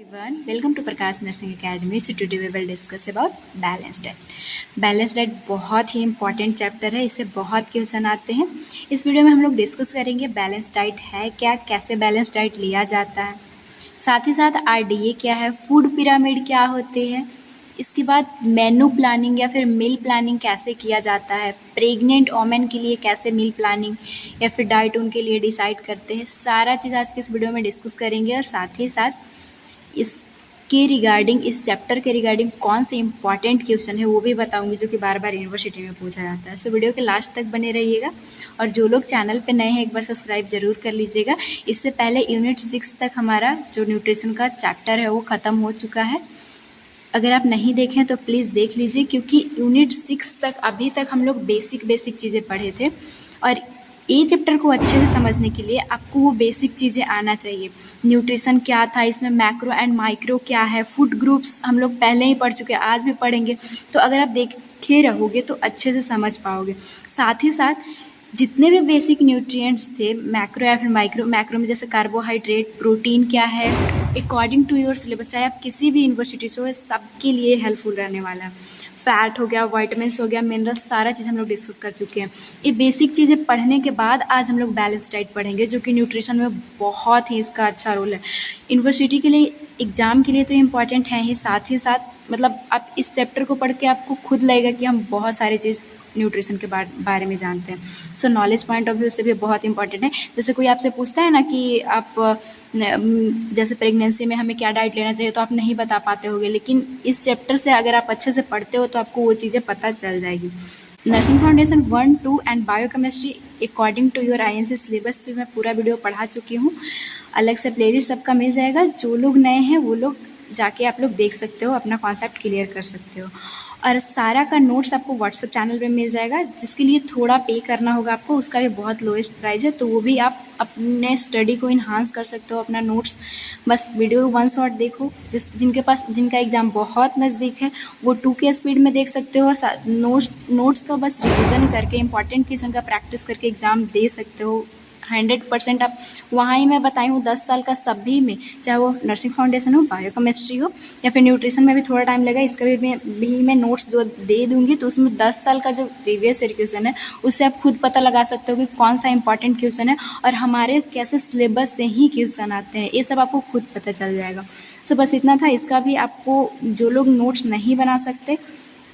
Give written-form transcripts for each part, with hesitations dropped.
everyone, welcome to Prakash nursing academy. So today we will discuss about balance diet. Balance diet बहुत ही important chapter है, इससे बहुत question आते हैं। इस वीडियो में हम लोग डिस्कस करेंगे बैलेंस डाइट है क्या, कैसे बैलेंस डाइट लिया जाता है, साथ ही साथ आरडीए क्या है, फूड पिरामिड क्या होते हैं, इसके बाद मेनू प्लानिंग या फिर मील प्लानिंग कैसे किया जाता है, प्रेग्नेंट वोमेन के लिए कैसे मील प्लानिंग या फिर डाइट उनके लिए डिसाइड करते हैं। सारा चीज़ आज के इस वीडियो में डिस्कस करेंगे और साथ ही साथ इसके रिगार्डिंग, इस चैप्टर के रिगार्डिंग कौन से इंपॉर्टेंट क्वेश्चन है वो भी बताऊंगी जो कि बार बार यूनिवर्सिटी में पूछा जाता है। सो वीडियो के लास्ट तक बने रहिएगा और जो लोग चैनल पे नए हैं एक बार सब्सक्राइब जरूर कर लीजिएगा। इससे पहले यूनिट 6 तक हमारा जो न्यूट्रिशन का चैप्टर है वो ख़त्म हो चुका है। अगर आप नहीं देखें तो प्लीज़ देख लीजिए, क्योंकि यूनिट 6 तक अभी तक हम लोग बेसिक चीज़ें पढ़े थे और ये चैप्टर को अच्छे से समझने के लिए आपको वो बेसिक चीज़ें आना चाहिए। न्यूट्रिशन क्या था, इसमें मैक्रो एंड माइक्रो क्या है, फूड ग्रुप्स हम लोग पहले ही पढ़ चुके हैं, आज भी पढ़ेंगे। तो अगर आप देखे रहोगे तो अच्छे से समझ पाओगे। साथ ही साथ जितने भी बेसिक न्यूट्रिएंट्स थे, मैक्रो या फिर मैक्रो में जैसे कार्बोहाइड्रेट, प्रोटीन क्या है, अकॉर्डिंग टू योर सिलेबस, चाहे आप किसी भी यूनिवर्सिटी से हो, सबके लिए हेल्पफुल रहने वाला है। फैट हो गया, वाइटामिन हो गया, मिनरल्स, सारा चीज़ हम लोग डिस्कस कर चुके हैं। ये बेसिक चीज़ें पढ़ने के बाद आज हम लोग बैलेंस डाइट पढ़ेंगे, जो कि न्यूट्रिशन में बहुत ही इसका अच्छा रोल है। यूनिवर्सिटी के लिए, एग्ज़ाम के लिए तो इम्पॉर्टेंट है ही, साथ ही साथ मतलब आप इस चैप्टर को पढ़ के आपको खुद लगेगा कि हम बहुत सारी चीज़ न्यूट्रिशन के बारे में जानते हैं। सो नॉलेज पॉइंट ऑफ व्यू से भी बहुत इंपॉर्टेंट है। जैसे कोई आपसे पूछता है ना कि आप जैसे प्रेगनेंसी में हमें क्या डाइट लेना चाहिए, तो आप नहीं बता पाते होगे, लेकिन इस चैप्टर से अगर आप अच्छे से पढ़ते हो तो आपको वो चीज़ें पता चल जाएगी। Nursing foundation 1, 2 and biochemistry according to your INC syllabus पे मैं पूरा वीडियो पढ़ा चुकी हूँ। अलग से प्लेलिस्ट सबका मिल जाएगा। जो लोग नए हैं वो लोग जाके आप लोग देख सकते हो, अपना कॉन्सेप्ट क्लियर कर सकते हो। और सारा का नोट्स आपको व्हाट्सएप चैनल पे मिल जाएगा, जिसके लिए थोड़ा पे करना होगा आपको, उसका भी बहुत लोएस्ट प्राइस है। तो वो भी आप अपने स्टडी को इन्हांस कर सकते हो, अपना नोट्स बस वीडियो वन शॉट देखो। जिनका एग्ज़ाम बहुत नज़दीक है वो 2 के स्पीड में देख सकते हो और नोट्स का बस रिविज़न करके, इंपॉर्टेंट क्वेश्चन का प्रैक्टिस करके एग्ज़ाम दे सकते हो। 100% आप वहाँ ही मैं बताई हूँ 10 साल का सभी में, चाहे वो नर्सिंग फाउंडेशन हो, बायोकेमिस्ट्री हो या फिर न्यूट्रिशन में भी थोड़ा टाइम लगा, इसका भी मैं नोट्स दे दूँगी। तो उसमें 10 साल का जो प्रीवियस ईयर क्वेश्चन है उससे आप खुद पता लगा सकते हो कि कौन सा इंपॉर्टेंट क्वेश्चन है और हमारे कैसे सिलेबस से ही क्वेश्चन आते हैं, ये सब आपको खुद पता चल जाएगा। सो बस इतना था। इसका भी आपको जो लोग नोट्स नहीं बना सकते,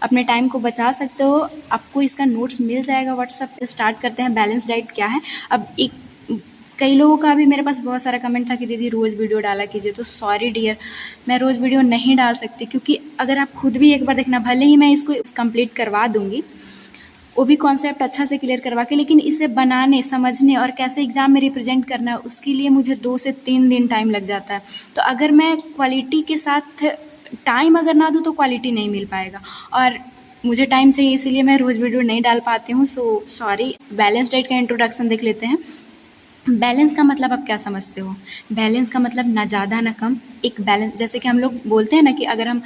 अपने टाइम को बचा सकते हो, आपको इसका नोट्स मिल जाएगा व्हाट्सएप पे। स्टार्ट करते हैं बैलेंस डाइट क्या है। अब कई लोगों का भी मेरे पास बहुत सारा कमेंट था कि दीदी रोज़ वीडियो डाला कीजिए। तो सॉरी डियर, मैं रोज़ वीडियो नहीं डाल सकती, क्योंकि अगर आप खुद भी एक बार देखना, भले ही मैं इसको कंप्लीट करवा दूँगी, वो भी कॉन्सेप्ट अच्छा से क्लियर करवा के, लेकिन इसे बनाने, समझने और कैसे एग्ज़ाम में रिप्रेजेंट करना है उसके लिए मुझे 2 से 3 दिन टाइम लग जाता है। तो अगर मैं क्वालिटी के साथ टाइम अगर ना दूँ तो क्वालिटी नहीं मिल पाएगा और मुझे टाइम चाहिए, इसीलिए मैं रोज़ वीडियो नहीं डाल पाती हूँ। So sorry. बैलेंस डाइट का इंट्रोडक्शन देख लेते हैं। बैलेंस का मतलब आप क्या समझते हो? बैलेंस का मतलब ना ज़्यादा ना कम, एक बैलेंस। जैसे कि हम लोग बोलते हैं ना कि अगर हम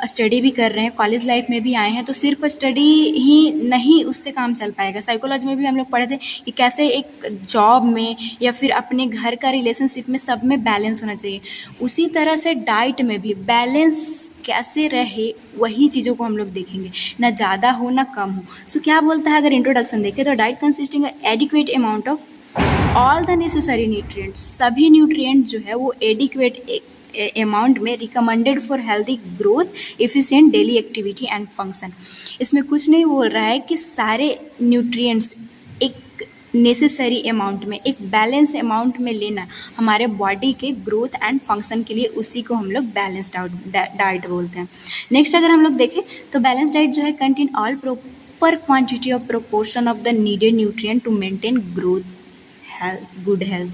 स्टडी भी कर रहे हैं, कॉलेज लाइफ में भी आए हैं, तो सिर्फ स्टडी ही नहीं उससे काम चल पाएगा। साइकोलॉजी में भी हम लोग पढ़े थे कि कैसे एक जॉब में या फिर अपने घर का रिलेशनशिप में, सब में बैलेंस होना चाहिए। उसी तरह से डाइट में भी बैलेंस कैसे रहे, वही चीज़ों को हम लोग देखेंगे, ना ज़्यादा हो ना कम हो। सो क्या बोलता है, अगर इंट्रोडक्शन देखें तो diet consisting adequate amount of all the necessary nutrients, सभी न्यूट्रिएंट जो है वो एडिक्वेट अमाउंट में recommended for healthy growth, efficient daily activity and function. इसमें कुछ नहीं बोल रहा है कि सारे न्यूट्रिएंट्स एक नेसेसरी अमाउंट में, एक बैलेंस अमाउंट में लेना हमारे बॉडी के ग्रोथ एंड फंक्शन के लिए, उसी को हम लोग बैलेंस डाइट बोलते हैं। नेक्स्ट अगर हम लोग देखें तो बैलेंस डाइट जो है contain all proper quantity of proportion of the needed nutrient to maintain growth, good health.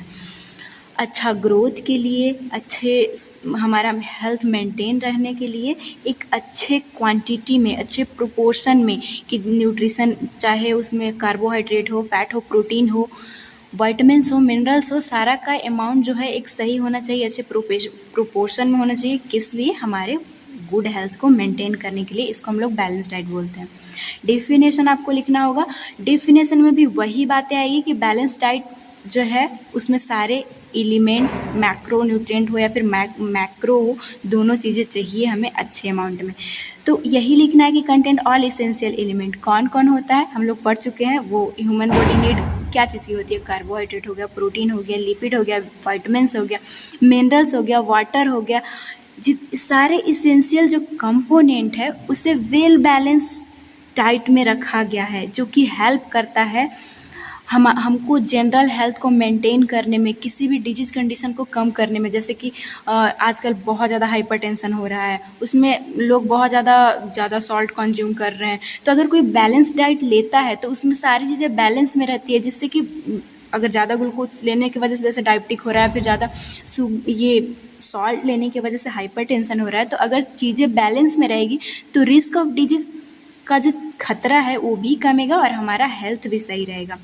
अच्छा ग्रोथ के लिए, अच्छे हमारा हेल्थ मेंटेन रहने के लिए एक अच्छे क्वांटिटी में, अच्छे प्रोपोर्शन में कि न्यूट्रिशन, चाहे उसमें कार्बोहाइड्रेट हो, फैट हो, प्रोटीन हो, विटामिन्स हो, मिनरल्स हो, सारा का अमाउंट जो है एक सही होना चाहिए, अच्छे प्रोपोर्शन में होना चाहिए। किस लिए? हमारे गुड हेल्थ को मेंटेन करने के लिए। इसको हम लोग बैलेंस डाइट बोलते हैं। डेफिनेशन आपको लिखना होगा। डेफिनेशन में भी वही बातें आएगी कि बैलेंस डाइट जो है उसमें सारे एलिमेंट, मैक्रो न्यूट्रिएंट हो या फिर मैक्रो हो, दोनों चीज़ें चाहिए हमें अच्छे अमाउंट में। तो यही लिखना है कि कंटेंट ऑल इसेंशियल एलिमेंट कौन कौन होता है, हम लोग पढ़ चुके हैं। वो ह्यूमन बॉडी नीड क्या चीज़ की होती है, कार्बोहाइड्रेट हो गया, प्रोटीन हो गया, लिपिड हो गया, विटामिन्स हो गया, मिनरल्स हो गया, वाटर हो गया, सारे इसेंशियल जो कंपोनेंट है उसे वेल बैलेंस डाइट में रखा गया है, जो कि हेल्प करता है हमको जनरल हेल्थ को मेंटेन करने में, किसी भी डिजीज़ कंडीशन को कम करने में। जैसे कि आजकल बहुत ज़्यादा हाइपरटेंशन हो रहा है, उसमें लोग बहुत ज़्यादा सॉल्ट कंज्यूम कर रहे हैं। तो अगर कोई बैलेंस डाइट लेता है तो उसमें सारी चीज़ें बैलेंस में रहती है, जिससे कि अगर ज़्यादा ग्लूकोज लेने की वजह से जैसे डायबिटिक हो रहा है, फिर ज़्यादा ये सॉल्ट लेने की वजह से हाइपरटेंशन हो रहा है, तो अगर चीज़ें बैलेंस में रहेगी तो रिस्क ऑफ डिजीज़ का जो खतरा है वो भी कमेगा और हमारा हेल्थ भी सही रहेगा।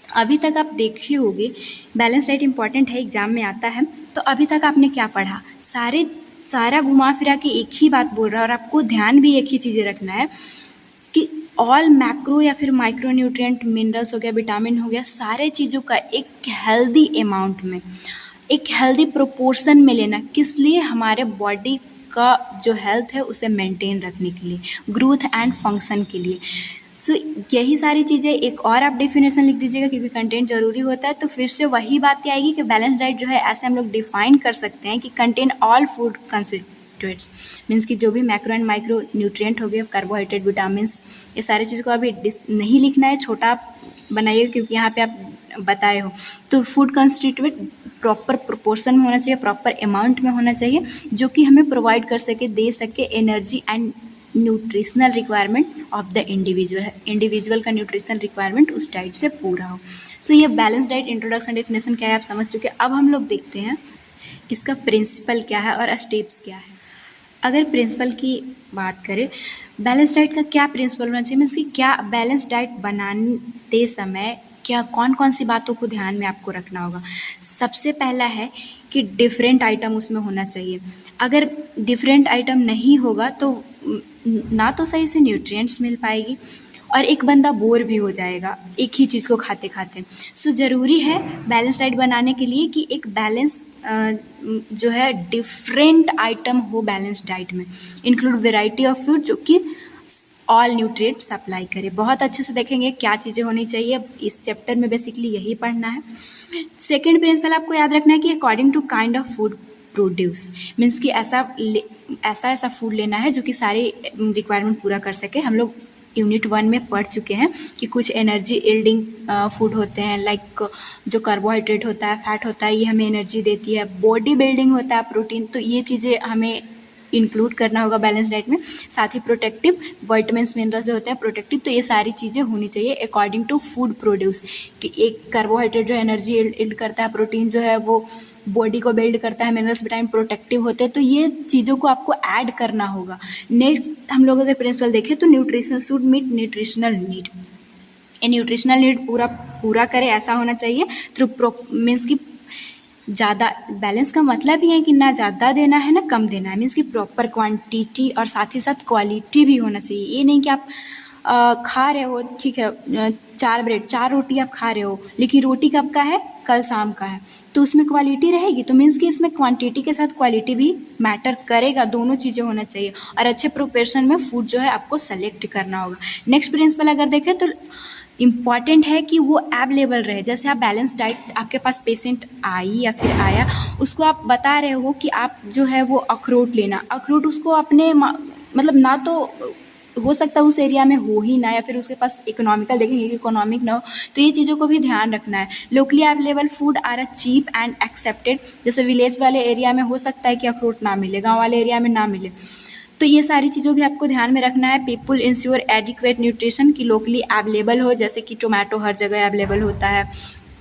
अभी तक आप देखे होंगे बैलेंस डाइट इंपॉर्टेंट है, एग्जाम में आता है। तो अभी तक आपने क्या पढ़ा, सारा घुमा फिरा के एक ही बात बोल रहा है, और आपको ध्यान भी एक ही चीज़ें रखना है कि ऑल मैक्रो या फिर माइक्रो न्यूट्रिएंट, मिनरल्स हो गया, विटामिन हो गया, सारे चीज़ों का एक हेल्दी अमाउंट में, एक हेल्दी प्रोपोर्शन में लेना। किस लिए, हमारे बॉडी का जो हेल्थ है उसे मेंटेन रखने के लिए, ग्रोथ एंड फंक्शन के लिए। सो यही सारी चीज़ें, एक और आप डेफिनेशन लिख दीजिएगा क्योंकि कंटेंट ज़रूरी होता है। तो फिर से वही बात आएगी कि बैलेंस डाइट जो है ऐसे हम लोग डिफाइन कर सकते हैं कि contain all food constituents, means कि जो भी मैक्रो एंड माइक्रो न्यूट्रिएंट हो गए, कार्बोहाइड्रेट, विटामिन्स, ये सारी चीज़ को अभी नहीं लिखना है, छोटा आप बनाइए क्योंकि यहाँ पे आप बताए हो। तो फूड कंस्टिट्यूएंट प्रॉपर प्रोपोर्शन में होना चाहिए, प्रॉपर अमाउंट में होना चाहिए, जो कि हमें प्रोवाइड कर सके, दे सके energy and nutritional requirement of the individual है, इंडिविजुअल का न्यूट्रिशन रिक्वायरमेंट उस डाइट से पूरा हो। सो ये बैलेंस डाइट इंट्रोडक्शन डेफिनेशन क्या है आप समझ चुके हैं। अब हम लोग देखते हैं इसका प्रिंसिपल क्या है और स्टेप्स क्या है। अगर प्रिंसिपल की बात करें, बैलेंस डाइट का क्या प्रिंसिपल होना चाहिए, मीन्स कि क्या बैलेंस डाइट बनाते समय क्या कौन कौन सी बातों को ध्यान में आपको रखना होगा। सबसे पहला है कि डिफरेंट आइटम उसमें होना चाहिए। अगर डिफरेंट आइटम नहीं होगा तो ना तो सही से न्यूट्रिएंट्स मिल पाएगी और एक बंदा बोर भी हो जाएगा एक ही चीज़ को खाते खाते। सो ज़रूरी है बैलेंस डाइट बनाने के लिए कि एक बैलेंस जो है डिफरेंट आइटम हो बैलेंस डाइट में, इंक्लूड वेराइटी ऑफ फूड जो कि ऑल न्यूट्रिएंट सप्लाई करे। बहुत अच्छे से देखेंगे क्या चीज़ें होनी चाहिए, इस चैप्टर में बेसिकली यही पढ़ना है। सेकेंड प्रिंसिपल आपको याद रखना है कि according to kind of food produce, means कि ऐसा फूड लेना है जो कि सारी रिक्वायरमेंट पूरा कर सके। हम लोग यूनिट 1 में पढ़ चुके हैं कि कुछ एनर्जी यील्डिंग फूड होते हैं, लाइक जो कार्बोहाइड्रेट होता है, फैट होता है, ये हमें एनर्जी देती है। बॉडी बिल्डिंग होता है प्रोटीन, तो ये चीज़ें हमें इंक्लूड करना होगा बैलेंस डाइट में। साथ ही प्रोटेक्टिव विटामिन्स, मिनरल्स जो होते हैं प्रोटेक्टिव, तो ये सारी चीज़ें होनी चाहिए अकॉर्डिंग टू फूड प्रोड्यूस। कि एक कार्बोहाइड्रेट जो एनर्जी यील्ड करता है, प्रोटीन जो है वो बॉडी को बिल्ड करता है, मिनरल्स विटामिन प्रोटेक्टिव होते हैं, तो ये चीज़ों को आपको ऐड करना होगा। नेक्स्ट हम लोग अगर प्रिंसिपल देखें तो nutrition should meet nutritional need, ये न्यूट्रिशनल नीड पूरा करे ऐसा होना चाहिए थ्रू मीन्स कि ज़्यादा बैलेंस का मतलब ही है कि ना ज़्यादा देना है ना कम देना है, मीन्स कि प्रॉपर क्वांटिटी और साथ ही साथ क्वालिटी भी होना चाहिए। ये नहीं कि आप खा रहे हो, ठीक है 4 रोटी आप खा रहे हो, लेकिन रोटी कब का है, कल शाम का है, तो उसमें क्वालिटी रहेगी। तो मीन्स कि इसमें क्वांटिटी के साथ क्वालिटी भी मैटर करेगा, दोनों चीज़ें होना चाहिए और अच्छे प्रोपोर्शन में फूड जो है आपको सेलेक्ट करना होगा। नेक्स्ट प्रिंसिपल अगर देखें तो इम्पॉर्टेंट है कि वो अवेलेबल रहे। जैसे आप बैलेंस डाइट, आपके पास पेशेंट आई या फिर आया, उसको आप बता रहे हो कि आप जो है वो अखरोट लेना, अखरोट उसको अपने मतलब ना तो हो सकता है उस एरिया में हो ही ना, या फिर उसके पास इकोनॉमिकल देखेंगे कि इकोनॉमिक ना हो, तो ये चीज़ों को भी ध्यान रखना है। Locally available food are a cheap and accepted. जैसे विलेज वाले एरिया में हो सकता है कि अखरोट ना मिले, गाँव वाले एरिया में ना मिले, तो ये सारी चीज़ों भी आपको ध्यान में रखना है। पीपुल इंश्योर एडिक्वेट न्यूट्रिशन की लोकली अवेलेबल हो, जैसे कि टोमेटो हर जगह अवेलेबल होता है,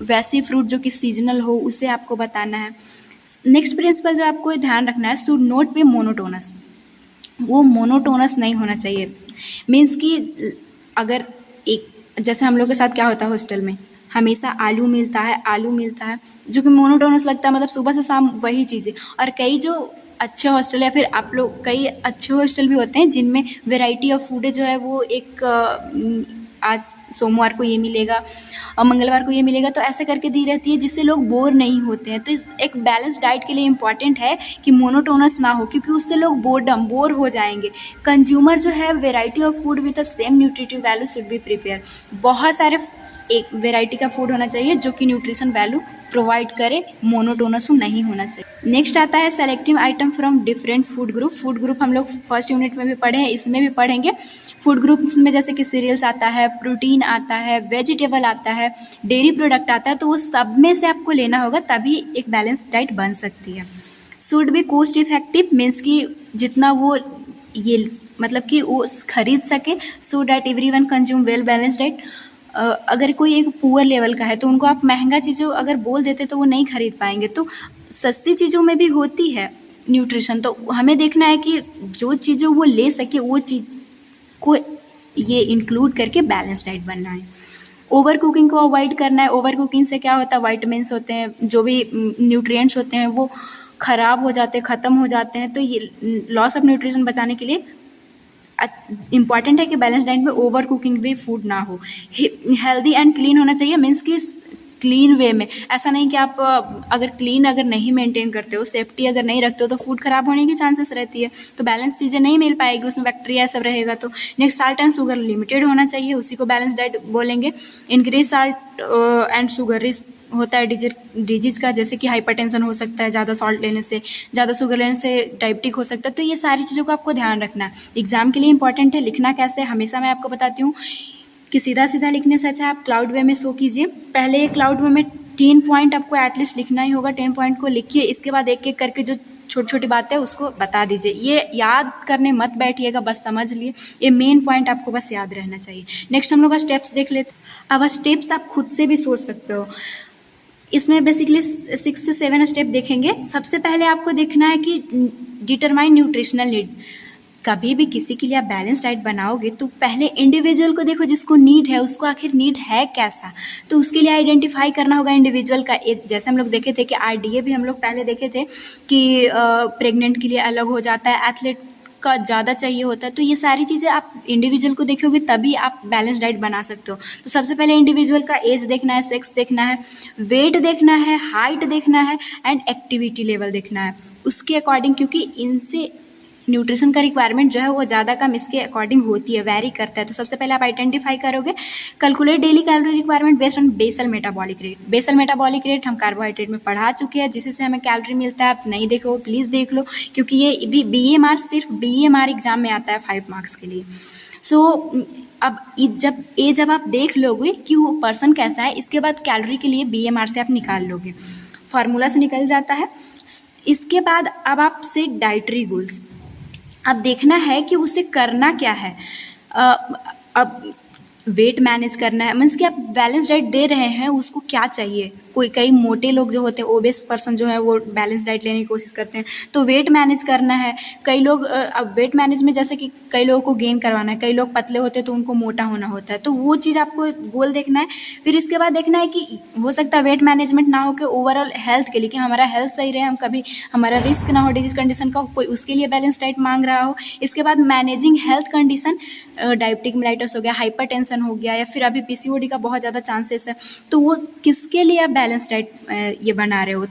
वैसी फ्रूट जो कि सीजनल हो उसे आपको बताना है। नेक्स्ट प्रिंसिपल जो आपको ध्यान रखना है, शुड नॉट बी मोनोटोनस, वो मोनोटोनस नहीं होना चाहिए। मीन्स कि अगर एक जैसे हम लोग के साथ क्या होता है हॉस्टल में, हमेशा आलू मिलता है जो कि मोनोटोनस लगता है, मतलब सुबह से शाम वही चीज़ें। और कई जो अच्छे हॉस्टल या फिर आप लोग कई अच्छे हॉस्टल भी होते हैं जिनमें वैरायटी ऑफ फूड जो है वो एक आज सोमवार को ये मिलेगा और मंगलवार को ये मिलेगा, तो ऐसे करके दी रहती है जिससे लोग बोर नहीं होते हैं। तो एक बैलेंस डाइट के लिए इम्पॉर्टेंट है कि मोनोटोनस ना हो, क्योंकि उससे लोग बोर हो जाएंगे। कंज्यूमर जो है variety of food with the same nutritive value should be prepare. बहुत सारे एक वेराइटी का फूड होना चाहिए जो कि न्यूट्रिशन वैल्यू प्रोवाइड करे, मोनोटोनस नहीं होना चाहिए। नेक्स्ट आता है selective item from different food group. Food group हम लोग फर्स्ट यूनिट में भी पढ़े हैं, इसमें भी पढ़ेंगे। फूड ग्रुप में जैसे कि सीरियल्स आता है, प्रोटीन आता है, वेजिटेबल आता है, डेयरी प्रोडक्ट आता है, तो वो सब में से आपको लेना होगा, तभी एक बैलेंस डाइट बन सकती है। Should B cost effective, means कि जितना वो ये मतलब कि वो खरीद सके, so that everyone consume well balance diet. अगर कोई एक पुअर लेवल का है तो उनको आप महंगा चीज़ों अगर बोल देते तो वो नहीं खरीद पाएंगे। तो सस्ती चीज़ों में भी होती है न्यूट्रिशन, तो हमें देखना है कि जो चीज़ों वो ले सके वो चीज़ को ये इंक्लूड करके बैलेंस डाइट बनना है। ओवर कुकिंग को अवॉइड करना है। ओवर कुकिंग से क्या होता है, वाइटामिन्स होते हैं, जो भी न्यूट्रिएंट्स होते हैं वो ख़राब हो जाते हैं, ख़त्म हो जाते हैं। तो ये लॉस ऑफ न्यूट्रिशन बचाने के लिए इम्पॉर्टेंट है कि बैलेंस डाइट में ओवर कुकिंग भी फूड ना हो। हेल्दी एंड क्लीन होना चाहिए, मीन्स कि क्लीन वे में। ऐसा नहीं कि आप अगर क्लीन अगर नहीं मेंटेन करते हो, सेफ्टी अगर नहीं रखते हो, तो फूड खराब होने की चांसेस रहती है, तो बैलेंस चीज़ें नहीं मिल पाएगी, उसमें बैक्टीरिया सब रहेगा। तो next, salt and sugar limited होना चाहिए, उसी को बैलेंस डाइट बोलेंगे। Increase salt and sugar risk होता है डिजीज का, जैसे कि हाइपरटेंशन हो सकता है ज़्यादा सॉल्ट लेने से, ज़्यादा शुगर लेने से डायबिटिक हो सकता है। तो ये सारी चीज़ों को आपको ध्यान रखना है। एग्जाम के लिए इंपॉर्टेंट है। लिखना कैसे, हमेशा मैं आपको बताती हूँ कि सीधा सीधा लिखने से अच्छा आप क्लाउड वे में शो कीजिए। पहले क्लाउड वे में 10 पॉइंट आपको एटलीस्ट लिखना ही होगा। 10 पॉइंट को लिखिए, इसके बाद एक एक करके जो छोटी छोटी बातें उसको बता दीजिए। ये याद करने मत बैठिएगा, बस समझ लिए, ये मेन पॉइंट आपको बस याद रहना चाहिए। नेक्स्ट हम लोग स्टेप्स देख लेते हैं। अब स्टेप्स आप खुद से भी सोच सकते हो। इसमें बेसिकली 6 से 7 स्टेप देखेंगे। सबसे पहले आपको देखना है कि डिटरमाइन न्यूट्रिशनल नीड। कभी भी किसी के लिए आप बैलेंस डाइट बनाओगे तो पहले इंडिविजुअल को देखो, जिसको नीड है उसको आखिर नीड है कैसा, तो उसके लिए आइडेंटिफाई करना होगा इंडिविजुअल का एज। जैसे हम लोग देखे थे कि आरडीए भी हम लोग पहले देखे थे कि प्रेग्नेंट के लिए अलग हो जाता है, एथलीट का ज़्यादा चाहिए होता है। तो ये सारी चीज़ें आप इंडिविजुअल को देखोगे तभी आप बैलेंस डाइट बना सकते हो। तो सबसे पहले इंडिविजुअल का एज देखना है, सेक्स देखना है, वेट देखना है, हाइट देखना है एंड एक्टिविटी लेवल देखना है उसके अकॉर्डिंग, क्योंकि इनसे न्यूट्रिशन का रिक्वायरमेंट जो है वो ज़्यादा कम इसके अकॉर्डिंग होती है, वेरी करता है। तो सबसे पहले आप आइडेंटिफाई करोगे। Calculate daily calorie requirement based on basal metabolic rate. Basal metabolic rate हम कार्बोहाइड्रेट में पढ़ा चुके हैं, जिससे हमें कैलोरी मिलता है। आप नहीं देखो प्लीज़ देख लो, क्योंकि ये भी BMR, सिर्फ BMR एग्जाम में आता है 5 मार्क्स के लिए। सो अब जब आप देख लोगे कि वो पर्सन कैसा है, इसके बाद कैलोरी के लिए BMR से आप निकाल लोगे, फार्मूला से निकल जाता है। इसके बाद अब आप सेट डाइटरी गोल्स। अब देखना है कि उसे करना क्या है। अब वेट मैनेज करना है, मीन्स कि आप बैलेंस डाइट दे रहे हैं, उसको क्या चाहिए। कई मोटे लोग जो होते हैं, ओबेस पर्सन जो है वो बैलेंस डाइट लेने की कोशिश करते हैं, तो वेट मैनेज करना है। कई लोग अब वेट मैनेज में जैसे कि कई लोगों को गेन करवाना है, कई लोग पतले होते हैं तो उनको मोटा होना होता है, तो वो चीज़ आपको गोल देखना है। फिर इसके बाद देखना है कि हो सकता है वेट मैनेजमेंट ना हो के ओवरऑल हेल्थ के लिए, कि हमारा हेल्थ सही रहे, हम कभी हमारा रिस्क ना हो डिजीज कंडीशन का, कोई उसके लिए बैलेंस डाइट मांग रहा हो। इसके बाद managing health condition, diabetic mellitus हो गया, हाइपरटेंशन हो गया, या फिर अभी PCOD का बहुत ज़्यादा चांसेस है, तो वो किसके लिए आप बैलेंस डाइट ये बना रहे हो,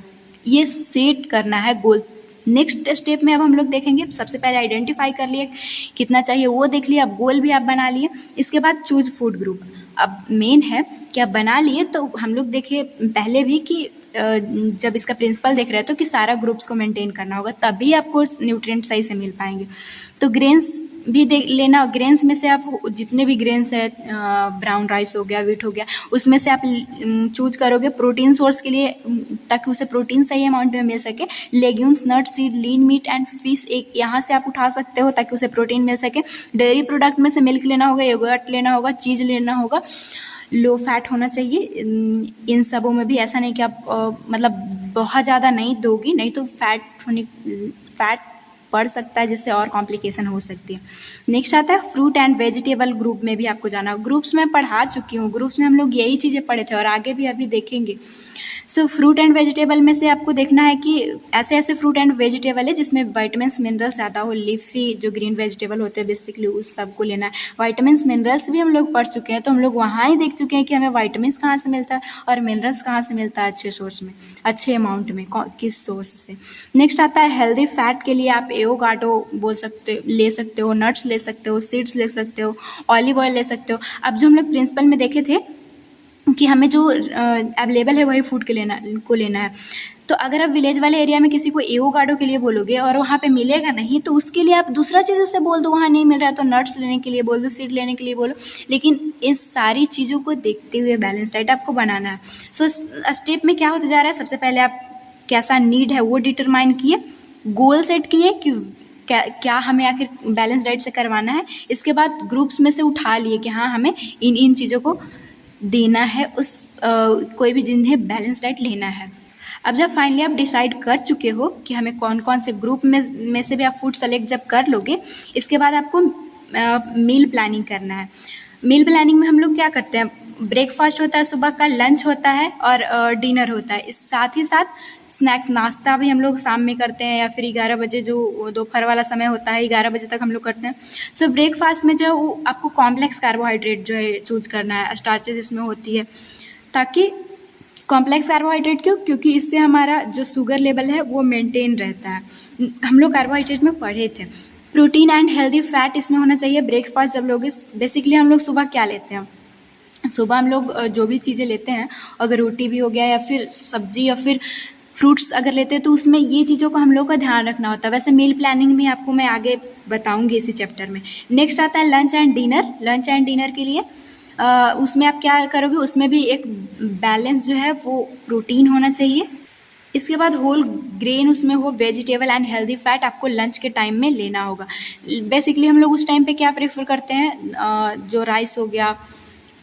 ये सेट करना है गोल। नेक्स्ट स्टेप में अब हम लोग देखेंगे, सबसे पहले आइडेंटिफाई कर लिए कितना चाहिए वो देख लिया, अब गोल भी आप बना लिए। इसके बाद चूज फूड ग्रुप। अब मेन है कि आप बना लिए, तो हम लोग देखे पहले भी कि जब इसका प्रिंसिपल देख रहे हैं तो कि सारा ग्रुप्स को मेंटेन करना होगा, तभी आपको न्यूट्रिएंट सही से मिल पाएंगे। तो ग्रेन्स भी देख लेना। ग्रेन्स में से आप जितने भी ग्रेन्स है, ब्राउन राइस हो गया, व्हीट हो गया, उसमें से आप चूज करोगे प्रोटीन सोर्स के लिए, ताकि उसे प्रोटीन सही अमाउंट में मिल सके। Legumes, nut, seed, lean meat and fish, एक यहाँ से आप उठा सकते हो ताकि उसे प्रोटीन मिल सके। डेयरी प्रोडक्ट में से मिल्क लेना होगा, योगर्ट लेना होगा, चीज़ लेना होगा। लो फैट होना चाहिए इन सबों में भी। ऐसा नहीं कि आप मतलब बहुत ज़्यादा नहीं दोगी, नहीं तो फैट बढ़ सकता है, जिससे और कॉम्प्लिकेशन हो सकती है। नेक्स्ट आता है फ्रूट एंड वेजिटेबल ग्रुप में भी आपको जाना। ग्रुप्स में पढ़ा चुकी हूँ, ग्रुप्स में हम लोग यही चीज़ें पढ़े थे और आगे भी अभी देखेंगे। सो फ्रूट एंड वेजिटेबल में से आपको देखना है कि ऐसे ऐसे फ्रूट एंड वेजिटेबल है जिसमें विटामिन्स मिनरल्स ज़्यादा हो। लीफी जो ग्रीन वेजिटेबल होते हैं बेसिकली उस सबको लेना है। विटामिन्स मिनरल्स भी हम लोग पढ़ चुके हैं, तो हम लोग वहाँ ही देख चुके हैं कि हमें विटामिन्स कहाँ से मिलता है और मिनरल्स कहाँ से मिलता है अच्छे सोर्स में, अच्छे अमाउंट में, किस सोर्स से। नेक्स्ट आता है हेल्दी फैट के लिए आप एवोकाडो ले सकते हो, नट्स ले सकते हो, सीड्स ले सकते हो, ऑलिव ऑयल ले सकते हो। अब जो हम लोग प्रिंसिपल में देखे थे कि हमें जो अवेलेबल है वही फूड को लेना है। तो अगर आप विलेज वाले एरिया में किसी को एवोकाडो के लिए बोलोगे और वहाँ पे मिलेगा नहीं, तो उसके लिए आप दूसरा चीज़ उससे बोल दो, वहाँ नहीं मिल रहा है तो नट्स लेने के लिए बोल दो, सीड लेने के लिए बोलो। लेकिन इस सारी चीज़ों को देखते हुए बैलेंस डाइट आपको बनाना है। सो स्टेप में क्या होते जा रहा है, सबसे पहले आप कैसा नीड है वो डिटरमाइन किए, गोल सेट किए कि क्या हमें आखिर बैलेंस डाइट से करवाना है। इसके बाद ग्रुप्स में से उठा लिए कि हाँ हमें इन चीज़ों को देना है, कोई भी जिन्हें बैलेंस डाइट लेना है। अब जब फाइनली आप डिसाइड कर चुके हो कि हमें कौन कौन से ग्रुप में से भी आप फूड सेलेक्ट जब कर लोगे, इसके बाद आपको मील प्लानिंग करना है। मील प्लानिंग में हम लोग क्या करते हैं, ब्रेकफास्ट होता है सुबह का, लंच होता है और डिनर होता है। इस साथ ही साथ स्नैक्स नाश्ता भी हम लोग शाम में करते हैं या फिर 11 बजे जो दोपहर वाला समय होता है 11 बजे तक हम लोग करते हैं। सो ब्रेकफास्ट में जो है वो आपको कॉम्प्लेक्स कार्बोहाइड्रेट जो है चूज करना है, स्टार्चेज इसमें होती है, ताकि कॉम्प्लेक्स कार्बोहाइड्रेट क्योंकि इससे हमारा जो शुगर लेवल है वो मेंटेन रहता है। हम लोग कार्बोहाइड्रेट में पढ़े थे। प्रोटीन एंड हेल्दी फैट इसमें होना चाहिए। ब्रेकफास्ट जब लोगे, बेसिकली हम लोग सुबह क्या लेते हैं, सुबह हम लोग जो भी चीज़ें लेते हैं, अगर रोटी भी हो गया या फिर सब्जी या फिर फ्रूट्स अगर लेते हैं तो उसमें ये चीज़ों का हम लोग का ध्यान रखना होता है। वैसे मील प्लानिंग में आपको मैं आगे बताऊंगी इसी चैप्टर में। नेक्स्ट आता है lunch and dinner. Lunch and dinner के लिए उसमें आप क्या करोगे, उसमें भी एक बैलेंस जो है वो प्रोटीन होना चाहिए। इसके बाद होल ग्रेन उसमें हो, वेजिटेबल एंड हेल्दी फैट आपको लंच के टाइम में लेना होगा। बेसिकली हम लोग उस टाइम पे क्या प्रेफर करते हैं, जो राइस हो गया,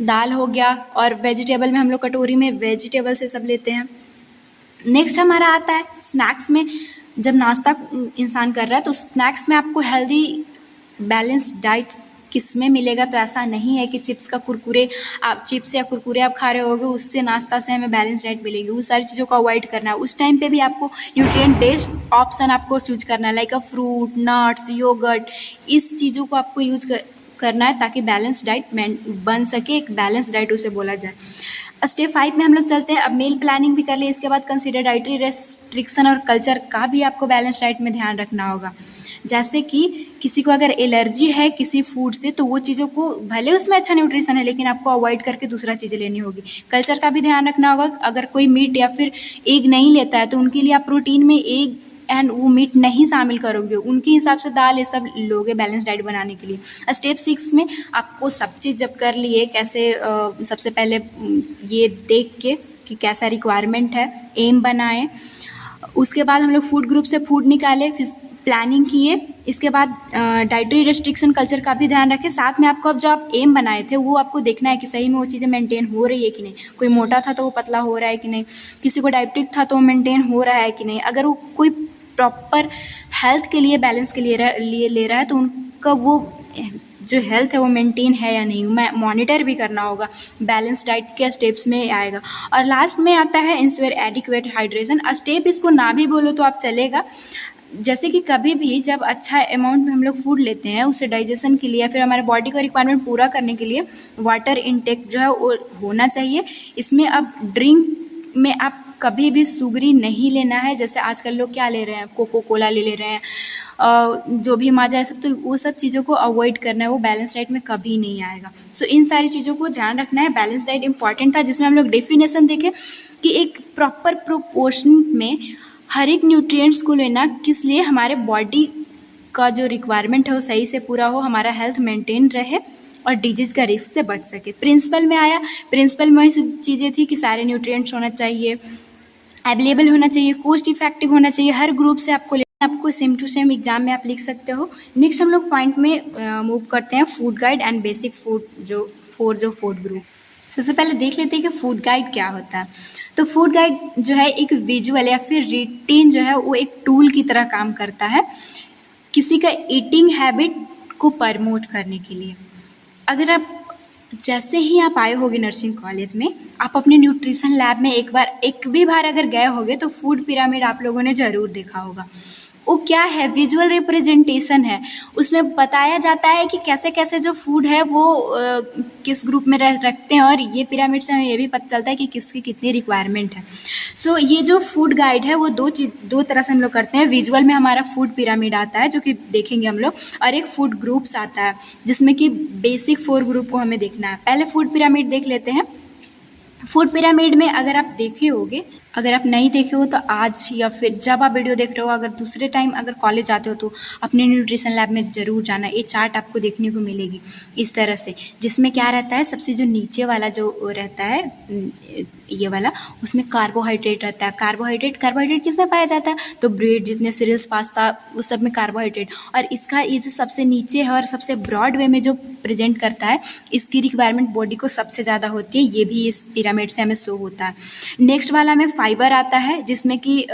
दाल हो गया, और वेजिटेबल में हम लोग कटोरी में वेजिटेबल से सब लेते हैं। नेक्स्ट हमारा आता है स्नैक्स में। जब नाश्ता इंसान कर रहा है तो स्नैक्स में आपको हेल्दी बैलेंस डाइट किस में मिलेगा, तो ऐसा नहीं है कि चिप्स या कुरकुरे आप खा रहे होगे उससे नाश्ता से हमें बैलेंस डाइट मिलेगी। उस सारी चीज़ों को अवॉइड करना है। उस टाइम पे भी आपको न्यूट्रिएंट बेस्ड ऑप्शन आपको चूज करना है, लाइक फ्रूट, नट्स, योगर्ट, इस चीज़ों को आपको यूज करना है ताकि बैलेंस डाइट बन सके। एक बैलेंस डाइट उसे बोला जाए। स्टेप 5 में हम लोग चलते हैं। अब मील प्लानिंग भी कर लिए, इसके बाद कंसीडर डाइटरी रेस्ट्रिक्शन और कल्चर का भी आपको बैलेंस डाइट में ध्यान रखना होगा। जैसे कि किसी को अगर एलर्जी है किसी फूड से, तो वो चीज़ों को भले उसमें अच्छा न्यूट्रिशन है लेकिन आपको अवॉइड करके दूसरा चीज़ें लेनी होगी। कल्चर का भी ध्यान रखना होगा। अगर कोई मीट या फिर एग नहीं लेता है तो उनके लिए आप प्रोटीन में एग एंड वो मीट नहीं शामिल करोगे, उनके हिसाब से दाल ये सब लोगे बैलेंस डाइट बनाने के लिए। स्टेप 6 में आपको सब चीज़ जब कर लिए, कैसे सबसे पहले ये देख के कि कैसा रिक्वायरमेंट है, एम बनाएं। उसके बाद हम लोग फूड ग्रुप से फूड निकाले, फिर प्लानिंग किए। इसके बाद डाइटरी रेस्ट्रिक्शन कल्चर का भी ध्यान रखें। साथ में आपको अब जो आप एम बनाए थे वो आपको देखना है कि सही में वो चीज़ें मेंटेन हो रही है कि नहीं। कोई मोटा था तो वो पतला हो रहा है कि नहीं, किसी को डायबिटिक था तो वो मेंटेन हो रहा है कि नहीं। अगर वो कोई प्रॉपर हेल्थ के लिए बैलेंस के लिए ले रहा है तो उनका वो जो हेल्थ है वो मेंटेन है या नहीं, मैं मॉनिटर भी करना होगा। बैलेंस डाइट के स्टेप्स में आएगा। और लास्ट में आता है इंश्योर एडिक्वेट हाइड्रेशन। स्टेप इसको ना भी बोलो तो आप चलेगा। जैसे कि कभी भी जब अच्छा अमाउंट में हम लोग फूड लेते हैं, उसे डाइजेशन के लिए या फिर हमारे बॉडी का रिक्वायरमेंट पूरा करने के लिए वाटर इनटेक जो है वो होना चाहिए। इसमें अब ड्रिंक में आप कभी भी सुगरी नहीं लेना है। जैसे आजकल लोग क्या ले रहे हैं, कोको कोला ले रहे हैं, जो भी माजा है सब, तो वो सब चीज़ों को अवॉइड करना है, वो बैलेंस डाइट में कभी नहीं आएगा। सो इन सारी चीज़ों को ध्यान रखना है। बैलेंस डाइट इंपॉर्टेंट था जिसमें हम लोग डेफिनेशन देखें कि एक प्रॉपर प्रोपोर्शन में हर एक न्यूट्रिएंट्स को लेना, किस लिए, हमारे बॉडी का जो रिक्वायरमेंट है वो सही से पूरा हो, हमारा हेल्थ मेंटेन रहे और डिजीज़ का रिस्क से बच सके। प्रिंसिपल में आया, प्रिंसिपल में वही चीज़ें थी कि सारे न्यूट्रिएंट्स होना चाहिए, अवेलेबल होना चाहिए, कोस्ट इफेक्टिव होना चाहिए, हर ग्रुप से आपको सेम टू सेम एग्जाम में आप लिख सकते हो। नेक्स्ट हम लोग पॉइंट में मूव करते हैं, food guide and basic food जो फूड ग्रुप। सबसे पहले देख लेते हैं कि फूड गाइड क्या होता है। तो फूड गाइड जो है एक विजुअल या फिर रिटेन जो है वो एक टूल की तरह काम करता है किसी का ईटिंग हैबिट को प्रमोट करने के लिए। अगर आप जैसे ही आप आए होगे नर्सिंग कॉलेज में, आप अपने न्यूट्रिशन लैब में एक भी बार अगर गए होगे तो फूड पिरामिड आप लोगों ने ज़रूर देखा होगा। वो क्या है, विजुअल रिप्रेजेंटेशन है। उसमें बताया जाता है कि कैसे कैसे जो फूड है वो किस ग्रुप में रखते हैं, और ये पिरामिड से हमें ये भी पता चलता है कि किसकी कितनी रिक्वायरमेंट है। सो ये जो फूड गाइड है वो दो तरह से हम लोग करते हैं। विजुअल में हमारा फूड पिरामिड आता है जो कि देखेंगे हम लोग, और एक फूड ग्रुप्स आता है जिसमें कि बेसिक 4 ग्रुप को हमें देखना है। पहले फूड पिरामिड देख लेते हैं। फूड पिरामिड में अगर आप देखे होगे, अगर आप नहीं देखे हो तो आज या फिर जब आप वीडियो देख रहे हो, अगर दूसरे टाइम अगर कॉलेज आते हो तो अपने न्यूट्रिशन लैब में ज़रूर जाना। ये चार्ट आपको देखने को मिलेगी इस तरह से, जिसमें क्या रहता है, सबसे जो नीचे वाला जो रहता है ये वाला, उसमें कार्बोहाइड्रेट रहता है। कार्बोहाइड्रेट किस में पाया जाता है, तो ब्रेड, जितने सीरियल्स, पास्ता, उस सब में कार्बोहाइड्रेट। और इसका ये जो सबसे नीचे है और सबसे ब्रॉड वे में जो प्रेजेंट करता है, इसकी रिक्वायरमेंट बॉडी को सबसे ज़्यादा होती है। ये भी इस पिरामिड से हमें शो होता है। नेक्स्ट वाला में फाइबर आता है, जिसमें कि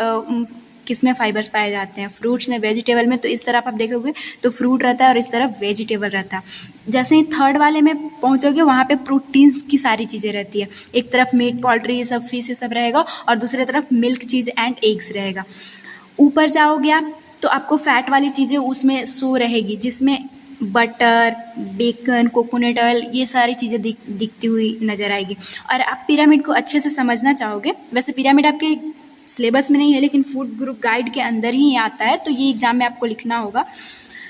किस में फाइबर्स पाए जाते हैं, फ्रूट्स में, वेजिटेबल में। तो इस तरफ आप देखोगे तो फ्रूट रहता है और इस तरफ वेजिटेबल रहता है। जैसे ही थर्ड वाले में पहुंचोगे वहाँ पे प्रोटीन्स की सारी चीज़ें रहती है। एक तरफ मीट, पोल्ट्री, ये सब, फिश, ये सब रहेगा, और दूसरी तरफ मिल्क, चीज़ एंड एग्स रहेगा। ऊपर जाओगे आप तो आपको फैट वाली चीज़ें उसमें शो रहेगी, जिसमें बटर, बेकन, कोकोनट ऑयल, ये सारी चीज़ें दिखती हुई नज़र आएगी। और आप पिरामिड को अच्छे से समझना चाहोगे, वैसे पिरामिड आपके सिलेबस में नहीं है लेकिन फूड ग्रुप गाइड के अंदर ही आता है, तो ये एग्जाम में आपको लिखना होगा।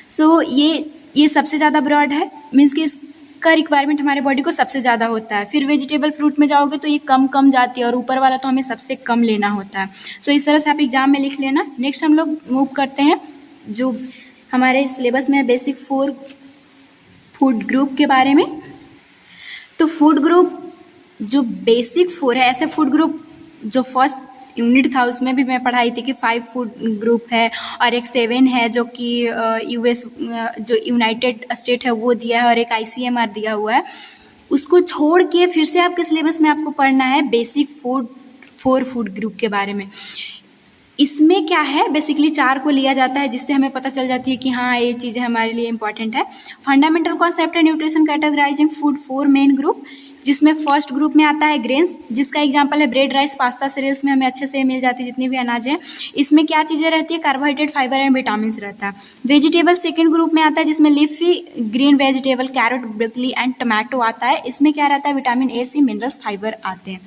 सो ये सबसे ज़्यादा ब्रॉड है, मीन्स कि इसका रिक्वायरमेंट हमारे बॉडी को सबसे ज़्यादा होता है। फिर वेजिटेबल फ्रूट में जाओगे तो ये कम जाती है, और ऊपर वाला तो हमें सबसे कम लेना होता है। सो इस तरह से आप एग्जाम में लिख लेना। नेक्स्ट हम लोग मूव करते हैं जो हमारे सिलेबस में बेसिक 4 फूड ग्रुप के बारे में। तो फूड ग्रुप जो बेसिक 4 है, ऐसे फूड ग्रुप जो फर्स्ट यूनिट था उसमें भी मैं पढ़ाई थी कि 5 फूड ग्रुप है, और एक 7 है जो कि यूएस जो यूनाइटेड स्टेट है वो दिया है, और एक ICMR दिया हुआ है। उसको छोड़ के फिर से आपके सिलेबस में आपको पढ़ना है बेसिक 4 फूड ग्रुप के बारे में। इसमें क्या है, बेसिकली 4 को लिया जाता है, जिससे हमें पता चल जाती है कि हाँ ये चीज़ें हमारे लिए इंपॉर्टेंट है। फंडामेंटल कॉन्सेप्ट है nutrition categorising food 4 main group, जिसमें फर्स्ट ग्रुप में आता है ग्रेन्स, जिसका एग्जांपल है ब्रेड, राइस, पास्ता, सीरियल्स में हमें अच्छे से मिल जाती है जितनी भी अनाज है। इसमें क्या चीज़ें रहती है, कार्बोहाइड्रेट, फाइबर एंड विटामिन रहता है। वेजिटेबल सेकंड ग्रुप में आता है, जिसमें leafy green vegetable, carrot, broccoli and tomato आता है। इसमें क्या रहता है, vitamin A, C, minerals, fibre आते हैं।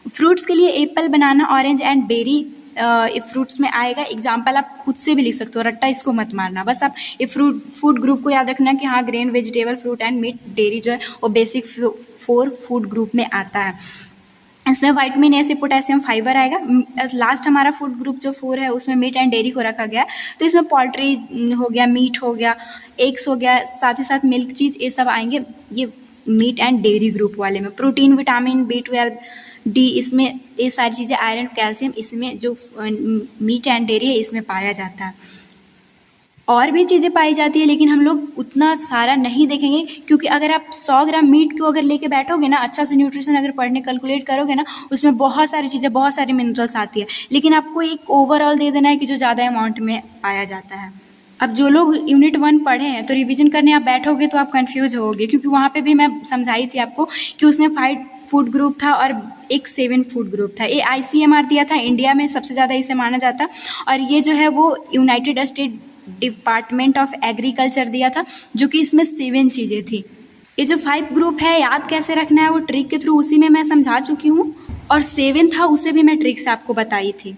फ्रूट्स के लिए apple, banana, orange and berry fruits में आएगा। एग्जाम्पल आप खुद से भी लिख सकते हो, रट्टा इसको मत मारना, बस आप ये फूड ग्रुप को याद रखना कि हाँ grain, vegetable, fruit and meat, dairy जो है वो बेसिक 4 फूड ग्रुप में आता है। इसमें विटामिन A से पोटेशियम, फाइबर आएगा। लास्ट हमारा फूड ग्रुप जो 4 है उसमें मीट एंड डेयरी को रखा गया, तो इसमें पोल्ट्री हो गया, मीट हो गया, एग्स हो गया, साथ ही साथ मिल्क, चीज़, ये सब आएंगे ये मीट एंड डेयरी ग्रुप वाले में। प्रोटीन, विटामिन B12, D, इसमें ये सारी चीज़ें, आयरन, कैल्शियम, इसमें जो मीट एंड डेयरी है इसमें पाया जाता है। और भी चीज़ें पाई जाती है लेकिन हम लोग उतना सारा नहीं देखेंगे, क्योंकि अगर आप 100 ग्राम मीट को अगर लेके बैठोगे ना, अच्छा से न्यूट्रिशन अगर पढ़ने कैलकुलेट करोगे ना, उसमें बहुत सारी चीज़ें, बहुत सारी मिनरल्स आती है, लेकिन आपको एक ओवरऑल दे देना है कि जो ज़्यादा अमाउंट में पाया जाता है। अब जो लोग यूनिट 1 पढ़े हैं तो रिवीजन करने आप बैठोगे तो आप कंफ्यूज होगे, क्योंकि वहाँ पे भी मैं समझाई थी आपको कि उसमें 5 फूड ग्रुप था और एक 7 फूड ग्रुप था। ये ICMR दिया था, इंडिया में सबसे ज़्यादा इसे माना जाता, और ये जो है वो United state department of agriculture दिया था, जो कि इसमें 7 चीज़ें थी। ये जो 5 ग्रुप है याद कैसे रखना है वो ट्रिक के थ्रू उसी में मैं समझा चुकी हूँ, और 7 था उसे भी मैं ट्रिक से आपको बताई थी।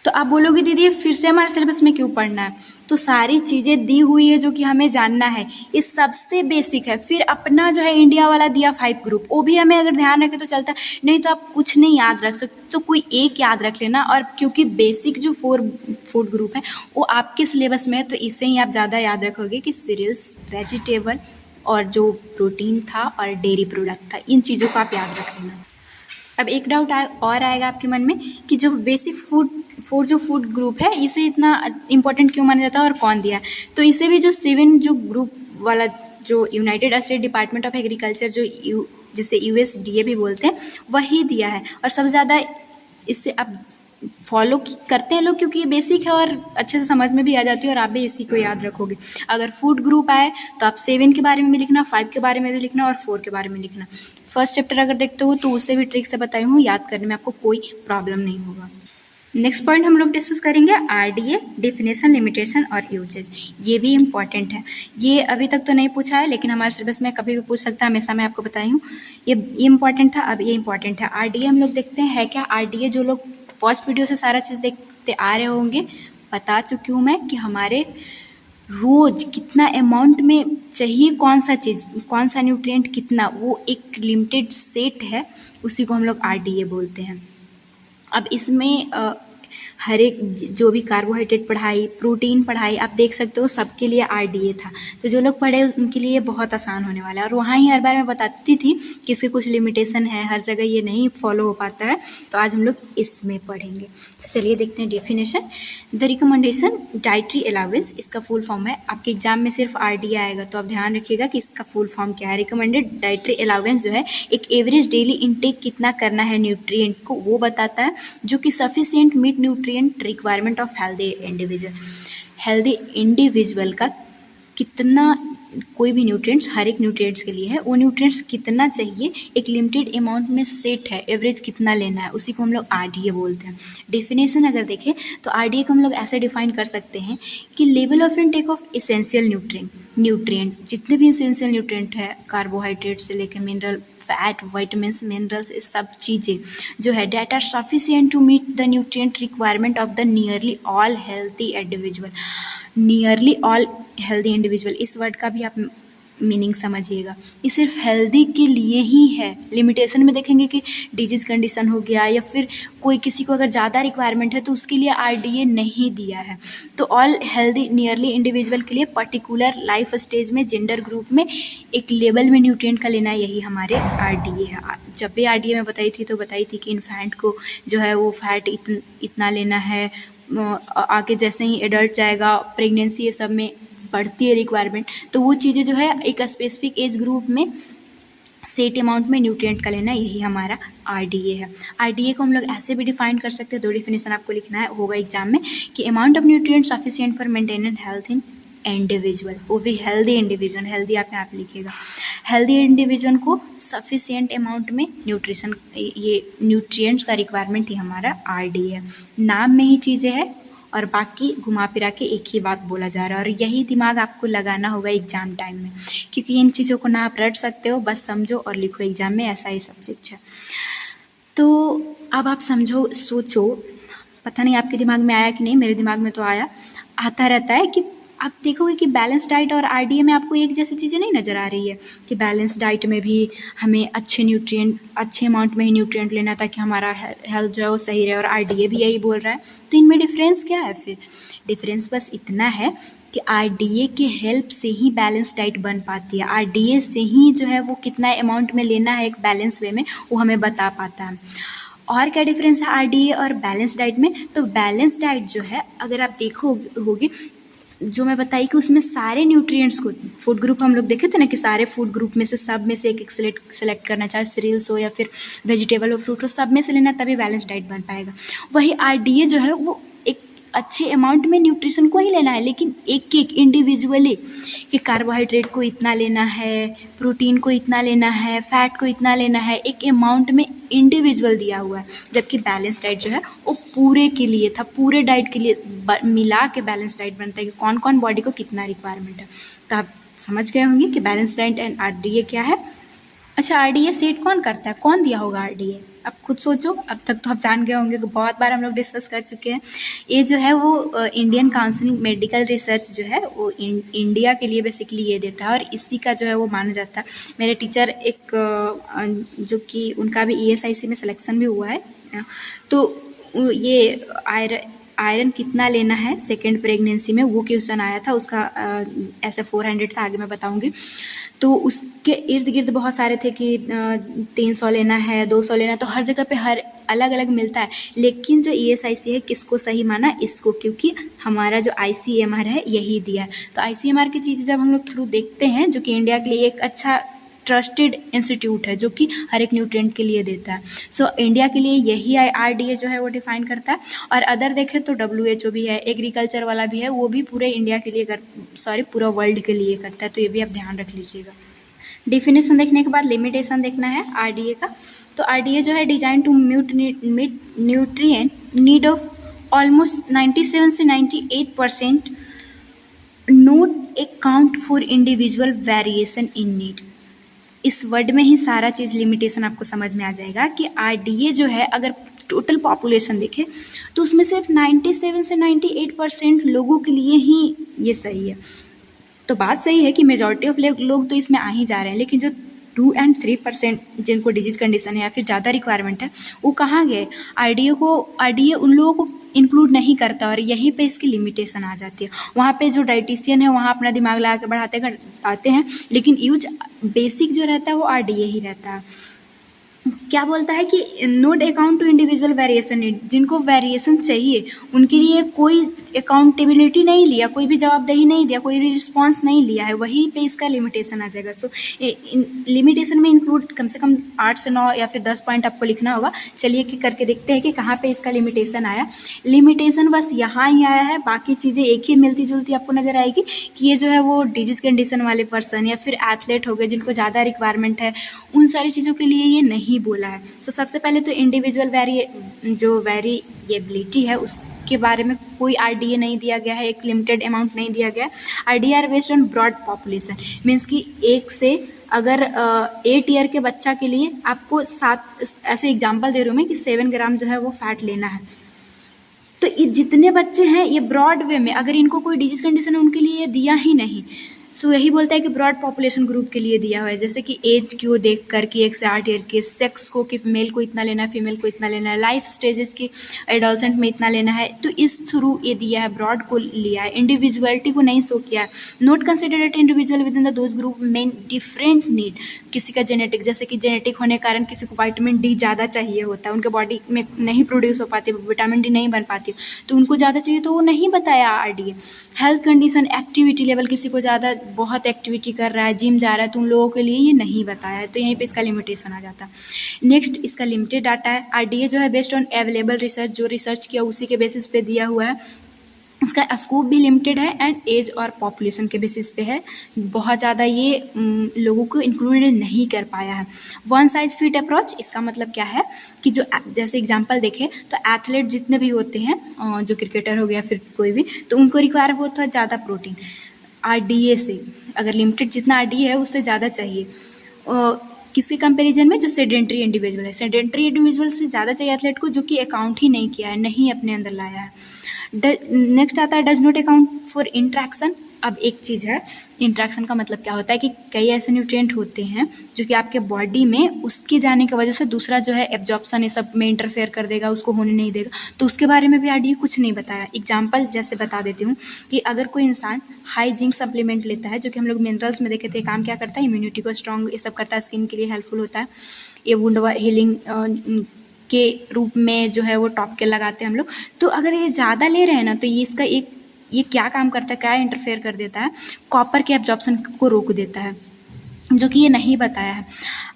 तो आप बोलोगे दीदी फिर से हमारे सिलेबस में क्यों पढ़ना है, तो सारी चीज़ें दी हुई है जो कि हमें जानना है, ये सबसे बेसिक है। फिर अपना जो है इंडिया वाला दिया 5 ग्रुप, वो भी हमें अगर ध्यान रखें तो चलता है, नहीं तो आप कुछ नहीं याद रख सकते, तो कोई एक याद रख लेना। और क्योंकि बेसिक जो 4 फूड ग्रुप है वो आपके सिलेबस में है, तो इससे ही आप ज़्यादा याद रखोगे कि सीरियल्स, वेजिटेबल और जो प्रोटीन था और डेयरी प्रोडक्ट था, इन चीज़ों को आप याद रख लेना। अब एक डाउट और आएगा आपके मन में कि जो बेसिक जो फूड ग्रुप है इसे इतना इम्पोर्टेंट क्यों माना जाता है और कौन दिया है, तो इसे भी जो 7 जो ग्रुप वाला जो United state department of agriculture जिसे USDA भी बोलते हैं, वही दिया है। और सबसे ज़्यादा इससे अब फॉलो करते हैं लोग, क्योंकि ये बेसिक है और अच्छे से समझ में भी आ जाती है और आप भी इसी को याद रखोगे। अगर फूड ग्रुप आए तो आप 7 के बारे में भी लिखना, 5 के बारे में भी लिखना और 4 के बारे में लिखना। फर्स्ट चैप्टर अगर देखते हो तो उससे भी ट्रिक से बताई हूँ, याद करने में आपको कोई प्रॉब्लम नहीं होगा। नेक्स्ट पॉइंट हम लोग डिस्कस करेंगे RDA, डेफिनेशन, लिमिटेशन और यूजेज। ये भी इम्पॉर्टेंट है, ये अभी तक तो नहीं पूछा है लेकिन हमारे सिलेबस में कभी भी पूछ सकता है, हमेशा मैं आपको बताई हूँ। ये इम्पॉर्टेंट था, अब ये इम्पॉर्टेंट है। RDA हम लोग देखते हैं है क्या। RDA जो लोग फर्स्ट वीडियो से सारा चीज़ देखते आ रहे होंगे, बता चुकी हूँ मैं कि हमारे रोज कितना अमाउंट में चाहिए, कौन सा चीज़, कौन सा न्यूट्रिएंट कितना, वो एक लिमिटेड सेट है, उसी को हम लोग RDA बोलते हैं। अब इसमें हर एक जो भी कार्बोहाइड्रेट पढ़ाई, प्रोटीन पढ़ाई, आप देख सकते हो सबके लिए RDA था। तो जो लोग पढ़े उनके लिए बहुत आसान होने वाला है। और वहाँ ही हर बार मैं बताती थी कि इसके कुछ लिमिटेशन है, हर जगह ये नहीं फॉलो हो पाता है, तो आज हम लोग इसमें पढ़ेंगे। तो चलिए देखते हैं definition. The recommendation dietary allowance, इसका फुल फॉर्म है। आपके एग्जाम में सिर्फ RDA आएगा तो आप ध्यान रखिएगा कि इसका फुल फॉर्म क्या है। रिकमेंडेड डाइटरी अलाउंस जो है एक एवरेज डेली इंटेक कितना करना है न्यूट्रिएंट को, वो बताता है, जो कि sufficient meet nutrient requirement of healthy individual. Healthy individual का कितना, कोई भी न्यूट्रिएंट्स हर एक न्यूट्रिएंट्स के लिए है, वो न्यूट्रिएंट्स कितना चाहिए एक लिमिटेड अमाउंट में सेट है, एवरेज कितना लेना है, उसी को हम लोग RDA बोलते हैं। डेफिनेशन अगर देखें तो RDA को हम लोग ऐसे डिफाइन कर सकते हैं कि level of intake of essential nutrient, जितने भी इसेंशियल न्यूट्रिएंट है, कार्बोहाइड्रेट से लेकर मिनरल, फैट, विटामिन्स, मिनरल्स, ये सब चीज़ें जो है, that are sufficient to meet the nutrient requirement of the nearly all healthy individual. Nearly all healthy individual, इस वर्ड का भी आप मीनिंग समझिएगा, ये सिर्फ हेल्दी के लिए ही है। लिमिटेशन में देखेंगे कि डिजीज कंडीशन हो गया या फिर कोई किसी को अगर ज़्यादा रिक्वायरमेंट है तो उसके लिए RDA नहीं दिया है। तो ऑल हेल्दी नियरली इंडिविजुअल के लिए पर्टिकुलर लाइफ स्टेज में, जेंडर ग्रुप में एक लेवल में न्यूट्रिएंट का लेना, यही हमारे RDA है। जब भी RDA में बताई थी तो बताई थी कि इन्फेंट को जो है वो फैट इतना लेना है, आगे जैसे ही एडल्ट जाएगा, प्रेगनेंसी, ये सब में बढ़ती है रिक्वायरमेंट, तो वो चीज़ें जो है एक स्पेसिफिक एज ग्रुप में सेट अमाउंट में न्यूट्रिएंट का लेना, यही हमारा RDA है। RDA को हम लोग ऐसे भी डिफाइन कर सकते हैं, 2 डिफिनेशन आपको लिखना है, होगा एग्जाम में, कि amount of nutrient sufficient for maintenance health in individual, वो भी हेल्दी इंडिविजुअल, हेल्दी आप यहाँ पे लिखिएगा। हेल्दी इंडिविजुअल को सफिशिएंट अमाउंट में न्यूट्रिशन, ये न्यूट्रिएंट्स का रिक्वायरमेंट ही हमारा RDA है। नाम में ही चीज़ें है और बाकी घुमा फिरा के एक ही बात बोला जा रहा है, और यही दिमाग आपको लगाना होगा एग्जाम टाइम में, क्योंकि इन चीज़ों को ना आप रट सकते हो, बस समझो और लिखो एग्जाम में, ऐसा ही सब्जेक्ट है। तो अब आप समझो, सोचो, पता नहीं आपके दिमाग में आया कि नहीं, मेरे दिमाग में तो आता रहता है कि आप देखोगे कि बैलेंस डाइट और RDA में आपको एक जैसी चीज़ें नहीं नज़र आ रही है, कि बैलेंस डाइट में भी हमें अच्छे न्यूट्रिएंट, अच्छे अमाउंट में ही न्यूट्रिएंट लेना ताकि हमारा हेल्थ जो है वो सही रहे, और RDA भी यही बोल रहा है। तो इनमें डिफरेंस क्या है फिर? डिफरेंस बस इतना है कि RDA के हेल्प से ही बैलेंस डाइट बन पाती है, RDA से ही जो है वो कितना अमाउंट में लेना है एक बैलेंस वे में, वो हमें बता पाता है। और क्या डिफरेंस है RDA और बैलेंस डाइट में? तो बैलेंस डाइट जो है, अगर आप देखोगे जो मैं बताई कि उसमें सारे न्यूट्रिएंट्स को, फूड ग्रुप हम लोग देखे थे ना कि सारे फूड ग्रुप में से सब में से एक सेलेक्ट करना, चाहे सीरियल्स हो या फिर वेजिटेबल हो, फ्रूट हो, सब में से लेना, तभी बैलेंस डाइट बन पाएगा। वही RDA जो है वो एक अच्छे अमाउंट में न्यूट्रिशन को ही लेना है, लेकिन एक एक इंडिविजुअली, कि कार्बोहाइड्रेट को इतना लेना है, प्रोटीन को इतना लेना है, फैट को इतना लेना है, एक अमाउंट में इंडिविजुअल दिया हुआ है। जबकि बैलेंस डाइट जो है वो पूरे के लिए था, पूरे डाइट के लिए मिला के बैलेंस डाइट बनता है कि कौन कौन बॉडी को कितना रिक्वायरमेंट है। तो आप समझ गए होंगे कि बैलेंस डाइट एंड RDA क्या है। अच्छा, RDA सेट कौन करता है, कौन दिया होगा RDA? अब खुद सोचो, अब तक तो आप जान गए होंगे, बहुत बार हम लोग डिस्कस कर चुके हैं। ये जो है वो इंडियन काउंसिल मेडिकल रिसर्च जो है वो इंडिया के लिए बेसिकली ये देता है, और इसी का जो है वो माना जाता है। मेरे टीचर एक जो कि उनका भी ESIC में सिलेक्शन भी हुआ है, तो ये आयरन कितना लेना है सेकेंड प्रेगनेंसी में, वो क्वेश्चन आया था, उसका ऐसे 400 था, आगे मैं बताऊंगी। तो उसके इर्द गिर्द बहुत सारे थे कि 300 लेना है, 200 लेना है, तो हर जगह पे हर अलग अलग मिलता है। लेकिन जो ESIC है, किसको सही माना? इसको, क्योंकि हमारा जो ICMR है यही दिया है। तो ICMR की चीज़ें जब हम लोग थ्रू देखते हैं, जो कि इंडिया के लिए एक अच्छा ट्रस्टेड इंस्टीट्यूट है जो कि हर एक न्यूट्रिएंट के लिए देता है। सो इंडिया के लिए यही RDA जो है वो डिफाइन करता है। और अदर देखें तो WHO भी है, एग्रीकल्चर वाला भी है, वो भी पूरे इंडिया के लिए पूरा वर्ल्ड के लिए करता है, तो ये भी आप ध्यान रख लीजिएगा। डिफिनेशन देखने के बाद लिमिटेशन देखना है RDA का। तो RDA जो है design to meet nutrient need of almost 97 से 98%, not account for individual variation in need. इस वर्ड में ही सारा चीज़ लिमिटेशन आपको समझ में आ जाएगा कि RDA जो है अगर टोटल पॉपुलेशन देखें तो उसमें सिर्फ 97 से 98% लोगों के लिए ही ये सही है। तो बात सही है कि मेजॉरिटी ऑफ लोग तो इसमें आ ही जा रहे हैं, लेकिन जो 2 and 3% जिनको डिजीज कंडीशन है या फिर ज़्यादा रिक्वायरमेंट है वो कहाँ गए? RDA उन लोगों को इंक्लूड नहीं करता और यहीं पे इसकी लिमिटेशन आ जाती है। वहाँ पे जो डाइटिशियन है वहाँ अपना दिमाग लगा के बढ़ाते घटाते हैं, लेकिन यूज बेसिक जो रहता है वो RDA ही रहता है। क्या बोलता है कि note account to individual variation need, जिनको वेरिएशन चाहिए उनके लिए कोई अकाउंटेबिलिटी नहीं लिया, कोई भी जवाबदेही नहीं दिया, कोई भी रिस्पॉन्स नहीं लिया है, वहीं पे इसका लिमिटेशन आ जाएगा। सो लिमिटेशन में इंक्लूड कम से कम 8 से 9 या फिर 10 पॉइंट आपको लिखना होगा। चलिए कि करके देखते हैं कि कहाँ पे इसका लिमिटेशन आया। लिमिटेशन बस यहाँ ही आया है, बाकी चीज़ें एक ही मिलती जुलती आपको नज़र आएगी कि ये जो है वो डिजीज कंडीशन वाले पर्सन या फिर एथलीट हो गए जिनको ज़्यादा रिक्वायरमेंट है, उन सारी चीज़ों के लिए ये नहीं बोला है। सो सबसे पहले तो इंडिविजुअल जो वेरिएबिलिटी है उसके बारे में कोई RDA नहीं दिया गया है, एक लिमिटेड अमाउंट नहीं दिया गया है। RDA are based on broad population, means कि एक से अगर 8 ईयर के बच्चा के लिए आपको 7, ऐसे एग्जाम्पल दे रही हूँ मैं कि 7 ग्राम जो है वो फैट लेना है। तो ये जितने बच्चे हैं ये ब्रॉड वे में, अगर इनको कोई डिजीज कंडीशन है उनके लिए ये दिया ही नहीं। सो यही बोलता है कि ब्रॉड पॉपुलेशन ग्रुप के लिए दिया हुआ है, जैसे कि एज को देख कर कि 1 से 8 ईयर के, सेक्स को कि मेल को इतना लेना है, फीमेल को इतना लेना है, लाइफ स्टेजेस की एडोलसेंट में इतना लेना है, तो इस थ्रू ये दिया है, ब्रॉड को लिया है, इंडिविजुअलिटी को नहीं शो किया है। Note considered individual with in the those group main different need, किसी का जेनेटिक, जैसे कि जेनेटिक होने के कारण किसी को विटामिन D ज़्यादा चाहिए होता है, उनके बॉडी में नहीं प्रोड्यूस हो पाती, विटामिन D नहीं बन पाती, तो उनको ज़्यादा चाहिए तो वो नहीं बताया RDA। Health condition, activity level, किसी को ज़्यादा बहुत एक्टिविटी कर रहा है, जिम जा रहा है, तो उन लोगों के लिए ये नहीं बताया है, तो यहीं पे इसका लिमिटेशन आ जाता है। नेक्स्ट इसका लिमिटेड डाटा है। RDA जो है बेस्ड ऑन अवेलेबल रिसर्च, जो रिसर्च किया उसी के बेसिस पे दिया हुआ है। इसका स्कोप भी लिमिटेड है एंड एज और पॉपुलेशन के बेसिस पे है, बहुत ज़्यादा ये लोगों को इंक्लूड नहीं कर पाया है। वन साइज फिट अप्रोच, इसका मतलब क्या है कि जो जैसे एग्जांपल देखें तो एथलीट जितने भी होते हैं, जो क्रिकेटर हो गया फिर कोई भी, तो उनको रिक्वायर होता है ज़्यादा प्रोटीन RDA से, अगर लिमिटेड जितना RDA है उससे ज़्यादा चाहिए। किसी कंपैरिजन में जो सेडेंट्री इंडिविजुअल है, सेडेंट्री इंडिविजुअल से ज़्यादा चाहिए एथलीट को, जो कि अकाउंट ही नहीं किया है, नहीं अपने अंदर लाया है। नेक्स्ट आता है does not account for interaction. अब एक चीज़ है, इंट्रैक्शन का मतलब क्या होता है कि कई ऐसे न्यूट्रिएंट होते हैं जो कि आपके बॉडी में उसके जाने की वजह से दूसरा जो है एब्जॉर्प्शन ये सब में इंटरफेयर कर देगा, उसको होने नहीं देगा, तो उसके बारे में भी RDA कुछ नहीं बताया। एग्जाम्पल जैसे बता देती हूँ कि अगर कोई इंसान हाई जिंक सप्लीमेंट लेता है, जो कि हम लोग मिनरल्स में देखे थे, काम क्या करता है, इम्यूनिटी को स्ट्रॉन्ग ये सब करता है, स्किन के लिए हेल्पफुल होता है, ये वुंड हीलिंग के रूप में जो है वो टॉप के लगाते हैं हम लोग। तो अगर ये ज़्यादा ले रहे हैं ना, तो ये इसका ये क्या काम करता है, क्या इंटरफेयर कर देता है, कॉपर के एब्जॉर्प्शन को रोक देता है, जो कि ये नहीं बताया है।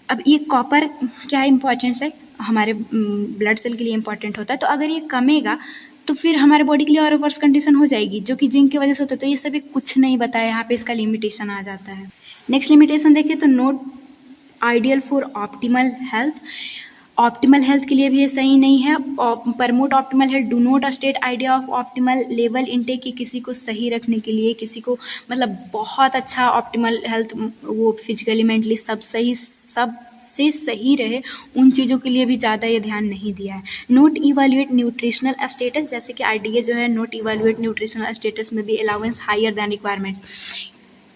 अब ये कॉपर क्या इंपॉर्टेंस है, हमारे ब्लड सेल के लिए इंपॉर्टेंट होता है, तो अगर ये कमेगा तो फिर हमारे बॉडी के लिए और वर्स कंडीशन हो जाएगी, जो कि जिंक की वजह से होता है। तो ये सभी कुछ नहीं बताया, यहाँ पे इसका लिमिटेशन आ जाता है। नेक्स्ट लिमिटेशन देखिए तो note ideal for optimal health. Optimal health के लिए भी ये सही नहीं है। Promote optimal health, do not state idea of optimal level intake, कि किसी को सही रखने के लिए, किसी को मतलब बहुत अच्छा ऑप्टिमल हेल्थ, वो फिजिकली मेंटली सब सही, सब से सही रहे, उन चीज़ों के लिए भी ज़्यादा ये ध्यान नहीं दिया है। नोट इवैल्यूएट न्यूट्रिशनल स्टेटस, जैसे कि RDA जो है नोट इवैल्यूएट न्यूट्रिशनल स्टेटस में भी अलाउंस हायर दैन रिक्वायरमेंट।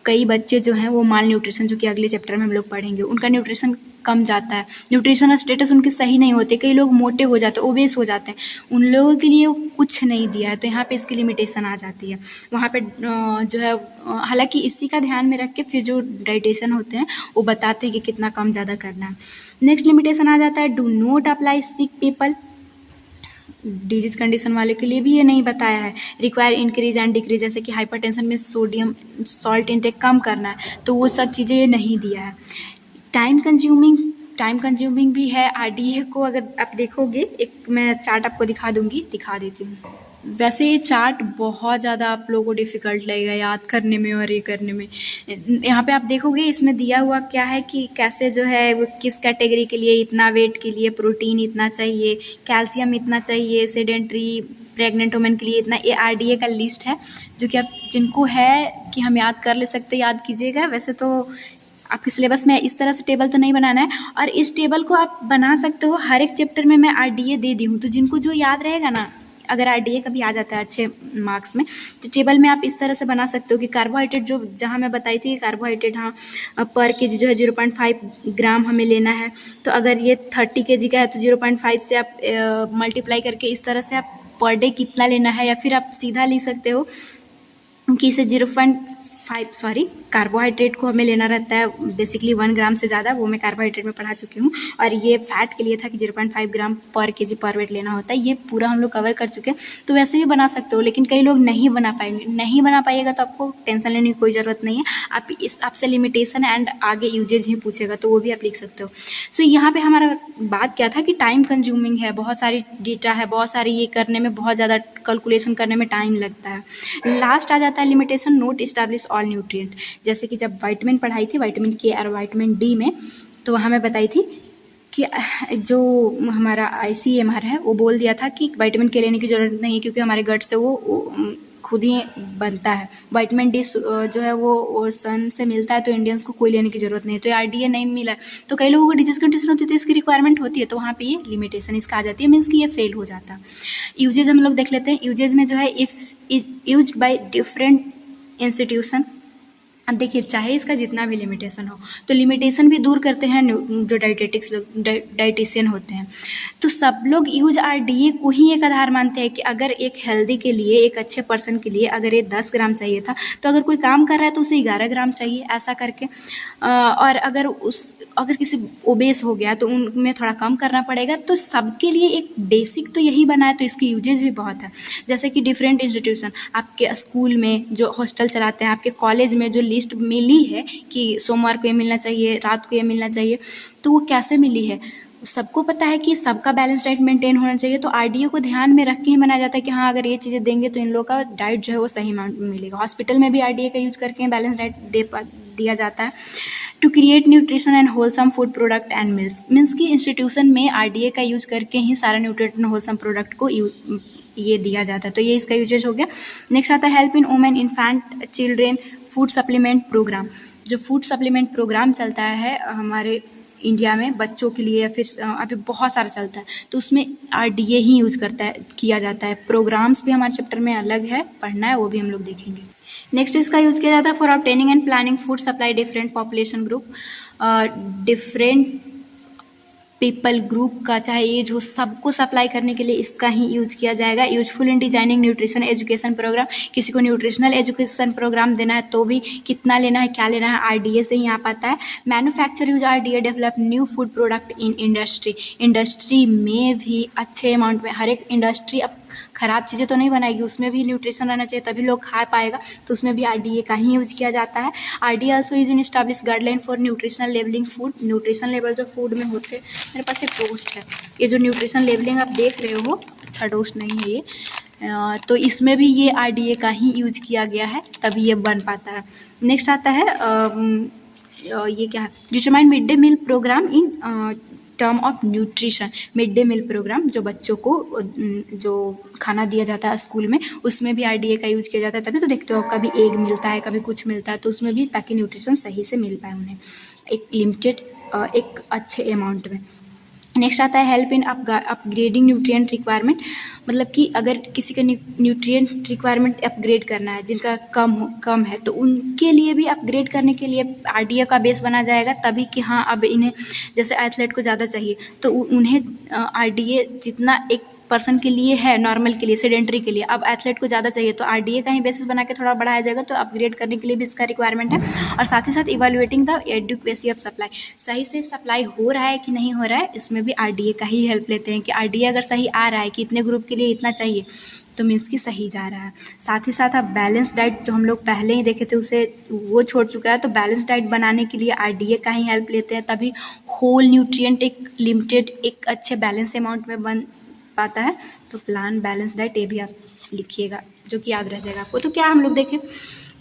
कई बच्चे जो हैं वो माल न्यूट्रिशन, जो कि अगले चैप्टर में हम लोग पढ़ेंगे, उनका न्यूट्रिशन कम जाता है, न्यूट्रिशनल स्टेटस उनके सही नहीं होते, कई लोग मोटे हो जाते हैं, ओबेस हो जाते हैं, उन लोगों के लिए कुछ नहीं दिया है, तो यहाँ पे इसकी लिमिटेशन आ जाती है। वहाँ पे जो है हालांकि इसी का ध्यान में रख के फिर जो डाइटिशियन होते हैं वो बताते हैं कि कितना कम ज़्यादा करना है। नेक्स्ट लिमिटेशन आ जाता है do not apply sick people, disease condition वाले के लिए भी ये नहीं बताया है। रिक्वायर इंक्रीज एंड डिक्रीज, जैसे कि हाइपरटेंशन में सोडियम सॉल्ट इंटेक कम करना है, तो वो सब चीज़ें ये नहीं दिया है। टाइम कंज्यूमिंग भी है आरडीए को। अगर आप देखोगे, एक मैं चार्ट आपको दिखा देती हूँ। वैसे ये चार्ट बहुत ज़्यादा आप लोगों को डिफ़िकल्ट लगेगा याद करने में और ये करने में। यहाँ पे आप देखोगे इसमें दिया हुआ क्या है कि कैसे जो है वो किस कैटेगरी के लिए इतना, वेट के लिए प्रोटीन इतना चाहिए, कैल्शियम इतना चाहिए, सेडेंट्री प्रेग्नेंट वुमेन के लिए इतना। ये आरडीए का लिस्ट है जो कि आप जिनको है कि हम याद कर ले सकते, याद कीजिएगा। वैसे तो आपके सिलेबस में इस तरह से टेबल तो नहीं बनाना है, और इस टेबल को आप बना सकते हो। हर एक चैप्टर में मैं आरडीए दे दी हूँ, तो जिनको जो याद रहेगा ना, अगर आरडीए कभी आ जाता है अच्छे मार्क्स में, तो टेबल में आप इस तरह से बना सकते हो कि कार्बोहाइड्रेट जो जहाँ मैं बताई थी, कार्बोहाइड्रेट हाँ पर केजी जो है 0.5 ग्राम हमें लेना है। तो अगर ये 30 केजी का है तो 0.5 से आप मल्टीप्लाई करके इस तरह से आप पर डे कितना लेना है, या फिर आप सीधा ले सकते हो कि इसे 0.5 कार्बोहाइड्रेट को हमें लेना रहता है बेसिकली 1 ग्राम से ज़्यादा, वो मैं कार्बोहाइड्रेट में पढ़ा चुकी हूँ। और ये फैट के लिए था कि 0.5 ग्राम पर केजी पर वेट लेना होता है। ये पूरा हम लोग कवर कर चुके हैं। तो वैसे भी बना सकते हो, लेकिन कई लोग नहीं बना पाएंगे। नहीं बना पाइएगा तो आपको टेंशन लेने की कोई ज़रूरत नहीं है। आप इस आपसे लिमिटेशन एंड आगे यूजेज ही पूछेगा, तो वो भी आप लिख सकते हो। सो यहाँ पर हमारा बात क्या था कि टाइम कंज्यूमिंग है, बहुत सारी डेटा है, बहुत सारी ये करने में बहुत ज़्यादा कैलकुलेशन करने में टाइम लगता है। लास्ट आ जाता है limitation, note establish all nutrient. जैसे कि जब विटामिन पढ़ाई थी, विटामिन के और विटामिन डी में, तो वहाँ मैं बताई थी कि जो हमारा ICMR है वो बोल दिया था कि विटामिन के लेने की ज़रूरत नहीं है, क्योंकि हमारे गट से वो खुद ही बनता है। विटामिन डी जो है वो सन से मिलता है, तो इंडियंस को कोई लेने की ज़रूरत नहीं है। तो आरडीए नहीं मिला, तो कई लोगों को डिजीज कंडीशन होती है तो इसकी रिक्वायरमेंट होती है, तो वहाँ पे ये लिमिटेशन इसका आ जाती है, मीन्स कि ये फेल हो जाता है। यूजेज हम लोग देख लेते हैं। यूजेज में जो है if is use by different institution. अब देखिए, चाहे इसका जितना भी लिमिटेशन हो, तो लिमिटेशन भी दूर करते हैं जो डाइटेटिक्स लोग, डाइटिशियन होते हैं। तो सब लोग यूज आरडीए को ही एक आधार मानते हैं कि अगर एक हेल्दी के लिए, एक अच्छे पर्सन के लिए अगर ये 10 ग्राम चाहिए था, तो अगर कोई काम कर रहा है तो उसे 11 ग्राम चाहिए, ऐसा करके। और अगर किसी ओबेस हो गया तो उनमें थोड़ा कम करना पड़ेगा। तो सबके लिए एक बेसिक तो यही बना है, तो इसकी यूजेज भी बहुत है। जैसे कि डिफरेंट इंस्टीट्यूशन, आपके स्कूल में जो हॉस्टल चलाते हैं, आपके कॉलेज में जो लिस्ट मिली है कि सोमवार को ये मिलना चाहिए, रात को ये मिलना चाहिए, तो वो कैसे मिली है? सबको पता है कि सबका बैलेंस डाइट मेंटेन होना चाहिए। तो आरडीए को ध्यान में रख के ही बनाया जाता है कि हाँ, अगर ये चीज़ें देंगे तो इन लोगों का डाइट जो है वो सही मिलेगा। हॉस्पिटल में भी आरडीए का यूज करके बैलेंस डाइट दिया जाता है। To create nutrition and wholesome food product and means की इंस्टीट्यूशन में आरडीए का यूज करके ही सारा न्यूट्रिशन होलसम प्रोडक्ट को ये दिया जाता है। तो ये इसका यूजेज हो गया। नेक्स्ट आता है help in women, infant, children food supplement programme. जो फूड सप्लीमेंट प्रोग्राम चलता है हमारे इंडिया में बच्चों के लिए, या फिर अभी बहुत सारा चलता है, तो उसमें आरडीए ही यूज किया जाता है। प्रोग्राम्स भी हमारे चैप्टर में अलग है, पढ़ना है, वो भी हम लोग देखेंगे। नेक्स्ट इसका यूज किया जाता है for obtaining and planning food supply different population group, different people group का चाहे एज हो, सबको सप्लाई करने के लिए इसका ही यूज किया जाएगा। Useful in designing nutrition education programme. किसी को न्यूट्रिशनल एजुकेशन प्रोग्राम देना है तो भी कितना लेना है, क्या लेना है, आरडीए से ही आ पाता है। Manufacture use RDA develop new food product in industry में भी अच्छे अमाउंट में। हर एक इंडस्ट्री अब ख़राब चीज़ें तो नहीं बनाएगी, उसमें भी न्यूट्रिशन रहना चाहिए, तभी लोग खा पाएगा, तो उसमें भी आरडीए का ही यूज किया जाता है। RDA also use in establish guideline for nutritional labelling food. Nutrition level जो फूड में होते, मेरे पास एक टोस्ट है, ये जो न्यूट्रिशन लेवलिंग आप देख रहे हो, अच्छा टोस्ट नहीं है ये, तो इसमें भी ये आरडीए का ही यूज किया गया है, तभी ये बन पाता है। नेक्स्ट आता है ये क्या है, determine mid day meal programme in term of nutrition. Mid day meal programme जो बच्चों को जो खाना दिया जाता है स्कूल में, उसमें भी आरडीए का यूज किया जाता है। तभी तो देखते हो कभी एग मिलता है, कभी कुछ मिलता है, तो उसमें भी ताकि न्यूट्रिशन सही से मिल पाए उन्हें एक लिमिटेड एक अच्छे अमाउंट में। नेक्स्ट आता है हेल्प इन अपग्रेडिंग न्यूट्रिएंट रिक्वायरमेंट, मतलब कि अगर किसी का न्यूट्रिएंट रिक्वायरमेंट अपग्रेड करना है, जिनका कम है, तो उनके लिए भी अपग्रेड करने के लिए आरडीए का बेस बना जाएगा। तभी कि हाँ, अब इन्हें जैसे एथलेट को ज़्यादा चाहिए, तो उन्हें आरडीए जितना एक पर्सन के लिए है, नॉर्मल के लिए, सेडेंटरी के लिए, अब एथलेट को ज़्यादा चाहिए, तो आरडीए का ही बेसिस बना के थोड़ा बढ़ाया जाएगा। तो अपग्रेड करने के लिए भी इसका रिक्वायरमेंट है। और साथ ही साथ evaluating the adequacy of supply, सही से सप्लाई हो रहा है कि नहीं हो रहा है, इसमें भी आरडीए का ही हेल्प लेते हैं कि आरडीए अगर सही आ रहा है कि इतने ग्रुप के लिए इतना चाहिए, तो मीन्स कि सही जा रहा है। साथ ही साथ आप बैलेंस डाइट जो हम लोग पहले ही देखे थे उसे वो छोड़ चुका है, तो बैलेंस डाइट बनाने के लिए RDA का ही हेल्प लेते हैं, तभी होल न्यूट्रिएंट एक लिमिटेड एक अच्छे बैलेंस अमाउंट में बन पाता है। तो प्लान बैलेंस डाइट ये भी आप लिखिएगा, जो कि याद रह जाएगा आपको। तो क्या हम लोग देखें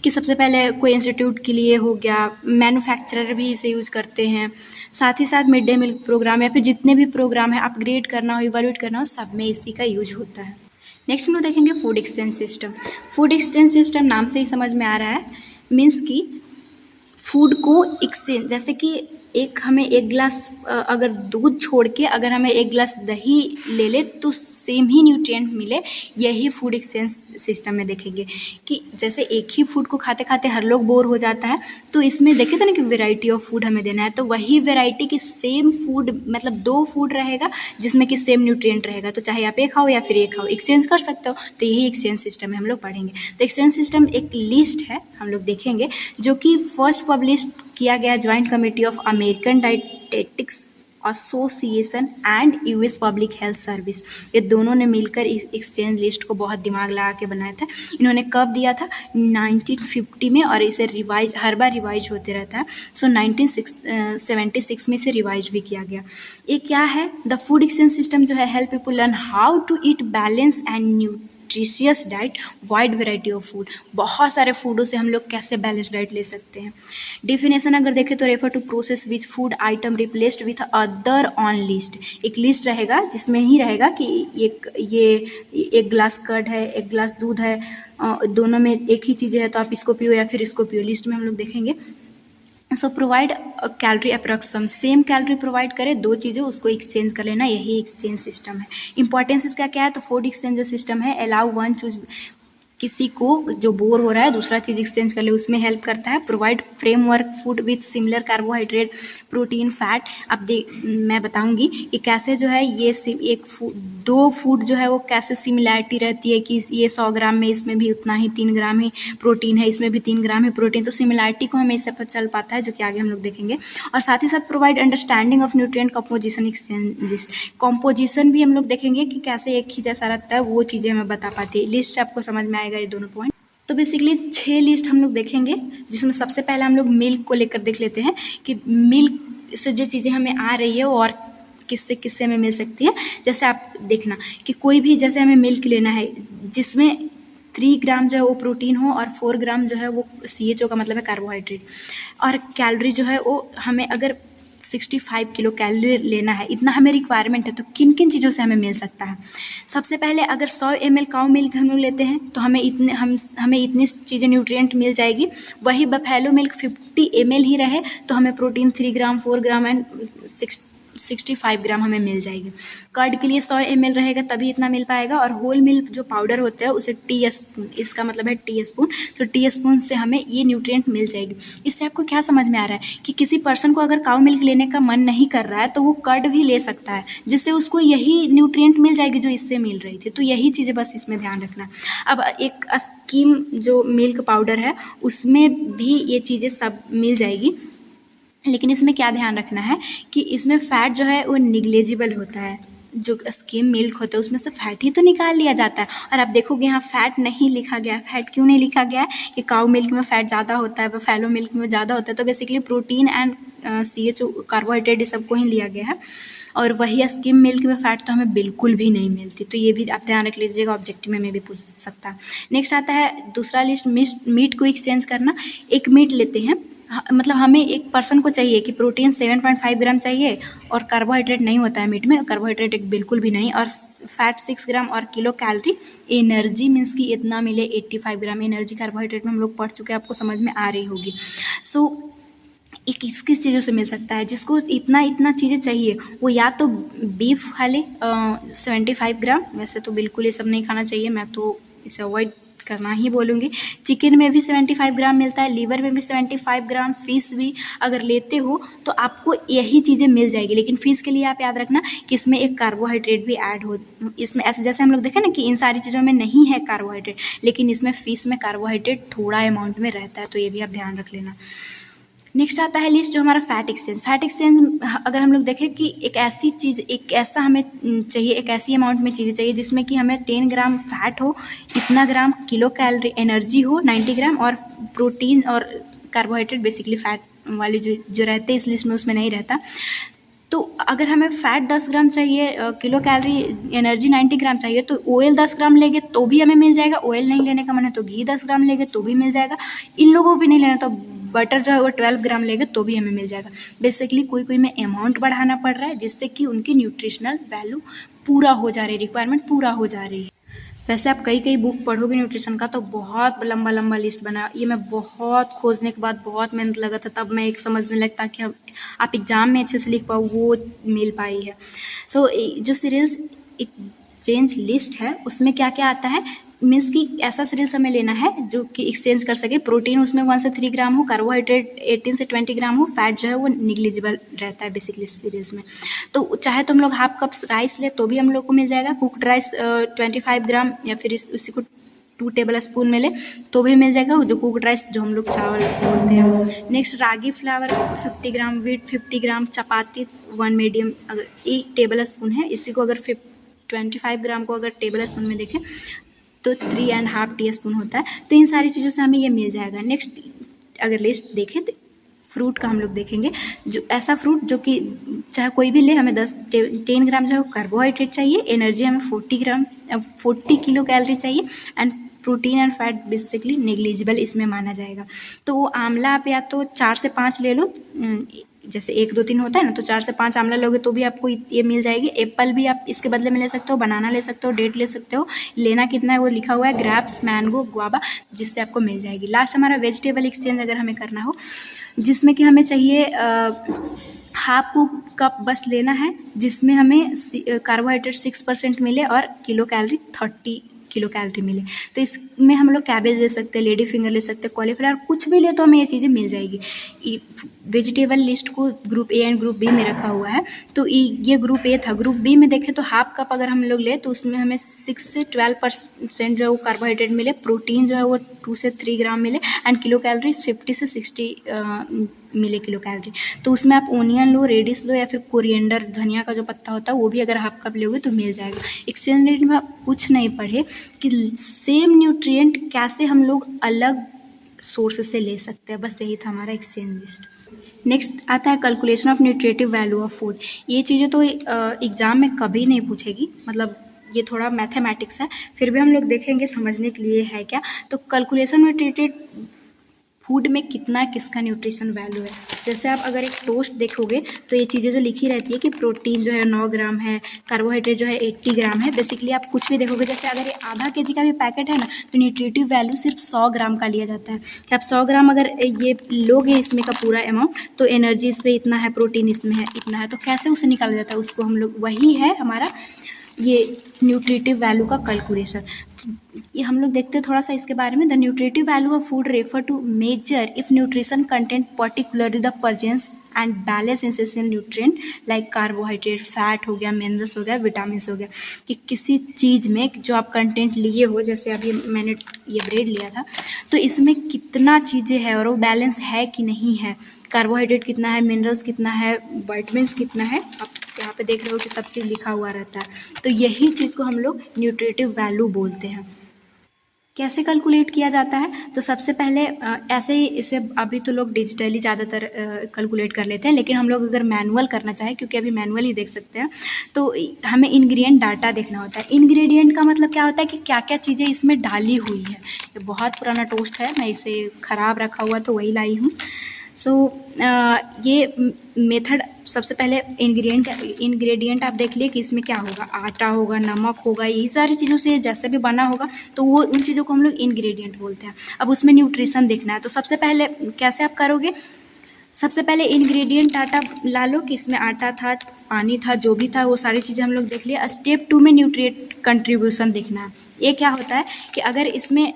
कि सबसे पहले कोई इंस्टीट्यूट के लिए हो गया, मैन्युफैक्चरर भी इसे यूज़ करते हैं, साथ ही साथ मिड डे मील प्रोग्राम या फिर जितने भी प्रोग्राम है अपग्रेड करना हो, इवैल्यूएट करना हो, सब में इसी का यूज होता है। नेक्स्ट हम लोग देखेंगे food exchange system. Food exchange system नाम से ही समझ में आ रहा है, मीन्स कि फूड को एक्सचेंज, जैसे कि हमें एक गिलास अगर दूध छोड़ के अगर हमें एक गिलास दही ले ले तो सेम ही न्यूट्रिएंट मिले, यही फूड एक्सचेंज सिस्टम में देखेंगे कि जैसे एक ही फूड को खाते खाते हर लोग बोर हो जाता है, तो इसमें देखे थे ना कि वेराइटी ऑफ फूड हमें देना है, तो वही वेराइटी की सेम फूड मतलब 2 फूड रहेगा जिसमें कि सेम न्यूट्रिएंट रहेगा, तो चाहे आप एक खाओ या फिर एक खाओ, एक्सचेंज कर सकते हो। तो यही एक्सचेंज सिस्टम है, हम लोग पढ़ेंगे। तो एक्सचेंज सिस्टम एक लिस्ट है, हम लोग देखेंगे, जो कि फर्स्ट पब्लिश किया गया joint committee of American dietetics association and US public health service, ये दोनों ने मिलकर इस एक्सचेंज लिस्ट को बहुत दिमाग लगा के बनाया था। इन्होंने कब दिया था? 1950 में, और इसे रिवाइज हर बार रिवाइज होते रहता है। सो 1976 में इसे रिवाइज भी किया गया। ये क्या है? द फूड एक्सचेंज सिस्टम जो है help people learn how to eat balance and nutritious diet wide variety of food. बहुत सारे फूडों से हम लोग कैसे बैलेंस डाइट ले सकते हैं। डिफिनेशन अगर देखें तो refer to process which food item replaced with other on list. एक लिस्ट रहेगा जिसमें ही रहेगा कि ये एक गिलास कर्ड है, एक गिलास दूध है, दोनों में एक ही चीज़ें है, तो आप इसको पियो या फिर इसको पियो। लिस्ट में हम लोग देखेंगे। So provide calorie approx, same calorie provide करे, 2 चीज़ें उसको एक्सचेंज कर लेना, यही एक्सचेंज सिस्टम है। इंपॉर्टेंस इसका क्या है? तो फूड एक्सचेंज जो सिस्टम है अलाउ वन चूज, किसी को जो बोर हो रहा है दूसरा चीज़ एक्सचेंज कर ले, उसमें हेल्प करता है। Provide framework food with similar carbohydrate protein fat. अब मैं बताऊंगी कि कैसे जो है ये दो फूड जो है वो कैसे सिमिलैरिटी रहती है, कि ये 100 ग्राम में इसमें भी उतना ही 3 ग्राम ही प्रोटीन है, इसमें भी 3 ग्राम ही प्रोटीन, तो सिमिलैरिटी को हमें इससे पता चल पाता है, जो कि आगे हम लोग देखेंगे। और साथ ही साथ provide understanding of nutrient composition exchanges, composition भी हम लोग देखेंगे कि कैसे एक ही जैसा रहता है, वो चीज़ें हमें बता पाती है। लिस्ट से आपको समझ में आएगा ये दोनों पॉइंट। तो बेसिकली 6 लिस्ट हम लोग देखेंगे, जिसमें सबसे पहले हम लोग मिल्क को लेकर देख लेते हैं कि मिल्क से जो चीज़ें हमें आ रही है वो और किससे किससे हमें मिल सकती है। जैसे आप देखना कि कोई भी, जैसे हमें मिल्क लेना है जिसमें 3 ग्राम जो है वो प्रोटीन हो और 4 ग्राम जो है वो CHO का मतलब है कार्बोहाइड्रेट, और कैलोरी जो है वो हमें अगर 65 किलो कैलोरी लेना है, इतना हमें रिक्वायरमेंट है, तो किन किन चीज़ों से हमें मिल सकता है। सबसे पहले अगर 100 ml काउ मिल्क हम लोग लेते हैं तो हमें इतनी चीज़ें न्यूट्रिएंट मिल जाएगी। वही बफेलो मिल्क 50 ml ही रहे तो हमें प्रोटीन 3 ग्राम 4 ग्राम एंड 65 ग्राम हमें मिल जाएगी। कर्ड के लिए 100 ml रहेगा तभी इतना मिल पाएगा, और होल मिल्क जो पाउडर होता है उसे टीस्पून, इसका मतलब है टीस्पून, तो टीस्पून से हमें ये न्यूट्रिएंट मिल जाएगी। इससे आपको क्या समझ में आ रहा है कि किसी पर्सन को अगर काउ मिल्क लेने का मन नहीं कर रहा है तो वो कर्ड भी ले सकता है, जिससे उसको यही न्यूट्रिएंट मिल जाएगी जो इससे मिल रही थी। तो यही चीज़ें बस इसमें ध्यान रखना। अब एक स्कीम जो मिल्क पाउडर है उसमें भी ये चीज़ें सब मिल जाएगी, लेकिन इसमें क्या ध्यान रखना है कि इसमें फ़ैट जो है वो निग्लेजिबल होता है। जो स्किम मिल्क होता है उसमें से फ़ैट ही तो निकाल लिया जाता है, और आप देखोगे यहाँ फ़ैट नहीं लिखा गया है। फ़ैट क्यों नहीं लिखा गया है? कि काउ मिल्क में फ़ैट ज़्यादा होता है, बफेलो मिल्क में ज़्यादा होता है, तो basically protein and CHO carbohydrate ये सबको ही लिया गया है, और वही स्किम मिल्क में फ़ैट तो हमें बिल्कुल भी नहीं मिलती। तो ये भी आप ध्यान रख लीजिएगा, ऑब्जेक्टिव में भी पूछ सकता है। नेक्स्ट आता है दूसरा लिस्ट, मीट को एक्सचेंज करना। एक मीट लेते हैं, मतलब हमें एक पर्सन को चाहिए कि प्रोटीन 7.5 ग्राम चाहिए, और कार्बोहाइड्रेट नहीं होता है मीट में, कार्बोहाइड्रेट एक बिल्कुल भी नहीं, और फैट 6 ग्राम और किलो कैलोरी। एनर्जी मीन्स कि इतना मिले 85 ग्राम एनर्जी। कार्बोहाइड्रेट में हम लोग पढ़ चुके हैं, आपको समझ में आ रही होगी। सो किस किस चीज़ों से मिल सकता है? जिसको इतना चीज़ें चाहिए वो या तो बीफ खा ले 75 ग्राम, वैसे तो बिल्कुल ये सब नहीं खाना चाहिए, मैं तो इसे अवॉइड करना ही बोलूँगी। चिकन में भी 75 ग्राम मिलता है, लीवर में भी 75 ग्राम, फिश भी अगर लेते हो तो आपको यही चीज़ें मिल जाएगी। लेकिन फिश के लिए आप याद रखना कि इसमें एक कार्बोहाइड्रेट भी ऐड हो, इसमें ऐसे जैसे हम लोग देखें ना कि इन सारी चीज़ों में नहीं है कार्बोहाइड्रेट, लेकिन इसमें फिश में कार्बोहाइड्रेट थोड़ा अमाउंट में रहता है, तो ये भी आप ध्यान रख लेना। नेक्स्ट आता है लिस्ट जो हमारा फैट एक्सचेंज। फैट एक्सचेंज अगर हम लोग देखें कि एक ऐसी चीज़, एक ऐसा हमें चाहिए, एक ऐसी अमाउंट में चीज़ें चाहिए जिसमें कि हमें 10 ग्राम फैट हो, इतना ग्राम किलो कैलोरी एनर्जी हो 90 ग्राम, और प्रोटीन और कार्बोहाइड्रेट बेसिकली फैट वाले जो रहते हैं इस लिस्ट में उसमें नहीं रहता। तो अगर हमें फैट 10 ग्राम चाहिए, किलो कैलोरी एनर्जी 90 ग्राम चाहिए, तो ऑयल 10 ग्राम लेंगे तो भी हमें मिल जाएगा। ऑयल नहीं लेने का मन है तो घी 10 ग्राम लेंगे तो भी मिल जाएगा। इन लोगों को भी नहीं लेना तो बटर जो है वो 12 ग्राम लेंगे तो भी हमें मिल जाएगा। बेसिकली कोई में अमाउंट बढ़ाना पड़ रहा है जिससे कि उनकी न्यूट्रिशनल वैल्यू पूरा हो जा रही है, रिक्वायरमेंट पूरा हो जा रही है। वैसे आप कई बुक पढ़ोगे न्यूट्रिशन का तो बहुत लंबा लिस्ट बना। ये मैं बहुत खोजने के बाद बहुत मेहनत लगा था, तब मैं एक समझने लगता कि आप एग्ज़ाम में अच्छे से लिख पाओ, वो मिल पाई है। सो जो सीरियल्स एक्सचेंज लिस्ट है उसमें क्या क्या आता है, मीन्स कि ऐसा सीरीज हमें लेना है जो कि एक्सचेंज कर सके। प्रोटीन उसमें 1 से 3 ग्राम हो, कार्बोहाइड्रेट 18 से 20 ग्राम हो, फैट जो है वो निग्लिजिबल रहता है बेसिकली सीरीज में। तो चाहे तो हम लोग हाफ कप राइस ले तो भी हम लोग को मिल जाएगा। कुक्ड राइस 25 ग्राम या फिर उसी को 2 टेबल स्पून में ले तो भी मिल जाएगा, जो कुक्ड राइस जो हम लोग चावल बोलते हैं। नेक्स्ट रागी फ्लावर 50 ग्राम, वीट 50 ग्राम, चपाती 1 मीडियम अगर 1 टेबल स्पून है, इसी को अगर 25 ग्राम को अगर टेबल स्पून में देखें तो 3.5 टीस्पून होता है। तो इन सारी चीज़ों से हमें ये मिल जाएगा। नेक्स्ट अगर लिस्ट देखें तो फ्रूट का हम लोग देखेंगे, जो ऐसा फ्रूट जो कि चाहे कोई भी ले, हमें 10 ग्राम जो है कार्बोहाइड्रेट चाहिए, एनर्जी हमें 40 किलो कैलोरी चाहिए, and protein and fat basically negligible इसमें माना जाएगा। तो वो आंवला आप या तो 4 से 5 ले लो, जैसे 1 2 3 होता है ना, तो 4 से 5 आंवला लोगे तो भी आपको ये मिल जाएगी। एप्पल भी आप इसके बदले में ले सकते हो, बनाना ले सकते हो, डेट ले सकते हो। लेना कितना है वो लिखा हुआ है, ग्रेप्स, मैंगो, गुआवा, जिससे आपको मिल जाएगी। लास्ट हमारा वेजिटेबल एक्सचेंज अगर हमें करना हो, जिसमें कि हमें चाहिए हाफ कप बस लेना है, जिसमें हमें कार्बोहाइड्रेट 6% मिले और किलो कैलोरी 30 किलो कैलोरी मिले। तो इसमें हम लोग कैबेज ले सकते हैं, लेडी फिंगर ले सकते हैं, कॉलीफ्लावर, कुछ भी ले तो हमें ये चीज़ें मिल जाएगी। वेजिटेबल लिस्ट को group A and group B में रखा हुआ है। तो ये ग्रुप ए था। ग्रुप बी में देखें तो हाफ कप अगर हम लोग ले तो उसमें हमें 6 से 12% जो है वो कार्बोहाइड्रेट मिले, प्रोटीन जो है वो 2 से 3 ग्राम मिले, एंड किलो कैलोरी 50 से 60 मिले किलो कैलोरी। तो उसमें आप ओनियन लो, रेडिश लो, या फिर कोरिएंडर, धनिया का जो पत्ता होता है वो भी अगर हाफ कप लोगे तो मिल जाएगा। एक्सचेंज रेट में आप कुछ नहीं पढ़े कि सेम न्यूट्रिएंट कैसे हम लोग अलग सोर्स से ले सकते हैं, बस यही था हमारा एक्सचेंज लिस्ट। नेक्स्ट आता है calculation of nutritive value of food. ये चीज़ें तो एग्ज़ाम में कभी नहीं पूछेगी, मतलब ये थोड़ा मैथमेटिक्स है, फिर भी हम लोग देखेंगे समझने के लिए है क्या। तो कैलकुलेशन न्यूट्रिटिव फूड में कितना किसका न्यूट्रिशन वैल्यू है। जैसे आप अगर एक टोस्ट देखोगे तो ये चीज़ें जो लिखी रहती है कि प्रोटीन जो है 9 ग्राम है, कार्बोहाइड्रेट जो है 80 ग्राम है। बेसिकली आप कुछ भी देखोगे, जैसे अगर ये आधा केजी का भी पैकेट है ना, तो न्यूट्रिटिव वैल्यू सिर्फ 100 ग्राम का लिया जाता है कि आप 100 ग्राम अगर ये लोगे इसमें का पूरा अमाउंट, तो एनर्जी इसमें इतना है, प्रोटीन इसमें है इतना है। तो कैसे उसे निकाला जाता है, उसको हम लोग, वही है हमारा ये न्यूट्रिटिव वैल्यू का कैलकुलेशन। ये हम लोग देखते हैं थोड़ा सा इसके बारे में। The nutritive value of food refer to measure if nutrition content particularly the presence and balance essential nutrient like carbohydrate, fat हो गया, मिनरल्स हो गया, विटामिन हो गया, कि किसी चीज़ में जो आप कंटेंट लिए हो, जैसे अभी मैंने ये ब्रेड लिया था, तो इसमें कितना चीज़ें हैं और वो बैलेंस है कि नहीं है, कार्बोहाइड्रेट कितना है, मिनरल्स कितना है, विटामिन कितना है, आप यहाँ पे देख रहे हो कि सब चीज़ लिखा हुआ रहता है। तो यही चीज़ को हम लोग न्यूट्रिटिव वैल्यू बोलते हैं। कैसे कैलकुलेट किया जाता है, तो सबसे पहले ऐसे ही इसे अभी तो लोग डिजिटली ज़्यादातर कैलकुलेट कर लेते हैं, लेकिन हम लोग अगर मैनुअल करना चाहें, क्योंकि अभी मैनुअल ही देख सकते हैं, तो हमें इंग्रेडिएंट डाटा देखना होता है। इंग्रेडिएंट का मतलब क्या होता है कि क्या क्या चीज़ें इसमें डाली हुई है। ये बहुत पुराना टोस्ट है, मैं इसे ख़राब रखा हुआ तो वही लाई हूँ। सो ये मेथड, सबसे पहले इंग्रेडिएंट आप देख लिए कि इसमें क्या होगा, आटा होगा, नमक होगा, यही सारी चीज़ों से जैसे भी बना होगा, तो वो उन चीज़ों को हम लोग इंग्रेडिएंट बोलते हैं। अब उसमें न्यूट्रिशन देखना है, तो सबसे पहले कैसे आप करोगे, सबसे पहले इंग्रेडिएंट डाटा ला लो कि इसमें आटा था, पानी था, जो भी था वो सारी चीज़ें हम लोग देख लिए। स्टेप 2 में न्यूट्रिएंट कंट्रीब्यूशन देखना है। ये क्या होता है कि अगर इसमें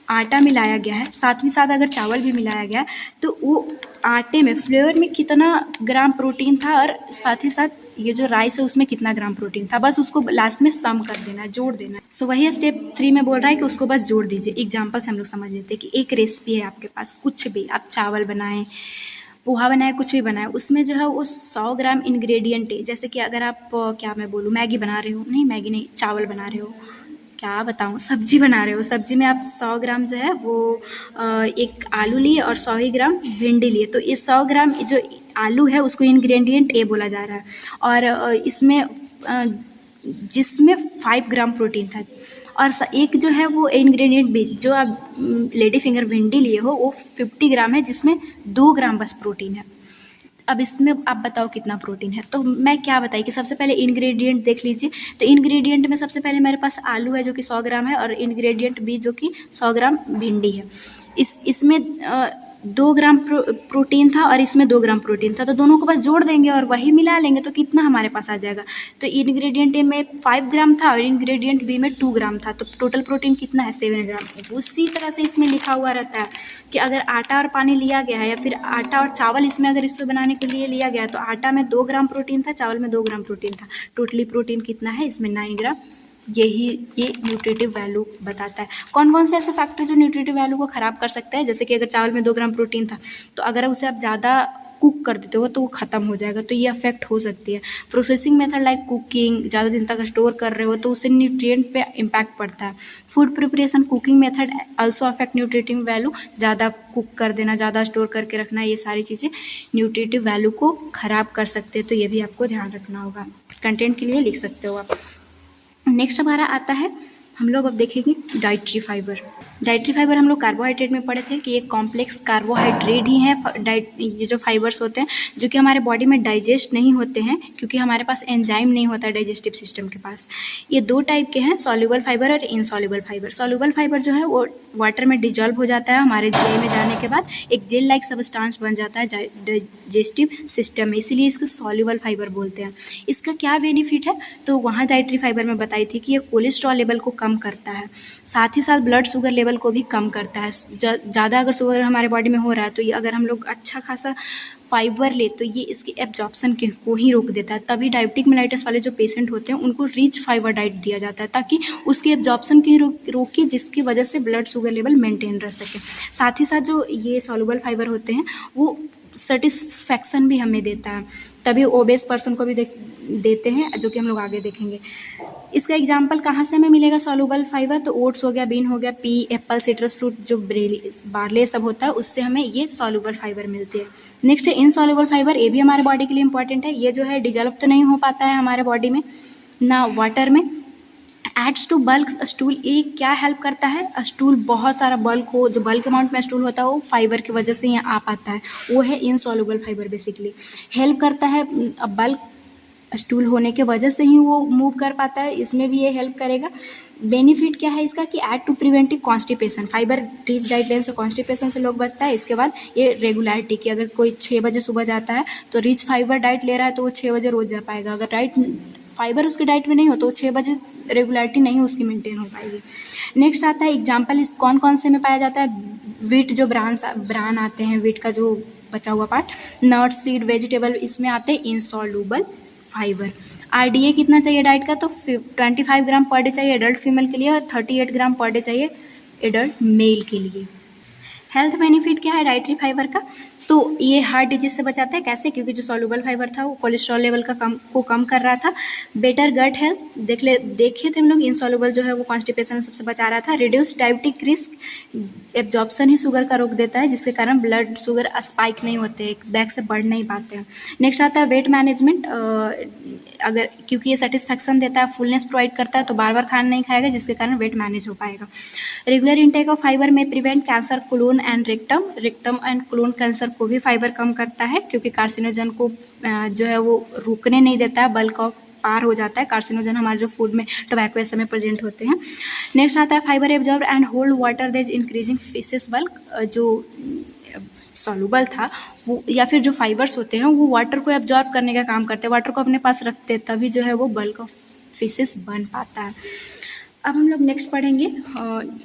आटा मिलाया गया है, साथ ही साथ अगर चावल भी मिलाया गया है, तो वो आटे में, फ्लेवर में कितना ग्राम प्रोटीन था और साथ ही साथ ये जो राइस है उसमें कितना ग्राम प्रोटीन था, बस उसको लास्ट में सम कर देना है, जोड़ देना है। सो वही स्टेप 3 में बोल रहा है कि उसको बस जोड़ दीजिए। एग्जाम्पल से हम लोग समझ लेते हैं कि एक रेसिपी है आपके पास, कुछ भी आप चावल बनाएं, पोहा बनाए, कुछ भी बनाए, उसमें जो है वो 100 ग्राम इंग्रेडिएंट है। जैसे कि अगर आप क्या मैं बोलूँ, मैगी बना रहे हो, नहीं मैगी नहीं, चावल बना रहे हो, क्या बताऊँ, सब्जी बना रहे हो, सब्जी में आप 100 ग्राम जो है वो एक आलू लिए और 100 ही ग्राम भिंडी लिए, तो ये 100 ग्राम जो आलू है उसको इंग्रेडिएंट ए बोला जा रहा है। और इसमें जिसमें 5 ग्राम प्रोटीन था, और एक जो है वो इंग्रेडिएंट बी जो आप लेडी फिंगर भिंडी लिए हो वो 50 ग्राम है, जिसमें 2 ग्राम बस प्रोटीन है। अब इसमें आप बताओ कितना प्रोटीन है। तो मैं क्या बताई कि सबसे पहले इंग्रेडिएंट देख लीजिए। तो इंग्रेडिएंट में सबसे पहले मेरे पास आलू है जो कि 100 ग्राम है, और इंग्रेडिएंट बी जो कि 100 ग्राम भिंडी है। इसमें 2 ग्राम प्रोटीन था और इसमें 2 ग्राम प्रोटीन था, तो दोनों को बस जोड़ देंगे और वही मिला लेंगे तो कितना हमारे पास आ जाएगा। तो इंग्रेडिएंट ए में 5 ग्राम था और इंग्रेडिएंट बी में 2 ग्राम था, तो टोटल प्रोटीन कितना है, 7 ग्राम। उसी तरह से इसमें लिखा हुआ रहता है कि अगर आटा और पानी लिया गया है, या फिर आटा और चावल इसमें अगर इसको बनाने के लिए लिया गया है, तो आटा में 2 ग्राम प्रोटीन था, चावल में 2 ग्राम प्रोटीन था, टोटली प्रोटीन कितना है इसमें 9 ग्राम। ये न्यूट्रिटिव वैल्यू बताता है। कौन कौन से ऐसे फैक्टर जो न्यूट्रिटिव वैल्यू को ख़राब कर सकता है, जैसे कि अगर चावल में 2 ग्राम प्रोटीन था तो अगर उसे आप ज़्यादा कुक कर देते हो तो वो ख़त्म हो जाएगा, तो ये अफेक्ट हो सकती है। प्रोसेसिंग मेथड लाइक कुकिंग, ज़्यादा दिन तक स्टोर कर रहे हो तो उससे न्यूट्रिएंट पे इम्पैक्ट पड़ता है। Food preparation, cooking method also affect nutritive value, ज़्यादा कुक कर देना, ज़्यादा स्टोर करके रखना, ये सारी चीज़ें न्यूट्रिटिव वैल्यू को ख़राब कर सकते हैं, तो ये भी आपको ध्यान रखना होगा। कंटेंट के लिए लिख सकते हो आप। नेक्स्ट हमारा आता है, हम लोग अब देखेंगे डाइटरी फाइबर। डाइटरी फाइबर हम लोग कार्बोहाइड्रेट में पढ़े थे कि एक कॉम्प्लेक्स कार्बोहाइड्रेट ही है ये जो फाइबर्स होते हैं जो कि हमारे बॉडी में डाइजेस्ट नहीं होते हैं, क्योंकि हमारे पास एंजाइम नहीं होता है डाइजेस्टिव सिस्टम के पास। ये 2 टाइप के हैं, सॉल्युबल फाइबर और इनसॉल्युबल फाइबर। सॉल्युबल फाइबर जो है वो वाटर में डिजॉल्व हो जाता है, हमारे जीआई में जाने के बाद एक जेल लाइक सबस्टांस बन जाता है डाइजेस्टिव सिस्टम में, इसीलिए इसको सॉल्युबल फाइबर बोलते हैं। इसका क्या बेनिफिट है, तो वहाँ डाइटरी फाइबर में बताई थी कि ये कोलेस्ट्रॉल लेवल को कम करता है, साथ ही साथ ब्लड शुगर लेवल को भी कम करता है। ज़्यादा अगर शुगर हमारे बॉडी में हो रहा है तो ये अगर हम लोग अच्छा खासा फाइबर ले तो ये इसकी एब्जॉर्प्शन को ही रोक देता है। तभी डायबिटिक मेलाइटिस वाले जो पेशेंट होते हैं उनको रिच फाइबर डाइट दिया जाता है, ताकि उसकी एब्जॉर्प्शन की रोके, जिसकी वजह से ब्लड शुगर लेवल मेंटेन रह सके। साथ ही साथ जो ये सॉल्युबल फाइबर होते हैं वो सेटिस्फैक्शन भी हमें देता है, तभी ओबेस पर्सन को भी देते हैं, जो कि हम लोग आगे देखेंगे। इसका एग्जाम्पल कहाँ से हमें मिलेगा सॉल्युबल फाइबर, तो ओट्स हो गया, बीन हो गया, पी, एप्पल, सिट्रस फ्रूट, जो बार्ले सब होता है उससे हमें ये सॉल्युबल फाइबर मिलती है। नेक्स्ट है इनसॉल्युबल फाइबर, ये भी हमारे बॉडी के लिए इंपॉर्टेंट है। ये जो है डिजॉल्व तो नहीं हो पाता है हमारे बॉडी में ना वाटर में, एड्स टू बल्क स्टूल, ये क्या हेल्प करता है, स्टूल बहुत सारा बल्क हो, जो बल्क अमाउंट में स्टूल होता है वो फाइबर की वजह से यहाँ आ पाता है, वो है इनसॉल्युबल फाइबर। बेसिकली हेल्प करता है, बल्क स्टूल होने के वजह से ही वो मूव कर पाता है, इसमें भी ये हेल्प करेगा। बेनिफिट क्या है इसका कि aid to preventive constipation, fibre rich diet लेने से कॉन्स्टिपेशन से लोग बचता है। इसके बाद ये रेगुलरिटी की, अगर कोई 6 बजे सुबह जाता है तो रिच फाइबर डाइट ले रहा है तो वो 6 बजे रोज जा पाएगा। अगर डाइट फाइबर उसके डाइट में नहीं हो तो 6 बजे रेगुलरिटी नहीं उसकी मेंटेन हो पाएगी। नेक्स्ट आता है एग्जाम्पल, इस कौन कौन से में पाया जाता है, वीट जो ब्रान आते हैं, वीट का जो बचा हुआ पार्ट, नट्स, सीड, वेजिटेबल, इसमें आते हैं इनसॉल्युबल फाइबर। आरडीए कितना चाहिए डाइट का, तो 25 ग्राम पर डे चाहिए एडल्ट फीमेल के लिए और 38 ग्राम पर डे चाहिए एडल्ट मेल के लिए। हेल्थ बेनिफिट क्या है डाइटरी फाइबर का, तो ये हार्ट डिजीज से बचाता है। कैसे, क्योंकि जो सॉल्युबल फाइबर था वो कोलेस्ट्रॉल लेवल को कम कर रहा था। बेटर गट हेल्थ, देखे थे हम लोग, इनसॉल्युबल जो है वो कॉन्स्टिपेशन सबसे बचा रहा था। रिड्यूस डायबिटिक रिस्क, एब्जॉर्प्शन ही शुगर का रोक देता है, जिसके कारण ब्लड शुगर स्पाइक नहीं होते, बैक से बढ़ नहीं पाते हैं। नेक्स्ट आता है वेट मैनेजमेंट, अगर क्योंकि ये सेटिस्फैक्शन देता है, फुलनेस प्रोवाइड करता है, तो बार बार खाना नहीं खाएगा, जिसके कारण वेट मैनेज हो पाएगा। रेगुलर इंटेक ऑफ फाइबर में prevent cancer, colon and rectum and colon cancer को भी फाइबर कम करता है, क्योंकि कार्सिनोजन को जो है वो रुकने नहीं देता है, बल्क ऑफ पार हो जाता है। कार्सिनोजन हमारे जो फूड में टोबैको ऐसे में प्रेजेंट होते हैं। नेक्स्ट आता है fibre absorb and hold water देज इंक्रीजिंग फिशेस बल्क, जो सॉल्युबल था वो, या फिर जो फाइबर्स होते हैं वो वाटर को एब्जॉर्ब करने का काम करते हैं, वाटर को अपने पास रखते हैं, तभी जो है वो बल्क ऑफ फिशेस बन पाता है। अब हम लोग नेक्स्ट पढ़ेंगे,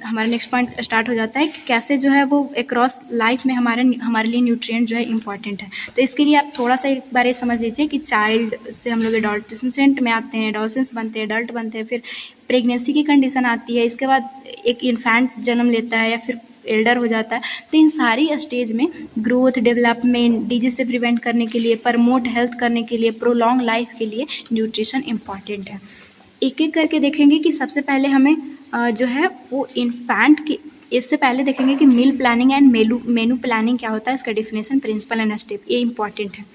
हमारा नेक्स्ट पॉइंट स्टार्ट हो जाता है कि कैसे जो है वो अक्रॉस लाइफ में हमारे लिए न्यूट्रिएंट जो है इम्पॉर्टेंट है। तो इसके लिए आप थोड़ा सा एक बार ये समझ लीजिए कि चाइल्ड से हम लोग एडोलसेंट में आते हैं, एडोलसेंस बनते हैं, एडल्ट बनते हैं, फिर प्रेगनेंसी की कंडीशन आती है, इसके बाद एक इन्फेंट जन्म लेता है या फिर एल्डर हो जाता है। तो इन सारी स्टेज में ग्रोथ, डेवलपमेंट, डिजीज से प्रिवेंट करने के लिए, प्रमोट हेल्थ करने के लिए, प्रोलॉन्ग लाइफ के लिए न्यूट्रिशन इम्पॉर्टेंट है। एक एक करके देखेंगे कि सबसे पहले हमें जो है वो इन्फेंट की, इससे पहले देखेंगे कि meal planning and menu planning क्या होता है, इसका डिफिनेशन, प्रिंसिपल एंड स्टेप, ये इंपॉर्टेंट है।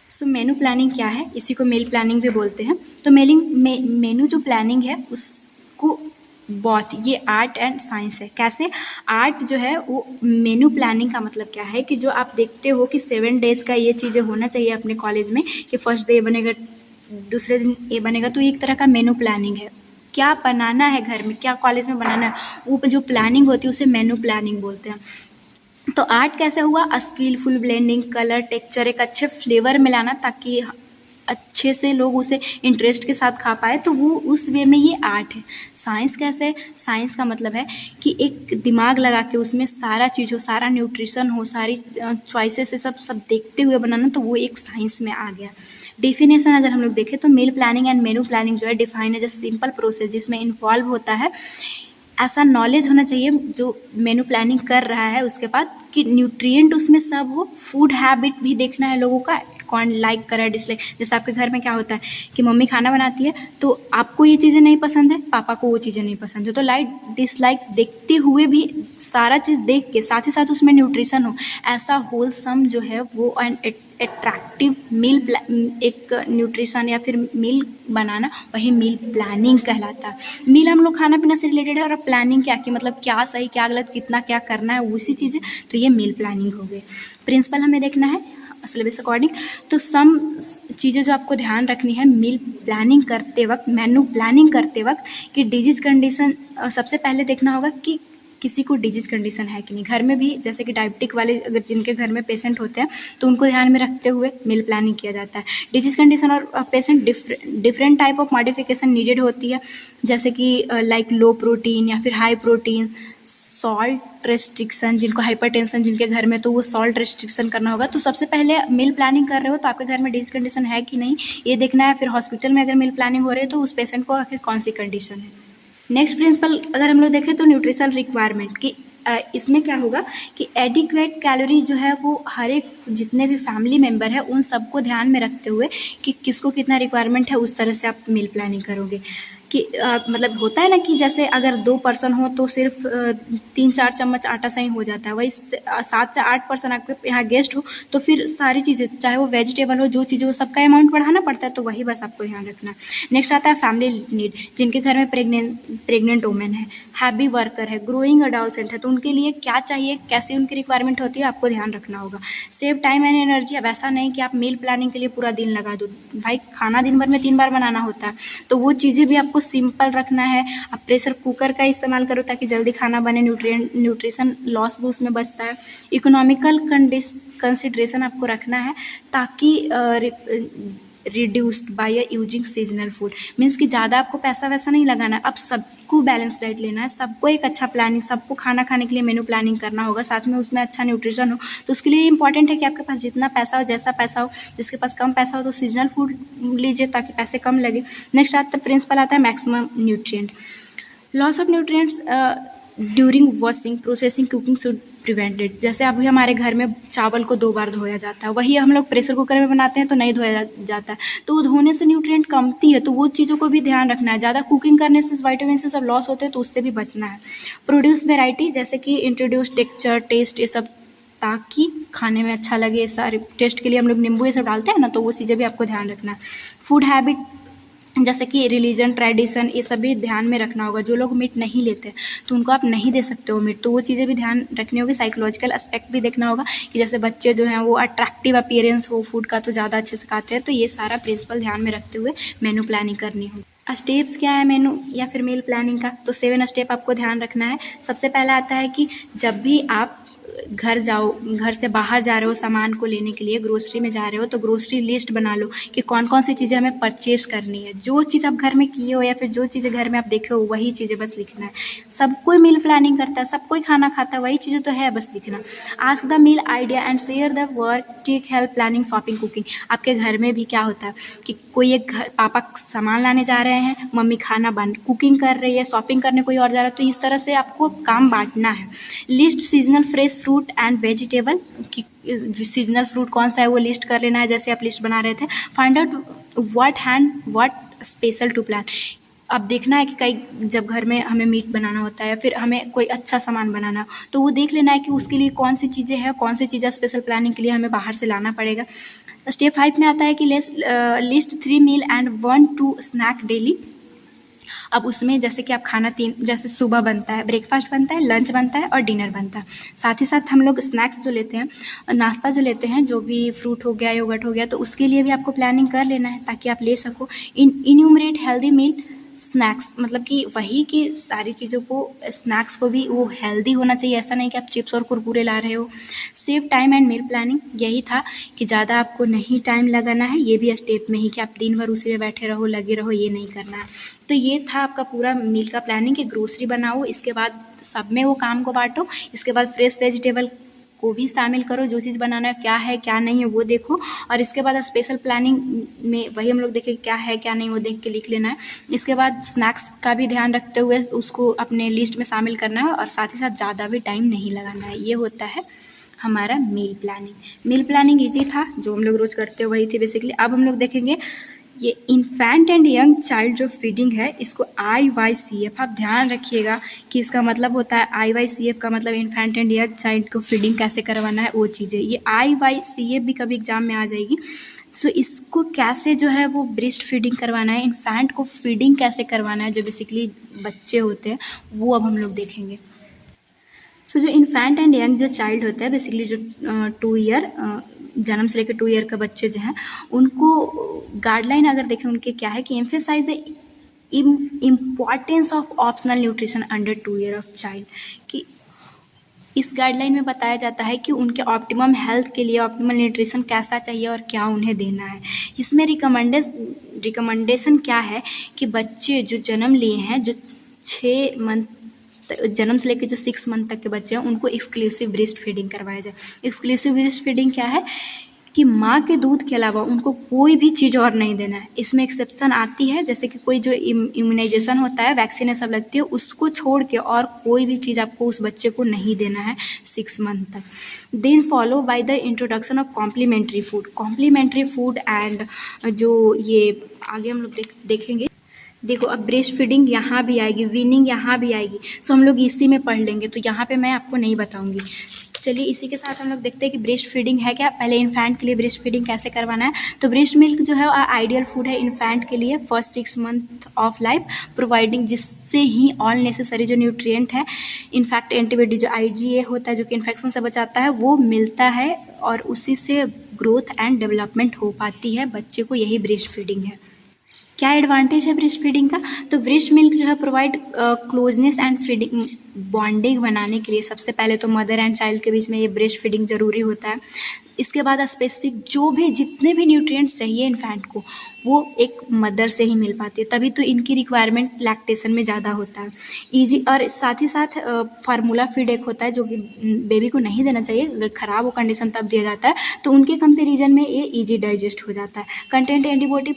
सो मेनू प्लानिंग क्या है, इसी को मील प्लानिंग भी बोलते हैं। तो मेनू जो प्लानिंग है उसको बहुत, ये आर्ट एंड साइंस है। कैसे? आर्ट जो है वो मेनू प्लानिंग का मतलब क्या है कि जो आप देखते हो कि 7 डेज़ का ये चीज़ें होना चाहिए अपने कॉलेज में, कि फर्स्ट डे बनेगा, दूसरे दिन ये बनेगा, तो एक तरह का मेनू प्लानिंग है। क्या बनाना है घर में, क्या कॉलेज में बनाना है, वो जो प्लानिंग होती है उसे मेनू प्लानिंग बोलते हैं। तो आर्ट कैसे हुआ? स्किलफुल ब्लेंडिंग, कलर, टेक्सचर, एक अच्छे फ्लेवर मिलाना ताकि अच्छे से लोग उसे इंटरेस्ट के साथ खा पाए, तो वो उस वे में ये आर्ट है। साइंस कैसे? साइंस का मतलब है कि एक दिमाग लगा के उसमें सारा चीज़ हो, सारा न्यूट्रिशन हो, सारी चॉइसेस से सब देखते हुए बनाना, तो वो एक साइंस में आ गया। डेफिनेशन अगर हम लोग देखें तो meal planning and menu planning जो है define as a simple process जिसमें इन्वॉल्व होता है, ऐसा नॉलेज होना चाहिए जो मेनू प्लानिंग कर रहा है उसके बाद, कि न्यूट्रिएंट उसमें सब हो, फूड हैबिट भी देखना है लोगों का, कौन लाइक करे, डिसलाइक। जैसे आपके घर में क्या होता है कि मम्मी खाना बनाती है तो आपको ये चीज़ें नहीं पसंद है, पापा को वो चीज़ें नहीं पसंद है, तो लाइक डिसलाइक देखते हुए भी सारा चीज़ देख के साथ ही साथ उसमें न्यूट्रिशन हो, ऐसा होलसम जो है वो एन अट्रैक्टिव मील, एक न्यूट्रिशन या फिर मील बनाना, वही मील प्लानिंग कहलाता है। मील हम लोग खाना पीना से रिलेटेड है, और प्लानिंग क्या, कि मतलब क्या सही क्या गलत, कितना क्या करना है, उसी चीज़ें, तो ये मील प्लानिंग हो गई। प्रिंसिपल हमें देखना है सिलेबस अकॉर्डिंग। तो सम चीज़ें जो आपको ध्यान रखनी है मील प्लानिंग करते वक्त, मेनू प्लानिंग करते वक्त, कि डिजीज कंडीशन सबसे पहले देखना होगा कि किसी को डिजीज कंडीशन है कि नहीं। घर में भी जैसे कि डायबिटिक वाले अगर जिनके घर में पेशेंट होते हैं तो उनको ध्यान में रखते हुए मील प्लानिंग किया जाता है। डिजीज कंडीशन और patient different type of modification needed होती है, जैसे कि लाइक लो प्रोटीन या फिर हाई प्रोटीन, सॉल्ट रेस्ट्रिक्शन, जिनको हाइपरटेंशन जिनके घर में, तो वो सॉल्ट रेस्ट्रिक्शन करना होगा। तो सबसे पहले मील प्लानिंग कर रहे हो तो आपके घर में डिजीज कंडीशन है कि नहीं ये देखना है। फिर हॉस्पिटल में अगर मील प्लानिंग हो रही है तो उस पेशेंट को आखिर कौन सी कंडीशन है। नेक्स्ट प्रिंसिपल अगर हम लोग देखें तो न्यूट्रिशनल रिक्वायरमेंट की, इसमें क्या होगा कि एडिक्वेट कैलोरी जो है वो हर एक जितने भी फैमिली मेम्बर है उन सबको ध्यान में रखते हुए कि किसको कितना रिक्वायरमेंट है, उस तरह से आप मील प्लानिंग करोगे। कि मतलब होता है ना कि जैसे अगर 2 पर्सन हो तो सिर्फ 3-4 चम्मच आटा सही हो जाता है, वही 7 से 8 पर्सन आपके यहाँ गेस्ट हो तो फिर सारी चीज़ें चाहे वो वेजिटेबल हो, जो चीज़ें हो, सबका अमाउंट बढ़ाना पड़ता है, तो वही बस आपको ध्यान रखना है। नेक्स्ट आता है फैमिली नीड, जिनके घर में प्रेग्नेंट वुमेन है, हैवी वर्कर है, ग्रोइंग अडोलसेंट है, तो उनके लिए क्या चाहिए, कैसी उनकी रिक्वायरमेंट होती है, आपको ध्यान रखना होगा। सेव टाइम एंड एनर्जी, अब ऐसा नहीं कि आप मील प्लानिंग के लिए पूरा दिन लगा दो, भाई खाना दिन भर में 3 बार बनाना होता है, तो वो चीज़ें भी आपको सिंपल रखना है। आप प्रेशर कुकर का इस्तेमाल करो ताकि जल्दी खाना बने, न्यूट्रिशन लॉस भी उसमें बचता है। इकोनॉमिकल कंसिडरेशन आपको रखना है ताकि reduced by using seasonal food, means कि ज़्यादा आपको पैसा वैसा नहीं लगाना है, अब सबको बैलेंस डाइट लेना है, सबको एक अच्छा प्लानिंग, सबको खाना खाने के लिए मेनू प्लानिंग करना होगा, साथ में उसमें अच्छा न्यूट्रिशन हो। तो उसके लिए इंपॉर्टेंट है कि आपके पास जितना पैसा हो, जैसा पैसा हो, जिसके पास कम पैसा हो तो सीजनल फूड लीजिए ताकि पैसे कम लगे। नेक्स्ट आता है प्रिंसिपल आता है maximum nutrient, loss of nutrients during washing, processing, cooking should prevented. जैसे अभी हमारे घर में चावल को 2 बार धोया जाता है, वही हम लोग प्रेशर कुकर में बनाते हैं तो नहीं धोया जाता है, तो वो धोने से न्यूट्रिएंट कमती है, तो वो चीज़ों को भी ध्यान रखना है। ज़्यादा कुकिंग करने से विटामिन से सब लॉस होते हैं, तो उससे भी बचना है। प्रोड्यूस वेराइटी, जैसे कि इंट्रोड्यूस टेक्सचर, टेस्ट, ये सब ताकि खाने में अच्छा लगे, सारे टेस्ट के लिए हम लोग नींबू ये सब डालते हैं ना, तो वो चीज़ें भी आपको ध्यान रखना है। फूड हैबिट, जैसे कि रिलीजन, ट्रेडिशन, ये सब भी ध्यान में रखना होगा। जो लोग मीट नहीं लेते तो उनको आप नहीं दे सकते हो मीट, तो वो चीज़ें भी ध्यान रखनी होगी। साइकोलॉजिकल एस्पेक्ट भी देखना होगा कि जैसे बच्चे जो हैं वो अट्रैक्टिव अपीयरेंस हो फूड का तो ज़्यादा अच्छे से खाते हैं, तो ये सारा प्रिंसिपल ध्यान में रखते हुए मेनू प्लानिंग करनी होगी। स्टेप्स क्या है मेनू या फिर मील प्लानिंग का, तो 7 स्टेप आपको ध्यान रखना है। सबसे पहला आता है कि जब भी आप घर जाओ, घर से बाहर जा रहे हो सामान को लेने के लिए, ग्रोसरी में जा रहे हो तो ग्रोसरी लिस्ट बना लो कि कौन कौन सी चीज़ें हमें परचेज करनी है। जो चीज़ आप घर में किए हो या फिर जो चीज़ें घर में आप देखे हो वही चीज़ें बस लिखना है। सब कोई मील प्लानिंग करता है, सब कोई खाना खाता है, वही चीज़ें तो है बस लिखना। Ask the meal idea and share the work, take help planning shopping cooking. आपके घर में भी क्या होता है कि कोई एक घर, पापा सामान लाने जा रहे हैं, मम्मी खाना बन कुकिंग कर रही है, शॉपिंग करने कोई और जा रहा है, तो इस तरह से आपको काम बांटना है। List seasonal fresh fruit and vegetable, कि सीजनल फ्रूट कौन सा है वो लिस्ट कर लेना है जैसे आप लिस्ट बना रहे थे। Find out what special to plan. अब देखना है कि कई जब घर में हमें मीट बनाना होता है या फिर हमें कोई अच्छा सामान बनाना हो तो वो देख लेना है कि उसके लिए कौन सी चीज़ें हैं, कौन सी चीज़ें स्पेशल प्लानिंग के लिए हमें बाहर से लाना पड़ेगा। स्टेप 5 में आता है कि list 3 meal and 1-2 snack daily. अब उसमें जैसे कि आप खाना 3, जैसे सुबह बनता है, ब्रेकफास्ट बनता है, लंच बनता है और डिनर बनता है। साथ ही साथ हम लोग स्नैक्स जो लेते हैं, नाश्ता जो लेते हैं, जो भी फ्रूट हो गया, योगर्ट हो गया, तो उसके लिए भी आपको प्लानिंग कर लेना है ताकि आप ले सको। इन्यूमरेट हेल्दी मील स्नैक्स, मतलब कि वही कि सारी चीज़ों को, स्नैक्स को भी वो हेल्दी होना चाहिए, ऐसा नहीं कि आप चिप्स और कुरकुरे ला रहे हो। Save time and meal planning, यही था कि ज़्यादा आपको नहीं टाइम लगाना है, ये भी स्टेप में ही कि आप दिन भर उसी में बैठे रहो, लगे रहो, ये नहीं करना है। तो ये था आपका पूरा मील का प्लानिंग कि ग्रोसरी बनाओ, इसके बाद सब में वो काम को बांटो, इसके बाद फ्रेश वेजिटेबल को भी शामिल करो, जो चीज़ बनाना है क्या नहीं है वो देखो, और इसके बाद स्पेशल प्लानिंग में वही हम लोग देखें क्या है क्या नहीं वो देख के लिख लेना है। इसके बाद स्नैक्स का भी ध्यान रखते हुए उसको अपने लिस्ट में शामिल करना है और साथ ही साथ ज़्यादा भी टाइम नहीं लगाना है। ये होता है हमारा meal planning. Meal planning easy था, जो हम लोग रोज़ करते हो वही थी बेसिकली। अब हम लोग देखेंगे ये इन्फेंट एंड यंग चाइल्ड जो फीडिंग है, इसको IYCF, आप ध्यान रखिएगा कि इसका मतलब होता है IYCF का मतलब इन्फेंट एंड यंग चाइल्ड को फीडिंग कैसे करवाना है वो चीज़ें। ये IYCF भी कभी एग्जाम में आ जाएगी। सो इसको कैसे जो है वो ब्रेस्ट फीडिंग करवाना है, इन्फेंट को फीडिंग कैसे करवाना है, जो बेसिकली बच्चे होते हैं, वो अब हम लोग देखेंगे। सो जो इन्फेंट एंड यंग जो चाइल्ड होता है, बेसिकली जो 2 ईयर, जन्म से लेकर 2 ईयर का बच्चे जो हैं, उनको गाइडलाइन अगर देखें उनके क्या है कि emphasise the importance of optional nutrition under 2 year of child, कि इस गाइडलाइन में बताया जाता है कि उनके ऑप्टिमम हेल्थ के लिए ऑप्टिमल न्यूट्रिशन कैसा चाहिए और क्या उन्हें देना है। इसमें रिकमेंडेशन क्या है कि बच्चे जो जन्म लिए हैं, जो 6 मंथ जन्म से लेकर जो 6 मंथ तक के बच्चे हैं, उनको एक्सक्लूसिव ब्रेस्ट फीडिंग करवाया जाए। एक्सक्लूसिव ब्रेस्ट फीडिंग क्या है कि माँ के दूध के अलावा उनको कोई भी चीज़ और नहीं देना है। इसमें एक्सेप्शन आती है, जैसे कि कोई जो इम्यूनाइजेशन होता है, वैक्सीन ये सब लगती है, उसको छोड़ के और कोई भी चीज़ आपको उस बच्चे को नहीं देना है 6 मंथ तक। Then follow by the introduction of complementary food and जो ये आगे हम लोग देखेंगे। देखो अब ब्रेस्ट फीडिंग यहाँ भी आएगी, वीनिंग यहाँ भी आएगी, सो हम लोग इसी में पढ़ लेंगे, तो यहाँ पे मैं आपको नहीं बताऊँगी। चलिए इसी के साथ हम लोग देखते हैं कि ब्रेस्ट फीडिंग है क्या। पहले इन्फेंट के लिए ब्रेस्ट फीडिंग कैसे करवाना है। तो ब्रेस्ट मिल्क जो है आइडियल फूड है इन्फेंट के लिए first 6 month of life, providing जिससे ही ऑल नेसेसरी जो न्यूट्रिएंट है, इनफैक्ट एंटीबॉडी जो IgA होता है जो कि इन्फेक्शन से बचाता है, वो मिलता है और उसी से ग्रोथ एंड डेवलपमेंट हो पाती है बच्चे को। यही ब्रेस्ट फीडिंग है। क्या एडवांटेज है ब्रेस्ट फीडिंग का, तो ब्रेस्ट मिल्क जो है provide closeness and feeding bonding बनाने के लिए सबसे पहले तो मदर एंड चाइल्ड के बीच में ये ब्रेस्ट फीडिंग ज़रूरी होता है। इसके बाद स्पेसिफिक जो भी जितने भी न्यूट्रिएंट्स चाहिए इन्फेंट को, वो एक मदर से ही मिल पाती है, तभी तो इनकी रिक्वायरमेंट लैक्टेशन में ज़्यादा होता है। ईजी, और साथ ही साथ फार्मूला फीड एक होता है जो कि बेबी को नहीं देना चाहिए, अगर ख़राब हो कंडीशन तब दिया जाता है, तो उनके कंपेरिजन में ये ईजी डाइजेस्ट हो जाता है। Content antibody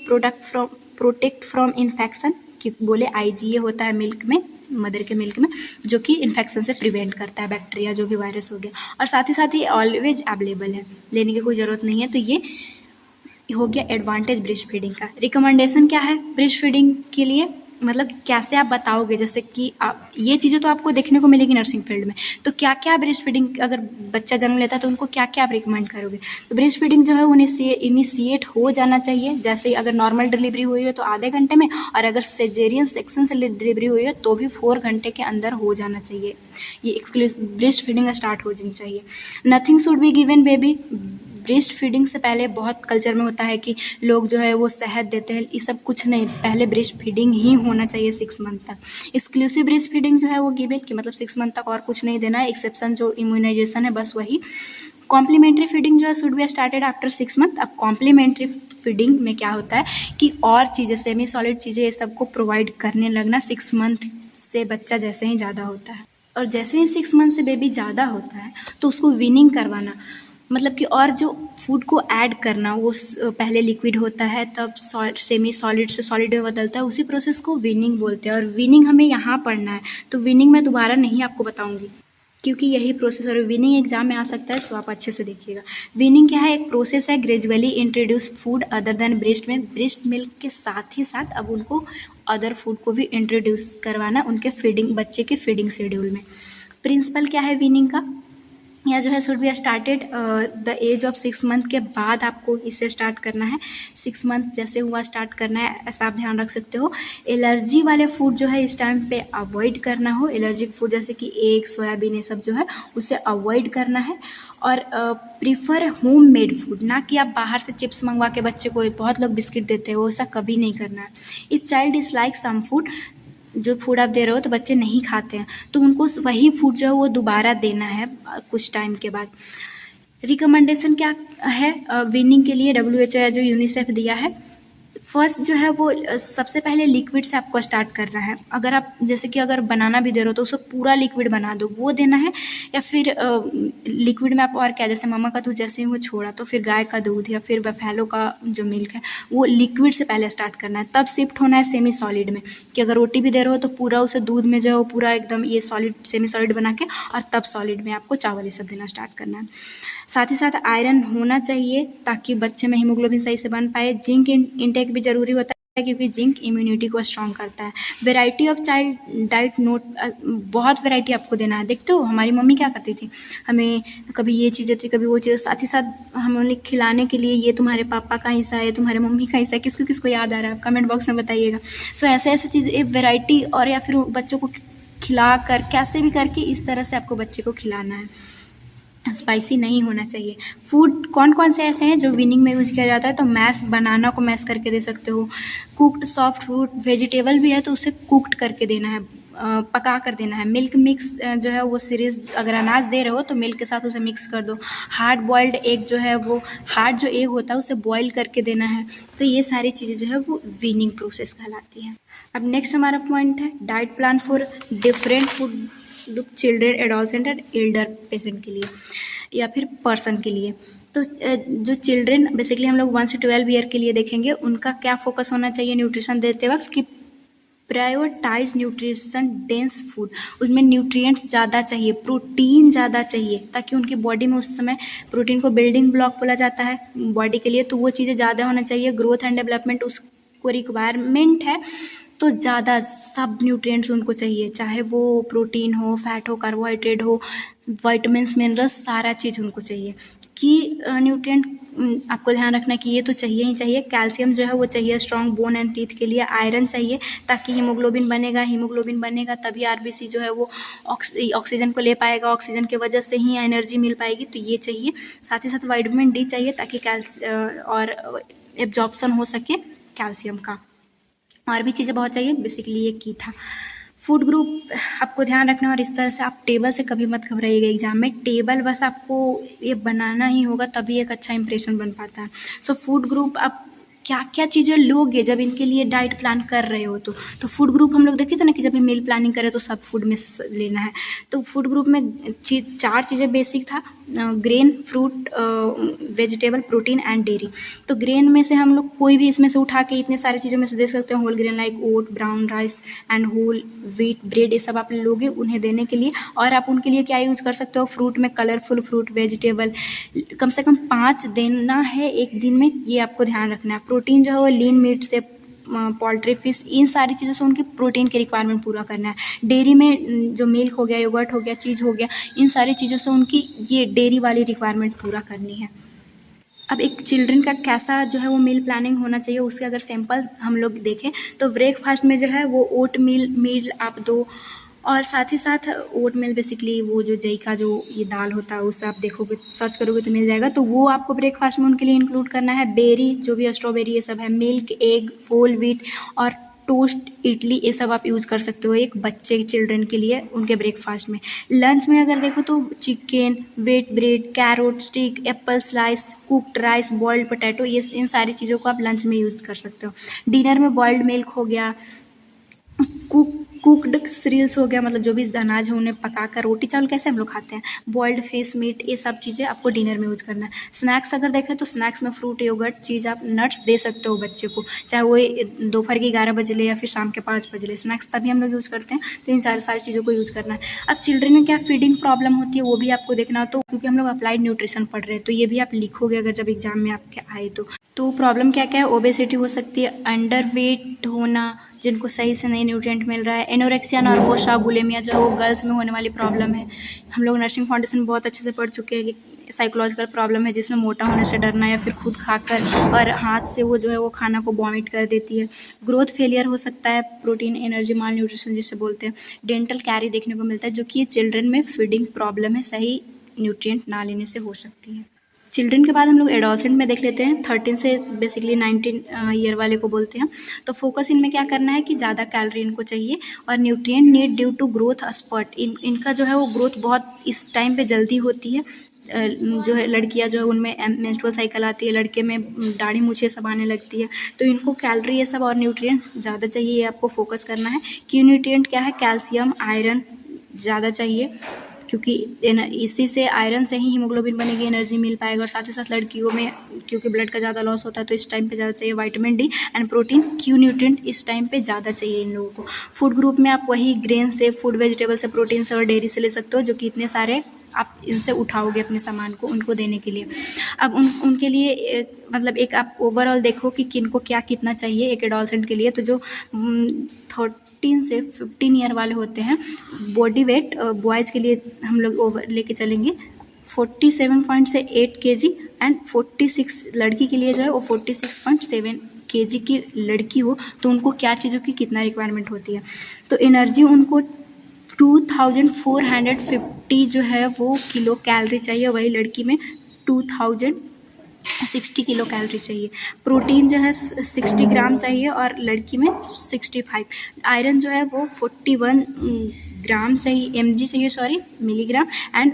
protect from infection, कि बोले IgA होता है मिल्क में, मदर के मिल्क में, जो कि इन्फेक्शन से प्रिवेंट करता है, बैक्टीरिया जो भी वायरस हो गया, और साथ ही ये ऑलवेज अवेलेबल है, लेने की कोई ज़रूरत नहीं है। तो ये हो गया एडवांटेज ब्रेस्ट फीडिंग का। रिकमेंडेशन क्या है ब्रेस्ट फीडिंग के लिए, मतलब कैसे आप बताओगे, जैसे कि आप ये चीज़ें तो आपको देखने को मिलेगी नर्सिंग फील्ड में, तो क्या क्या ब्रेस्ट फीडिंग अगर बच्चा जन्म लेता है तो उनको क्या क्या आप रिकमेंड करोगे। तो ब्रेस्ट फीडिंग जो है इनिशिएट हो जाना चाहिए, जैसे अगर नॉर्मल डिलीवरी हुई है तो आधे घंटे में, और अगर सिजेरियन सेक्शन से डिलीवरी हुई है तो भी 4 घंटे के अंदर हो जाना चाहिए। ये एक्सक्लूसिव ब्रेस्ट फीडिंग स्टार्ट हो जानी चाहिए। Nothing should be given breast feeding से पहले बहुत कल्चर में होता है कि लोग जो है वो शहद देते हैं, ये सब कुछ नहीं, पहले ब्रेस्ट फीडिंग ही होना चाहिए 6 मंथ तक। एक्सक्लूसिव ब्रेस्ट फीडिंग जो है वो गिवन कि मतलब 6 मंथ तक और कुछ नहीं देना है, एक्सेप्शन जो इम्यूनाइजेशन है बस वही। कॉम्प्लीमेंट्री फीडिंग जो है should be started after 6 month. अब कॉम्प्लीमेंट्री फीडिंग में क्या होता है कि और चीज़ें, सेमी सॉलिड चीज़ें, ये सबको प्रोवाइड करने लगना 6 मंथ से बच्चा जैसे ही ज़्यादा होता है। और जैसे ही 6 मंथ से बेबी ज़्यादा होता है तो उसको वीनिंग करवाना, मतलब कि और जो फूड को ऐड करना, वो पहले लिक्विड होता है तब सेमी सॉलिड से सॉलिड में बदलता है, उसी प्रोसेस को वीनिंग बोलते हैं। और वीनिंग हमें यहाँ पढ़ना है, तो वीनिंग मैं दोबारा नहीं आपको बताऊँगी क्योंकि यही प्रोसेस और वीनिंग एग्जाम में आ सकता है, सो आप अच्छे से देखिएगा। वीनिंग क्या है? एक प्रोसेस है gradually introduce food other than breast milk. Breast milk के साथ ही साथ अब उनको अदर फूड को भी इंट्रोड्यूस करवाना उनके फीडिंग, बच्चे के फीडिंग शेड्यूल में। प्रिंसिपल क्या है वीनिंग का? या जो है should be started the age of 6 month के बाद आपको इसे स्टार्ट करना है। 6 मंथ जैसे हुआ स्टार्ट करना है, ऐसा आप ध्यान रख सकते हो। एलर्जी वाले फूड जो है इस टाइम पे अवॉइड करना हो, एलर्जिक फूड जैसे कि एग, सोयाबीन, ये सब जो है उसे अवॉइड करना है। और प्रीफर होम मेड फूड, ना कि आप बाहर से चिप्स मंगवा के बच्चे को, बहुत लोग बिस्किट देते हैं, वो ऐसा कभी नहीं करना है। If child is like some food, जो फूड आप दे रहे हो तो बच्चे नहीं खाते हैं तो उनको वही फूड जो है वो दोबारा देना है कुछ टाइम के बाद। रिकमेंडेशन क्या है वीनिंग के लिए? WHO या जो यूनिसेफ दिया है, फर्स्ट जो है वो सबसे पहले लिक्विड से आपको स्टार्ट करना है। अगर आप जैसे कि अगर बनाना भी दे रहे हो तो उसे पूरा लिक्विड बना दो, वो देना है। या फिर लिक्विड में आप और क्या, जैसे मम्मा का दूध जैसे ही वो छोड़ा तो फिर गाय का दूध या फिर बफेलो का जो मिल्क है वो लिक्विड से पहले स्टार्ट करना है, तब शिफ्ट होना है सेमी सॉलिड में। कि अगर रोटी भी दे रहे हो तो पूरा उसे दूध में जो है वो पूरा एकदम ये सॉलिड, सेमी सॉलिड बना के और तब सॉलिड में आपको चावल ये सब देना स्टार्ट करना है। साथ ही साथ आयरन होना चाहिए ताकि बच्चे में हीमोग्लोबिन सही से बन पाए। जिंक इंटेक भी जरूरी होता है क्योंकि जिंक इम्यूनिटी को स्ट्रॉन्ग करता है। Variety of child diet note, बहुत वेराइटी आपको देना है। देखते हो हमारी मम्मी क्या करती थी, हमें कभी ये चीज़ देती कभी वो चीज़, साथ ही साथ हमें खिलाने के लिए ये तुम्हारे पापा का हिस्सा है, तुम्हारे मम्मी का हिस्सा है, किसको किसको याद आ रहा है कमेंट बॉक्स में बताइएगा। सो ऐसे ऐसे चीज़ एक वेराइटी, और या फिर बच्चों को खिला कर कैसे भी करके इस तरह से आपको बच्चे को खिलाना है। स्पाइसी नहीं होना चाहिए। फूड कौन कौन से ऐसे हैं जो विनिंग में यूज़ किया जाता है? तो मैश, बनाना को मैश करके दे सकते हो। कुक्ड सॉफ्ट फ्रूट, वेजिटेबल भी है तो उसे कुक्ड करके देना है, पका कर देना है। मिल्क मिक्स जो है वो सीरीज, अगर अनाज दे रहे हो तो मिल्क के साथ उसे मिक्स कर दो। हार्ड बॉइल्ड एग जो है वो, हार्ड जो एग होता है उसे बॉयल करके देना है। तो ये सारी चीज़ें जो है वो वीनिंग प्रोसेस कहलाती हैं। अब नेक्स्ट हमारा पॉइंट है diet plan for different food children, adolescent and Elder patient के लिए या फिर पर्सन के लिए। तो जो चिल्ड्रेन बेसिकली हम लोग 1 से 12 ईयर के लिए देखेंगे, उनका क्या फोकस होना चाहिए न्यूट्रिशन देते वक्त कि प्रायोरिटाइज न्यूट्रिशन डेंस फूड। उसमें न्यूट्रिएंट्स ज़्यादा चाहिए, प्रोटीन ज़्यादा चाहिए ताकि उनकी बॉडी में उस समय, प्रोटीन को बिल्डिंग ब्लॉक बोला जाता है बॉडी के लिए, तो वो चीज़ें ज़्यादा होना चाहिए। ग्रोथ एंड डेवलपमेंट उसको रिक्वायरमेंट है तो ज़्यादा सब न्यूट्रिएंट्स उनको चाहिए, चाहे वो प्रोटीन हो, फैट हो, कार्बोहाइड्रेट हो, विटामिन्स, मिनरल्स, सारा चीज़ उनको चाहिए। कि न्यूट्रिएंट आपको ध्यान रखना कि ये तो चाहिए ही चाहिए। कैल्शियम जो है वो चाहिए स्ट्रॉन्ग बोन एंड टीथ के लिए। आयरन चाहिए ताकि हीमोग्लोबिन बनेगा, हीमोग्लोबिन बनेगा तभी आरबीसी जो है वो ऑक्सीजन को ले पाएगा, ऑक्सीजन की वजह से ही एनर्जी मिल पाएगी, तो ये चाहिए। साथ ही साथ विटामिन डी चाहिए ताकि और एब्जॉर्प्शन हो सके कैल्शियम का। और भी चीज़ें बहुत चाहिए, बेसिकली ये की था। फूड ग्रुप आपको ध्यान रखना, और इस तरह से आप टेबल से कभी मत घबराइएगा एग्जाम में। टेबल बस आपको ये बनाना ही होगा तभी एक अच्छा इंप्रेशन बन पाता है। सो फूड ग्रुप आप क्या क्या चीज़ें लोगे जब इनके लिए डाइट प्लान कर रहे हो तो फूड ग्रुप हम लोग देखे थे ना कि जब भी मील प्लानिंग करें तो सब फूड में से लेना है। तो फूड ग्रुप में 4 चीज़ें बेसिक था, grain, fruit, vegetable, protein and dairy. तो ग्रेन में से हम लोग कोई भी इसमें से उठा के इतने सारी चीज़ों में से दे सकते हैं। Whole grain like oat, brown rice and whole wheat bread, ये सब आप लोगे उन्हें देने के लिए। और आप उनके लिए क्या यूज़ कर सकते हो? फ्रूट में कलरफुल फ्रूट, वेजिटेबल कम से कम 5 देना है एक दिन में, ये आपको ध्यान रखना है। प्रोटीन जो है वो लीन मीट से, पोल्ट्री, फिश, इन सारी चीज़ों से उनकी प्रोटीन की रिक्वायरमेंट पूरा करना है। डेयरी में जो मिल्क हो गया, योगर्ट हो गया, चीज़ हो गया, इन सारी चीज़ों से उनकी ये डेयरी वाली रिक्वायरमेंट पूरा करनी है। अब एक चिल्ड्रन का कैसा जो है वो मील प्लानिंग होना चाहिए, उसके अगर सैंपल हम लोग देखें तो ब्रेकफास्ट में जो है वो ओट मील आप दो, और साथ ही साथ ओट मिल बेसिकली वो जो जई का जो ये दाल होता है उससे आप देखोगे सर्च करोगे तो मिल जाएगा, तो वो आपको ब्रेकफास्ट में उनके लिए इंक्लूड करना है। बेरी जो भी स्ट्रॉबेरी ये सब है, मिल्क, एग, होल व्हीट और टोस्ट, इडली, ये सब आप यूज़ कर सकते हो एक बच्चे चिल्ड्रन के लिए उनके ब्रेकफास्ट में। लंच में अगर देखो तो chicken, wheat bread, carrot stick, Apple slice, cooked rice, boiled potato, ये इन सारी चीज़ों को आप लंच में यूज़ कर सकते हो। डिनर में बॉइल्ड मिल्क हो गया, कुकड सीरियल्स हो गया, मतलब जो भी अनाज है उन्हें पकाकर, रोटी चावल कैसे हम लोग खाते हैं, बॉइल्ड फिश, मीट, ये सब चीज़ें आपको डिनर में यूज करना है। स्नैक्स अगर देखें तो स्नैक्स में फ्रूट, योगर्ट चीज़, आप नट्स दे सकते हो बच्चे को, चाहे वो दोपहर के 11 बजे ले या फिर शाम के 5 बजे ले, स्नैक्स तभी हम लोग यूज़ करते हैं। तो इन सारी चीज़ों को यूज़ करना है। अब चिल्ड्रन में क्या फीडिंग प्रॉब्लम होती है वो भी आपको देखना हो, तो क्योंकि हम लोग अप्लाइड न्यूट्रिशन पढ़ रहे हैं तो ये भी आप लिखोगे अगर जब एग्जाम में आपके आए तो प्रॉब्लम क्या क्या है, ओबेसिटी हो सकती है, अंडर वेट होना जिनको सही से नहीं न्यूट्रिएंट मिल रहा है, एनोरेक्सिया नर्वोसा, बुलिमिया जो है वो गर्ल्स में होने वाली प्रॉब्लम है। हम लोग नर्सिंग फाउंडेशन में बहुत अच्छे से पढ़ चुके हैं कि साइकोलॉजिकल प्रॉब्लम है जिसमें मोटा होने से डरना या फिर खुद खाकर और हाथ से वो जो है वो खाना को वॉमिट कर देती है। ग्रोथ फेलियर हो सकता है, प्रोटीन एनर्जी माल न्यूट्रिशन जिसे बोलते हैं। डेंटल कैरी देखने को मिलता है जो कि ये चिल्ड्रन में फीडिंग प्रॉब्लम है, सही न्यूट्रिएंट ना लेने से हो सकती है। चिल्ड्रन के बाद हम लोग एडोलसेंट में देख लेते हैं, 13 से बेसिकली 19 ईयर वाले को बोलते हैं। तो फोकस इनमें क्या करना है कि ज़्यादा कैलोरी इनको चाहिए और nutrient need due to growth spot, इनका जो है वो ग्रोथ बहुत इस टाइम पे जल्दी होती है। जो है लड़कियां जो है उनमें मेंस्ट्रुअल साइकिल आती है, लड़के में दाढ़ी मूछें सब आने लगती है, तो इनको कैलोरी ये सब और न्यूट्रिएंट ज़्यादा चाहिए, ये आपको फोकस करना है। कि न्यूट्रिएंट क्या है, कैल्शियम, आयरन ज़्यादा चाहिए क्योंकि इसी से आयरन से ही हीमोग्लोबिन बनेगी, एनर्जी मिल पाएगा। और साथ ही साथ लड़कियों में क्योंकि ब्लड का ज़्यादा लॉस होता है तो इस टाइम पे ज़्यादा चाहिए vitamin D and protein, Q nutrient इस टाइम पे ज़्यादा चाहिए इन लोगों को। फूड ग्रुप में आप वही ग्रेन से, फूड वेजिटेबल से, प्रोटीन से और डेयरी से ले सकते हो, जो कि इतने सारे आप इनसे उठाओगे अपने सामान को उनको देने के लिए। अब उनके लिए मतलब एक आप ओवरऑल देखो कि किनको क्या कितना चाहिए एक एडोलसेंट के लिए। तो जो 13 से 15 ईयर वाले होते हैं, बॉडी वेट बॉयज़ के लिए हम लोग ओवर लेके चलेंगे 47.8 kg एंड 46 लड़की के लिए जो है वो 46.7 kg की लड़की हो तो उनको क्या चीज़ों की कितना रिक्वायरमेंट होती है। तो एनर्जी उनको 2450 जो है वो किलो कैलोरी चाहिए, वही लड़की में 2060 किलो कैलोरी चाहिए। प्रोटीन जो है 60 ग्राम चाहिए और लड़की में 65। आयरन जो है वो 41 ग्राम चाहिए, mg चाहिए, सॉरी मिलीग्राम, एंड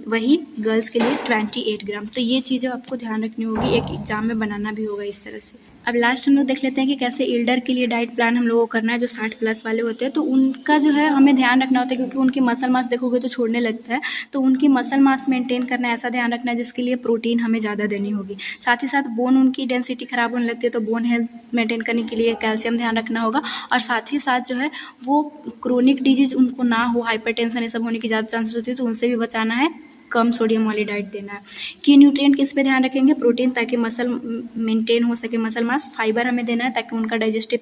वही गर्ल्स के लिए 28 ग्राम। तो ये चीज़ें आपको ध्यान रखनी होगी, एक एग्जाम में बनाना भी होगा इस तरह से। अब लास्ट हम लोग देख लेते हैं कि कैसे एल्डर के लिए डाइट प्लान हम लोगों को करना है जो 60 प्लस वाले होते हैं। तो उनका जो है हमें ध्यान रखना होता है क्योंकि उनकी मसल मास देखोगे तो छोड़ने लगता है, तो उनकी मसल मास मेंटेन करना है, ऐसा ध्यान रखना है जिसके लिए प्रोटीन हमें ज़्यादा देनी होगी। साथ ही साथ बोन उनकी डेंसिटी ख़राब होने लगती है तो बोन हेल्थ मेंटेन करने के लिए कैल्शियम ध्यान रखना होगा। और साथ ही साथ जो है वो क्रोनिक डिजीज़ उनको ना हो, हाइपरटेंशन ये सब होने की ज़्यादा चांसेस होती है, तो उनसे भी बचाना है, कम सोडियम वाली डाइट देना है। की न्यूट्रिएंट किस पे ध्यान रखेंगे, प्रोटीन ताकि मसल मेंटेन हो सके, मसल मास। फाइबर हमें देना है ताकि उनका डाइजेस्टिव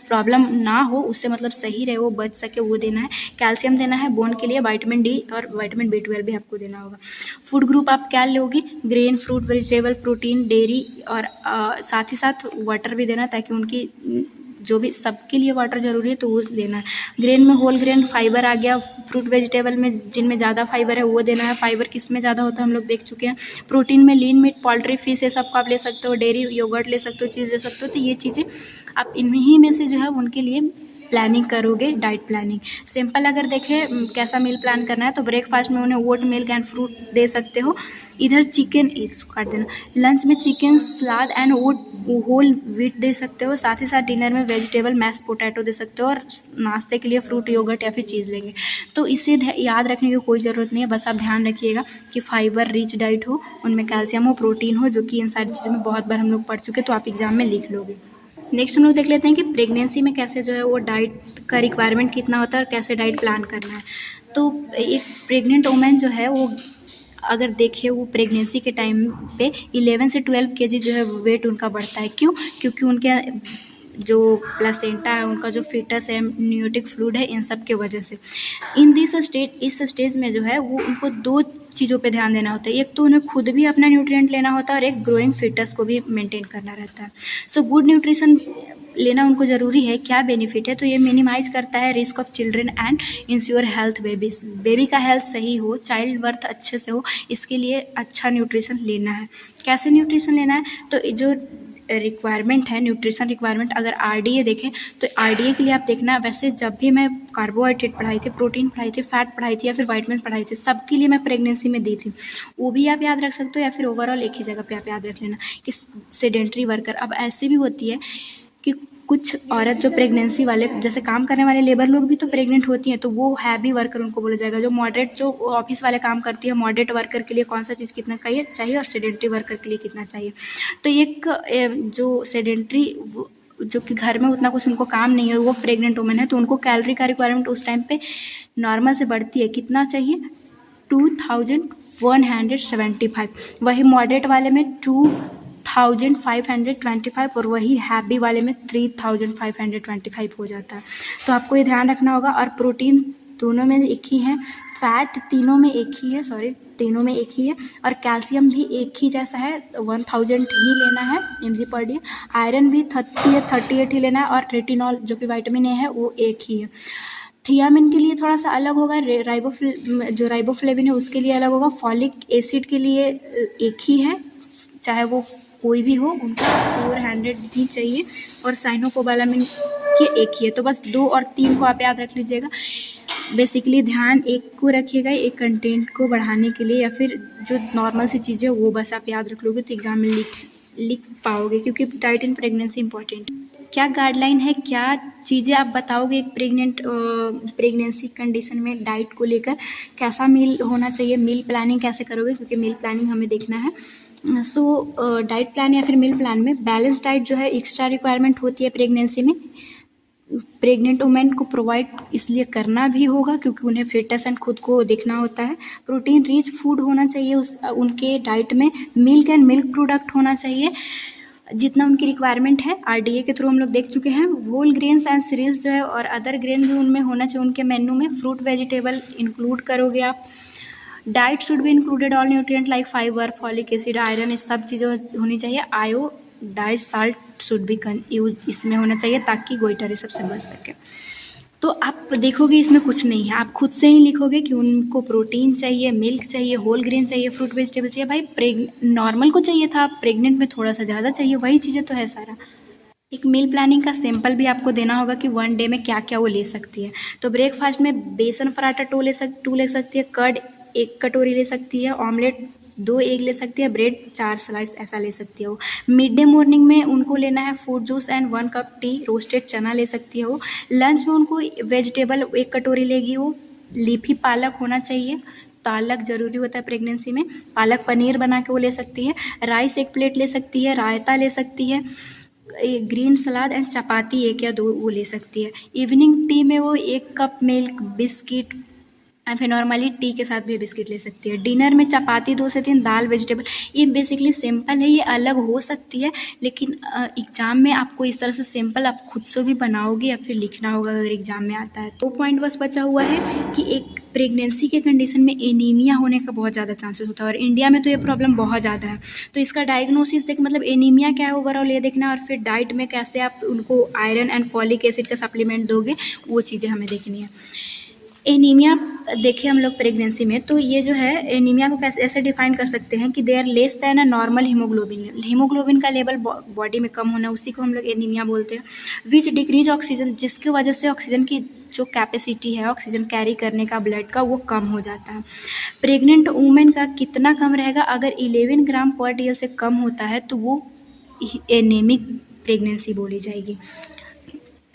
प्रॉब्लम ना हो, उससे मतलब सही रहे, वो बच सके, वो देना है। कैल्शियम देना है बोन के लिए, विटामिन डी और विटामिन B12 भी आपको देना होगा। फूड ग्रुप आप क्या लोगे, grain, fruit, vegetable, protein, dairy और साथ ही साथ वाटर भी देना है ताकि उनकी जो भी सबके लिए वाटर ज़रूरी है तो वो लेना है। ग्रेन में होल ग्रेन फाइबर आ गया, फ्रूट वेजिटेबल में जिनमें ज़्यादा फाइबर है वो देना है। फाइबर किस में ज़्यादा होता है हम लोग देख चुके हैं। प्रोटीन में लीन मीट, पोल्ट्री, फिश ये सब को आप ले सकते हो, डेयरी योगर्ट ले सकते हो, चीज़ ले सकते हो। तो ये चीज़ें आप इन्हीं में से जो है उनके लिए प्लानिंग करोगे, डाइट प्लानिंग। सिंपल अगर देखें कैसा मील प्लान करना है तो ब्रेकफास्ट में उन्हें ओट मिल्क एंड फ्रूट दे सकते हो। इधर चिकन, इसको काट देना, लंच में chicken, salad and oat whole wheat दे सकते हो। साथ ही साथ डिनर में वेजिटेबल मैश पोटैटो दे सकते हो और नाश्ते के लिए फ्रूट, योगर्ट या फिर चीज़ लेंगे। तो इसे याद रखने की कोई ज़रूरत नहीं है, बस आप ध्यान रखिएगा कि फाइबर रिच डाइट हो, उनमें कैल्शियम हो, प्रोटीन हो, जो कि इन सारी चीज़ों में बहुत बार हम लोग पढ़ चुके, तो आप एग्जाम में लिख लोगे। नेक्स्ट हम लोग देख लेते हैं कि प्रेगनेंसी में कैसे जो है वो डाइट का रिक्वायरमेंट कितना होता है और कैसे डाइट प्लान करना है। तो एक प्रेग्नेंट वुमेन जो है वो अगर देखें वो प्रेगनेंसी के टाइम पे 11 से 12 kg जो है वेट उनका बढ़ता है। क्यों? क्योंकि उनके जो प्लेसेंटा है, उनका जो फिटस है, नियोटिक फ्लूइड है, इन सब के वजह से। इस स्टेज में जो है वो उनको दो चीज़ों पे ध्यान देना होता है। एक तो उन्हें खुद भी अपना न्यूट्रिएंट लेना होता है और एक ग्रोइंग फिटस को भी मेंटेन करना रहता है। सो गुड न्यूट्रिशन लेना उनको ज़रूरी है, क्या बेनिफिट है, तो ये मिनिमाइज़ करता है risk of children and ensure health babies. Baby का हेल्थ सही हो, चाइल्ड बर्थ अच्छे से हो, इसके लिए अच्छा न्यूट्रिशन लेना है। कैसे न्यूट्रिशन लेना है, तो जो रिक्वायरमेंट है, न्यूट्रिशन रिक्वायरमेंट, अगर आरडीए देखें तो आरडीए के लिए आप देखना, वैसे जब भी मैं कार्बोहाइड्रेट पढ़ाई थी, प्रोटीन पढ़ाई थी, फैट पढ़ाई थी या फिर वाइटमिन पढ़ाई थी, सबके लिए मैं प्रेगनेंसी में दी थी। वो भी आप याद रख सकते हो या फिर ओवरऑल एक ही जगह पे आप याद रख लेना कि सेडेंट्री वर्कर। अब ऐसी भी होती है कि कुछ औरत जो प्रेगनेंसी वाले, जैसे काम करने वाले लेबर लोग भी तो प्रेग्नेंट होती हैं, तो वो हैवी वर्कर उनको बोला जाएगा। जो मॉडरेट, जो ऑफिस वाले काम करती है, मॉडरेट वर्कर के लिए कौन सा चीज़ कितना चाहिए और सेडेंट्री वर्कर के लिए कितना चाहिए। तो एक जो सेडेंट्री, जो कि घर में उतना कुछ उनको काम नहीं है, वो प्रेग्नेंट वुमेन है, तो उनको कैलोरी का रिक्वायरमेंट उस टाइम पे नॉर्मल से बढ़ती है। कितना चाहिए? 2175। वही मॉडरेट वाले में 2525 और वही हैवी वाले में 3525 हो जाता है। तो आपको ये ध्यान रखना होगा। और प्रोटीन दोनों में एक ही है, फैट तीनों में एक ही है, तीनों में एक ही है, और कैल्शियम भी एक ही जैसा है, 1000 ही लेना है mg पर डे। आयरन भी 38 ही लेना है, और रेटिनॉल जो कि विटामिन ए है वो एक ही है। थियामिन के लिए थोड़ा सा अलग होगा, जो राइबोफ्लेविन है उसके लिए अलग होगा। फॉलिक एसिड के लिए एक ही है, चाहे वो कोई भी हो, उनको 400 ही चाहिए, और साइनोकोबालामिन के एक ही है। तो बस 2 और 3 को आप याद रख लीजिएगा। बेसिकली ध्यान एक को रखिएगा, एक कंटेंट को बढ़ाने के लिए, या फिर जो नॉर्मल सी चीज़ें वो बस आप याद रख लोगे तो एग्जाम में लिख पाओगे, क्योंकि डाइट इन प्रेगनेंसी इंपॉर्टेंट। क्या गाइडलाइन है, क्या चीज़ें आप बताओगे एक प्रेगनेंसी कंडीशन में डाइट को लेकर, कैसा मील होना चाहिए, मील प्लानिंग कैसे करोगे, क्योंकि मील प्लानिंग हमें देखना है। डाइट प्लान या फिर मील प्लान में बैलेंस डाइट जो है एक्स्ट्रा रिक्वायरमेंट होती है प्रेगनेंसी में। प्रेग्नेंट वुमेन को प्रोवाइड इसलिए करना भी होगा क्योंकि उन्हें फिटनेस एंड खुद को देखना होता है। प्रोटीन रिच फूड होना चाहिए उनके डाइट में। मिल्क एंड मिल्क प्रोडक्ट होना चाहिए जितना उनकी रिक्वायरमेंट है। आरडीए के थ्रू हम लोग देख चुके हैं। होल ग्रेन्स एंड सीरियल्स जो है और अदर ग्रेन भी उनमें होना चाहिए उनके मेन्यू में। फ्रूट वेजिटेबल इंक्लूड करोगे आप। Diet should be included all nutrient like fibre, folic acid, iron, इस सब चीज़ें होनी चाहिए। Iodise salt should be use इसमें होना चाहिए ताकि गोइटर ये सबसे बच सके। तो आप देखोगे इसमें कुछ नहीं है, आप खुद से ही लिखोगे कि उनको प्रोटीन चाहिए, मिल्क चाहिए, होल ग्रेन चाहिए, फ्रूट वेजिटेबल चाहिए। भाई नॉर्मल को चाहिए था, प्रेग्नेंट में थोड़ा सा ज़्यादा चाहिए, वही चीज़ें तो है सारा। एक मील प्लानिंग का सैंपल भी आपको देना होगा कि 1 डे में क्या क्या वो ले सकती है। तो ब्रेकफास्ट में बेसन पराठा 2 ले सकती है, कर्ड 1 कटोरी ले सकती है, ऑमलेट 2 एग ले सकती है, ब्रेड 4 स्लाइस ऐसा ले सकती है वो। मिड डे मॉर्निंग में उनको लेना है fruit juice and 1 cup T, roasted चना ले सकती है वो। लंच में उनको वेजिटेबल 1 कटोरी लेगी वो। लीफी पालक होना चाहिए, पालक ज़रूरी होता है प्रेगनेंसी में। पालक पनीर बना के वो ले सकती है। राइस 1 प्लेट ले सकती है, रायता ले सकती है, ग्रीन सलाद एंड चपाती 1 या 2 वो ले सकती है। इवनिंग टी में वो 1 कप मिल्क, बिस्किट या फिर नॉर्मली टी के साथ भी बिस्किट ले सकती है। डिनर में चपाती 2 से 3, दाल, वेजिटेबल। ये बेसिकली सिंपल है, ये अलग हो सकती है लेकिन एग्ज़ाम में आपको इस तरह से सिंपल आप खुद से भी बनाओगे या फिर लिखना होगा अगर एग्ज़ाम में आता है। 2 पॉइंट बस बचा हुआ है कि एक प्रेगनेंसी के कंडीशन में एनीमिया होने का बहुत ज़्यादा चांसेस होता है और इंडिया में तो ये प्रॉब्लम बहुत ज़्यादा है। तो इसका डायग्नोसिस देख मतलब एनीमिया क्या है ओवरऑल ये देखना है और फिर डाइट में कैसे आप उनको आयरन एंड फॉलिक एसिड का सप्लीमेंट दोगे वो चीज़ें हमें देखनी है। एनीमिया देखें हम लोग प्रेगनेंसी में तो ये जो है एनीमिया को कैसे ऐसे डिफाइन कर सकते हैं कि they are less than a normal haemoglobin. Haemoglobin का लेवल बॉडी में कम होना उसी को हम लोग एनीमिया बोलते हैं। विच डिक्रीज ऑक्सीजन, जिसकी वजह से ऑक्सीजन की जो कैपेसिटी है ऑक्सीजन कैरी करने का ब्लड का वो कम हो जाता है। प्रेग्नेंट वूमेन का कितना कम रहेगा, अगर 11 ग्राम पर DL से कम होता है तो वो एनीमिक प्रेगनेंसी बोली जाएगी।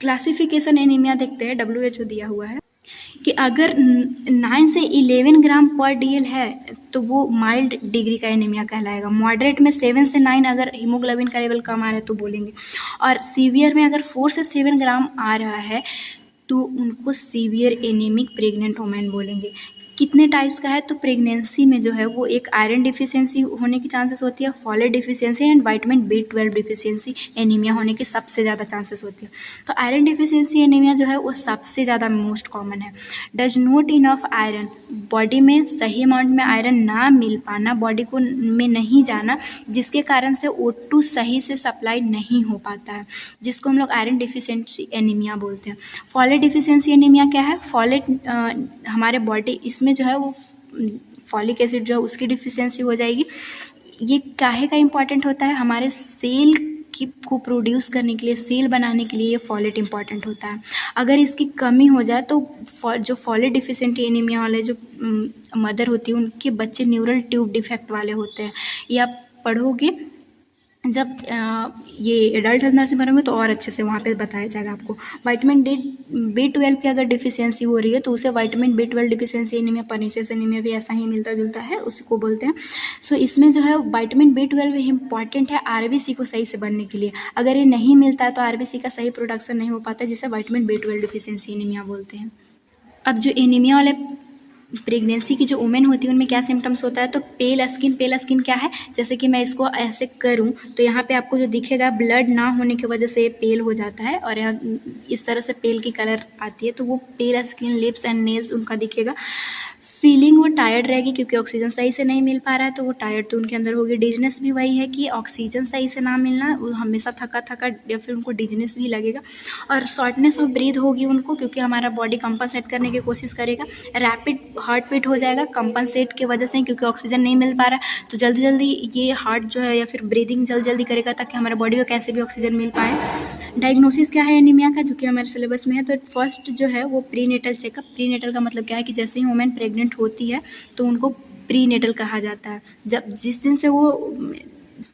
क्लासिफिकेशन एनीमिया देखते हैं, WHO दिया हुआ है कि अगर 9 से 11 ग्राम पर DL है तो वो माइल्ड डिग्री का एनीमिया कहलाएगा। मॉडरेट में 7 से 9 अगर हीमोग्लोबिन का लेवल कम आ रहा है तो बोलेंगे, और सीवियर में अगर 4 से 7 ग्राम आ रहा है तो उनको सीवियर एनीमिक प्रेग्नेंट वुमेन बोलेंगे। कितने टाइप्स का है, तो प्रेगनेंसी में जो है वो एक आयरन डिफिशियंसी होने की चांसेस होती है, folate deficiency and vitamin B12 deficiency anaemia होने की सबसे ज़्यादा चांसेस होती है। तो आयरन डिफिशियंसी एनीमिया जो है वो सबसे ज़्यादा मोस्ट कॉमन है। Does not enough iron, body में सही अमाउंट में आयरन ना मिल पाना, बॉडी को में नहीं जाना, जिसके कारण से O2 सही से सप्लाई नहीं हो पाता है, जिसको हम लोग आयरन डिफिशियंसी एनीमिया बोलते हैं। फॉलेट डिफिशियंसी एनीमिया क्या है? फॉलेट हमारे बॉडी इसमें जो है वो फॉलिक एसिड जो है उसकी डिफिशियंसी हो जाएगी। ये काहे का इम्पॉर्टेंट होता है? हमारे सेल को प्रोड्यूस करने के लिए, सेल बनाने के लिए ये फॉलेट इंपॉर्टेंट होता है। अगर इसकी कमी हो जाए तो जो फॉलेट डिफिशिएंट एनीमिया वाले जो मदर होती है उनके बच्चे न्यूरल ट्यूब डिफेक्ट वाले होते हैं। ये आप पढ़ोगे जब ये एडल्ट हेल्थ नर्सिंग करोगे तो और अच्छे से वहाँ पे बताया जाएगा आपको। विटामिन B12 की अगर डिफिशियंसी हो रही है तो उसे vitamin B12 deficiency anaemia, pernicious anaemia भी ऐसा ही मिलता जुलता है, उसको बोलते हैं। सो इसमें जो है विटामिन B12 इंपॉर्टेंट है RBC को सही से बनने के लिए। अगर ये नहीं मिलता है तो RBC का सही प्रोडक्शन नहीं हो पाता, जिसे विटामिन B12 डिफिशियंसी एनीमिया बोलते हैं। अब जो एनीमिया वाले प्रेगनेंसी की जो वुमेन होती है उनमें क्या सिम्टम्स होता है? तो पेल स्किन क्या है? जैसे कि मैं इसको ऐसे करूं तो यहाँ पे आपको जो दिखेगा ब्लड ना होने की वजह से ये पेल हो जाता है, और यहाँ इस तरह से पेल की कलर आती है, तो वो पेल स्किन, लिप्स एंड नेल्स उनका दिखेगा। फीलिंग वो टायर्ड रहेगी क्योंकि ऑक्सीजन सही से नहीं मिल पा रहा है, तो वो टायर्ड तो उनके अंदर होगी। डिजनेस भी वही है कि ऑक्सीजन सही से ना मिलना, वो हमेशा थका या फिर उनको डिजनेस भी लगेगा। और शॉर्टनेस ऑफ ब्रीथ होगी उनको, क्योंकि हमारा बॉडी कंपनसेट करने की कोशिश करेगा। रैपिड हार्ट बीट हो जाएगा कंपनसेट की वजह से, क्योंकि ऑक्सीजन नहीं मिल पा रहा है, तो जल्दी जल्दी ये हार्ट जो है या फिर ब्रीदिंग जल्दी करेगा ताकि हमारे बॉडी को कैसे भी ऑक्सीजन मिल पाए। डायग्नोसिस क्या है एनीमिया का, जो कि हमारे सिलेबस में है? तो फर्स्ट जो है वो प्रीनेटल चेकअप। प्रीनेटल का मतलब क्या है कि जैसे ही वुमेन प्रेग्नेंट होती है तो उनको प्रीनेटल कहा जाता है। जब जिस दिन से वो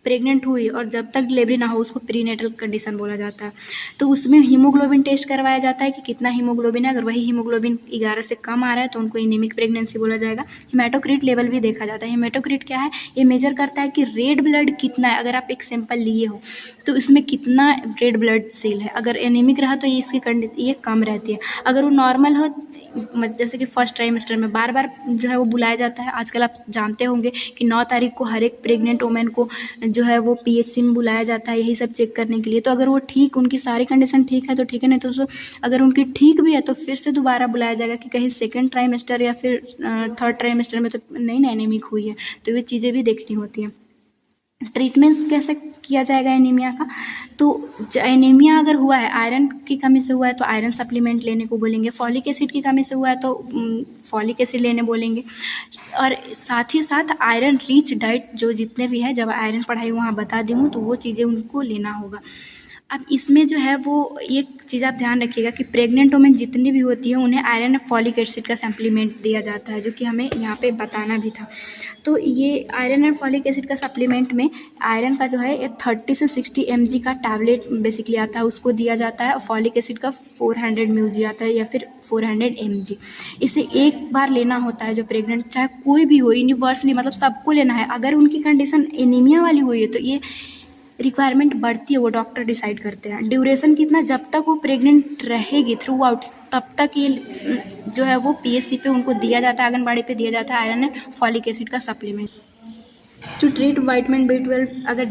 प्रेग्नेंट हुई और जब तक डिलीवरी ना हो उसको प्रीनेटल कंडीशन बोला जाता है। तो उसमें हीमोग्लोबिन टेस्ट करवाया जाता है कि कितना हीमोग्लोबिन है। अगर वही हीमोग्लोबिन 11 से कम आ रहा है तो उनको एनीमिक प्रेगनेंसी बोला जाएगा। हेमाटोक्रिट लेवल भी देखा जाता है। हेमाटोक्रिट क्या है? ये मेजर करता है कि रेड ब्लड कितना है। अगर आप एक सैंपल लिए हो तो इसमें कितना रेड ब्लड सेल है। अगर एनीमिक रहा तो ये कम रहती है। अगर वो नॉर्मल हो, जैसे कि फर्स्ट ट्राइमेस्टर में बार बार जो है वो बुलाया जाता है। आजकल आप जानते होंगे कि 9 तारीख को हर एक प्रेग्नेंट वुमेन को जो है वो PHC में बुलाया जाता है, यही सब चेक करने के लिए। तो अगर वो ठीक, उनकी सारी कंडीशन ठीक है तो ठीक है, नहीं तो अगर उनकी ठीक भी है तो फिर से दोबारा बुलाया जाएगा कि कहीं सेकेंड ट्राइमेस्टर या फिर थर्ड ट्राइमेस्टर में तो नहीं एनीमिक हुई है। तो ये चीज़ें भी देखनी होती हैं। ट्रीटमेंट कैसे किया जाएगा एनीमिया का? तो एनीमिया अगर हुआ है, आयरन की कमी से हुआ है तो आयरन सप्लीमेंट लेने को बोलेंगे। फॉलिक एसिड की कमी से हुआ है तो फॉलिक एसिड लेने बोलेंगे। और साथ ही साथ आयरन रिच डाइट जो जितने भी है, जब आयरन पढ़ाई वहाँ बता दी हूँ तो वो चीज़ें उनको लेना होगा। अब इसमें जो है वो एक चीज़ आप ध्यान रखिएगा कि प्रेग्नेंट वुमेन जितनी भी होती है उन्हें आयरन फॉलिक एसिड का सप्लीमेंट दिया जाता है, जो कि हमें यहाँ पे बताना भी था। तो ये आयरन एंड फॉलिक एसिड का सप्लीमेंट में आयरन का जो है 30 से 60 mg का टैबलेट बेसिकली आता है, उसको दिया जाता है। और फॉलिक एसिड का 400 mg आता है या फिर 400 mg। इसे एक बार लेना होता है जो प्रेग्नेंट, चाहे कोई भी हो, यूनिवर्सली मतलब सबको लेना है। अगर उनकी कंडीशन एनीमिया वाली हुई है तो ये रिक्वायरमेंट बढ़ती है, वो डॉक्टर डिसाइड करते हैं। ड्यूरेशन कितना? जब तक वो प्रेग्नेंट रहेगी थ्रू आउट तब तक ये जो है वो PHC पे उनको दिया जाता है, आंगनबाड़ी पे दिया जाता है आयरन एंड फॉलिक एसिड का supplement. To treat vitamin B12, अगर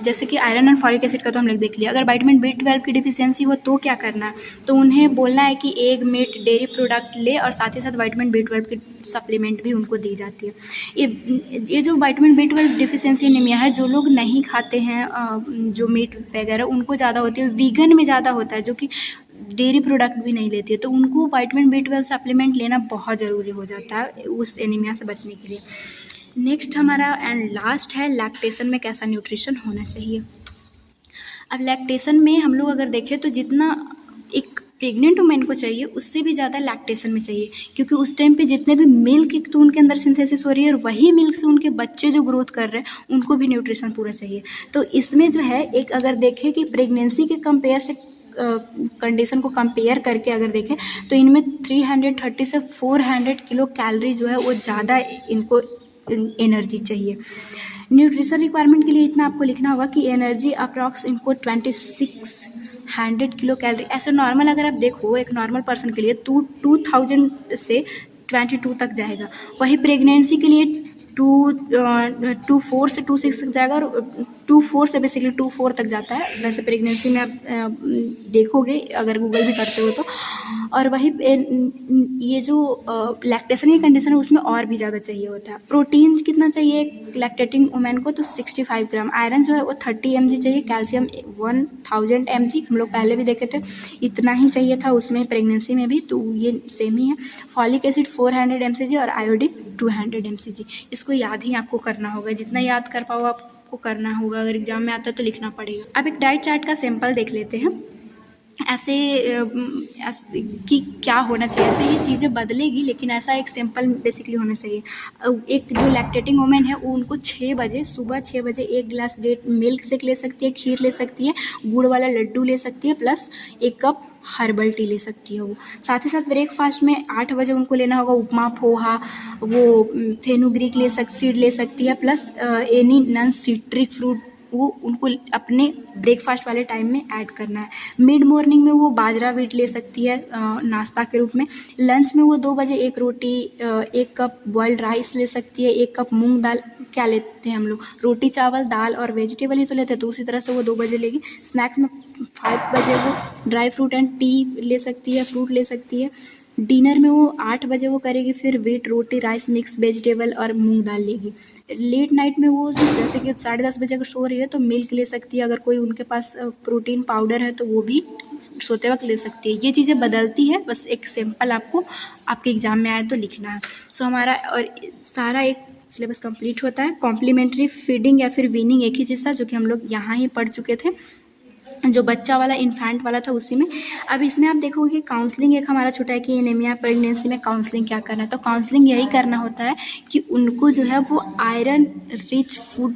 जैसे कि आयरन एंड फॉलिक एसिड का तो हम लोग देख लिया। अगर विटामिन B12 की डिफिशियंसी हो तो क्या करना है? तो उन्हें बोलना है कि एग, मीट, डेयरी प्रोडक्ट ले, और साथ ही साथ विटामिन B12 की सप्लीमेंट भी उनको दी जाती है। ये जो विटामिन B12 डिफिशियंसी एनीमिया है, जो लोग नहीं खाते हैं जो मीट वगैरह, उनको ज़्यादा होती है। वीगन में ज़्यादा होता है, जो कि डेयरी प्रोडक्ट भी नहीं लेती है, तो उनको विटामिन B12 सप्लीमेंट लेना बहुत ज़रूरी हो जाता है उस एनीमिया से बचने के लिए। नेक्स्ट हमारा एंड लास्ट है लैक्टेशन में कैसा न्यूट्रिशन होना चाहिए। अब लैक्टेशन में हम लोग अगर देखें तो जितना एक प्रेग्नेंट वुमेन को चाहिए उससे भी ज़्यादा लैक्टेशन में चाहिए, क्योंकि उस टाइम पे जितने भी मिल्क एक तो उनके अंदर सिंथेसिस हो रही है, और वही मिल्क से उनके बच्चे जो ग्रोथ कर रहे हैं उनको भी न्यूट्रिशन पूरा चाहिए। तो इसमें जो है एक अगर देखें कि प्रेगनेंसी के कंपेयर से कंडीशन को कंपेयर करके अगर देखें तो इनमें 330 से 400 किलो कैलोरी जो है वो ज़्यादा इनको एनर्जी चाहिए। न्यूट्रिशन रिक्वायरमेंट के लिए इतना आपको लिखना होगा कि एनर्जी अप्रॉक्स इनको 2600 किलो कैलोरी। ऐसे नॉर्मल अगर आप देखो एक नॉर्मल पर्सन के लिए 2000 से 22 तक जाएगा। वही प्रेगनेंसी के लिए 24 से 26 तक जाएगा, और 24 से बेसिकली 24 तक जाता है। वैसे प्रेगनेंसी में आप देखोगे अगर गूगल भी करते हो तो। और वही ये जो लैक्टेशन की कंडीशन है उसमें और भी ज़्यादा चाहिए होता है। प्रोटीन कितना चाहिए लैक्टेटिंग वुमेन को, तो 65 ग्राम। आयरन जो है वो 30 mg चाहिए। कैल्शियम 1000 mg, हम लोग पहले भी देखे थे, इतना ही चाहिए था उसमें प्रेगनेंसी में भी, तो ये सेम ही है। फॉलिक एसिड 400 mg और आयोडीन 200 mg। इसको याद ही आपको करना होगा, जितना याद कर पाओ आपको करना होगा। अगर एग्जाम में आता है तो लिखना पड़ेगा। अब एक डाइट चार्ट का सैंपल देख लेते हैं ऐसे कि क्या होना चाहिए। ऐसे ये चीज़ें बदलेगी, लेकिन ऐसा एक सैंपल बेसिकली होना चाहिए। एक जो लैक्टेटिंग वुमेन है वो उनको 6 बजे, सुबह 6 बजे 1 गिलास डेट मिल्क शेक ले सकती है, खीर ले सकती है, गुड़ वाला लड्डू ले सकती है, प्लस 1 कप हर्बल टी ले सकती है वो। साथ ही साथ ब्रेकफास्ट में 8 बजे उनको लेना होगा उपमा, पोहा, वो फेनुग्रीक सीड ले सकती है, plus any non citric fruit वो उनको अपने ब्रेकफास्ट वाले टाइम में ऐड करना है। मिड मॉर्निंग में वो बाजरा व्हीट ले सकती है नाश्ता के रूप में। लंच में वो 2 बजे 1 रोटी, 1 कप बॉइल्ड राइस ले सकती है, 1 कप मूंग दाल, क्या लेते हैं हम लोग रोटी चावल दाल और वेजिटेबल ही तो लेते हैं, तो उसी तरह से वो 2 बजे लेगी। स्नैक्स में 5 बजे वो ड्राई फ्रूट एंड टी ले सकती है, फ्रूट ले सकती है। डिनर में वो 8 बजे वो करेगी, फिर व्हीट रोटी राइस मिक्स वेजिटेबल और मूंग दाल लेगी। लेट नाइट में वो जैसे कि 10:30 बजे अगर सो रही है तो मिल्क ले सकती है। अगर कोई उनके पास प्रोटीन पाउडर है तो वो भी सोते वक्त ले सकती है। ये चीज़ें बदलती है, बस एक सैंपल आपको आपके एग्जाम में आए तो लिखना है। सो हमारा और सारा एक सिलेबस कंप्लीट होता है। कॉम्प्लीमेंट्री फीडिंग या फिर वीनिंग एक ही चीज़ था जो कि हम लोग यहाँ ही पढ़ चुके थे, जो बच्चा वाला इन्फेंट वाला था उसी में। अब इसमें आप देखोगे कि काउंसलिंग एक हमारा छूटा है कि एनीमिया प्रेगनेंसी में काउंसलिंग क्या करना है। तो काउंसलिंग यही करना होता है कि उनको जो है वो आयरन रिच फूड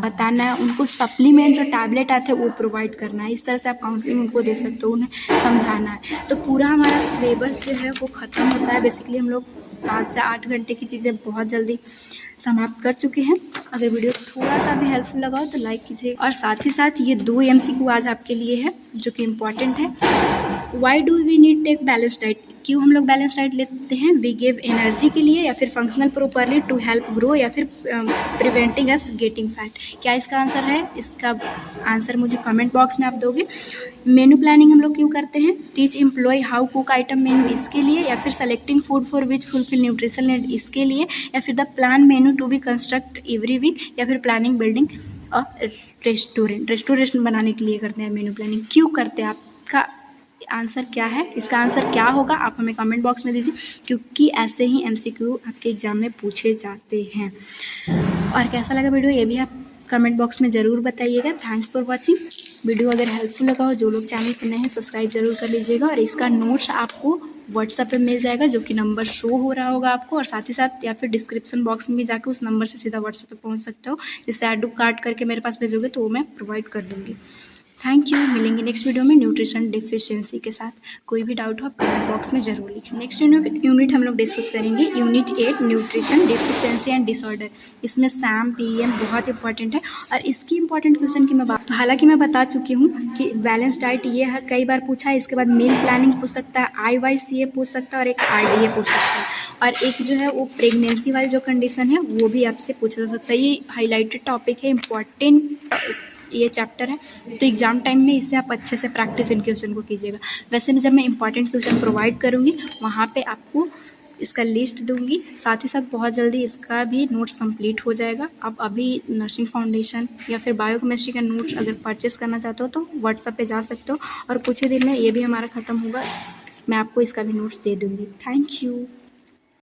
बताना है, उनको सप्लीमेंट जो टैबलेट आते हैं वो प्रोवाइड करना है। इस तरह से आप काउंसलिंग उनको दे सकते हो, उन्हें समझाना है। तो पूरा हमारा सिलेबस जो है वो ख़त्म होता है। बेसिकली हम लोग 7 से 8 घंटे की चीज़ें बहुत जल्दी समाप्त कर चुके हैं। अगर वीडियो थोड़ा सा भी हेल्पफुल लगा हो तो लाइक कीजिए। और साथ ही साथ ये 2 MCQ आज आपके लिए है जो कि इम्पॉर्टेंट है। Why do we need take balance diet, क्यों हम लोग बैलेंस डाइट लेते हैं? वी गिव एनर्जी के लिए, या फिर functional properly to help grow, या फिर प्रिवेंटिंग अस गेटिंग फैट। क्या इसका आंसर है? इसका आंसर मुझे कमेंट बॉक्स में आप दोगे। मेनू प्लानिंग हम लोग क्यों करते हैं? Teach employ how cook item menu, इसके लिए, या फिर selecting food for which fulfil nutrition need, इसके लिए, या फिर the plan menu to be construct every week, या फिर प्लानिंग बिल्डिंग अ रेस्टोरेंट बनाने के लिए करते हैं मेनू प्लानिंग। क्यों करते हैं? आपका आंसर क्या है? इसका आंसर क्या होगा आप हमें कमेंट बॉक्स में दीजिए, क्योंकि ऐसे ही MCQ आपके एग्जाम में पूछे जाते हैं। और कैसा लगा वीडियो ये भी आप कमेंट बॉक्स में ज़रूर बताइएगा। Thanks for watching. वीडियो अगर हेल्पफुल लगा हो, जो लोग चैनल पर नए हैं सब्सक्राइब जरूर कर लीजिएगा। और इसका नोट्स आपको व्हाट्सएप पे मिल जाएगा, जो कि नंबर शो हो रहा होगा आपको, और साथ ही साथ या फिर डिस्क्रिप्शन बॉक्स में भी जाकर उस नंबर से सीधा व्हाट्सएप पे पहुंच सकते हो। जिससे एड कार्ड करके मेरे पास भेजोगे तो वो मैं प्रोवाइड कर दूँगी। Thank you. मिलेंगे नेक्स्ट वीडियो में न्यूट्रिशन डिफिशियंसी के साथ। कोई भी डाउट हो आप कमेंट बॉक्स में ज़रूर लिखें। नेक्स्ट यूनिट हम लोग डिस्कस करेंगे unit 8 nutrition deficiency and disorder. इसमें SAM PM बहुत इंपॉर्टेंट है। और इसकी इंपॉर्टेंट क्वेश्चन की मैं बात, तो हालांकि मैं बता चुकी हूँ कि बैलेंस डाइट ये है, कई बार पूछा है। इसके बाद मील प्लानिंग पूछ सकता है, IYCA पूछ सकता है, और एक RDA पूछ सकता है। और एक जो है वो प्रेगनेंसी वाली जो कंडीशन है वो भी आपसे पूछा जा सकता है। ये हाईलाइटेड टॉपिक है, इम्पॉर्टेंट ये चैप्टर है। तो एग्जाम टाइम में इससे आप अच्छे से प्रैक्टिस इन क्वेश्चन को कीजिएगा। वैसे भी जब मैं इंपॉर्टेंट क्वेश्चन प्रोवाइड करूँगी वहाँ पे आपको इसका लिस्ट दूंगी। साथ ही साथ बहुत जल्दी इसका भी नोट्स कंप्लीट हो जाएगा। आप अभी नर्सिंग फाउंडेशन या फिर बायोकेमिस्ट्री का नोट्स अगर परचेस करना चाहते हो तो व्हाट्सएप पे जा सकते हो, और कुछ ही दिन में ये भी हमारा ख़त्म होगा। मैं आपको इसका भी नोट्स दे दूँगी। Thank you.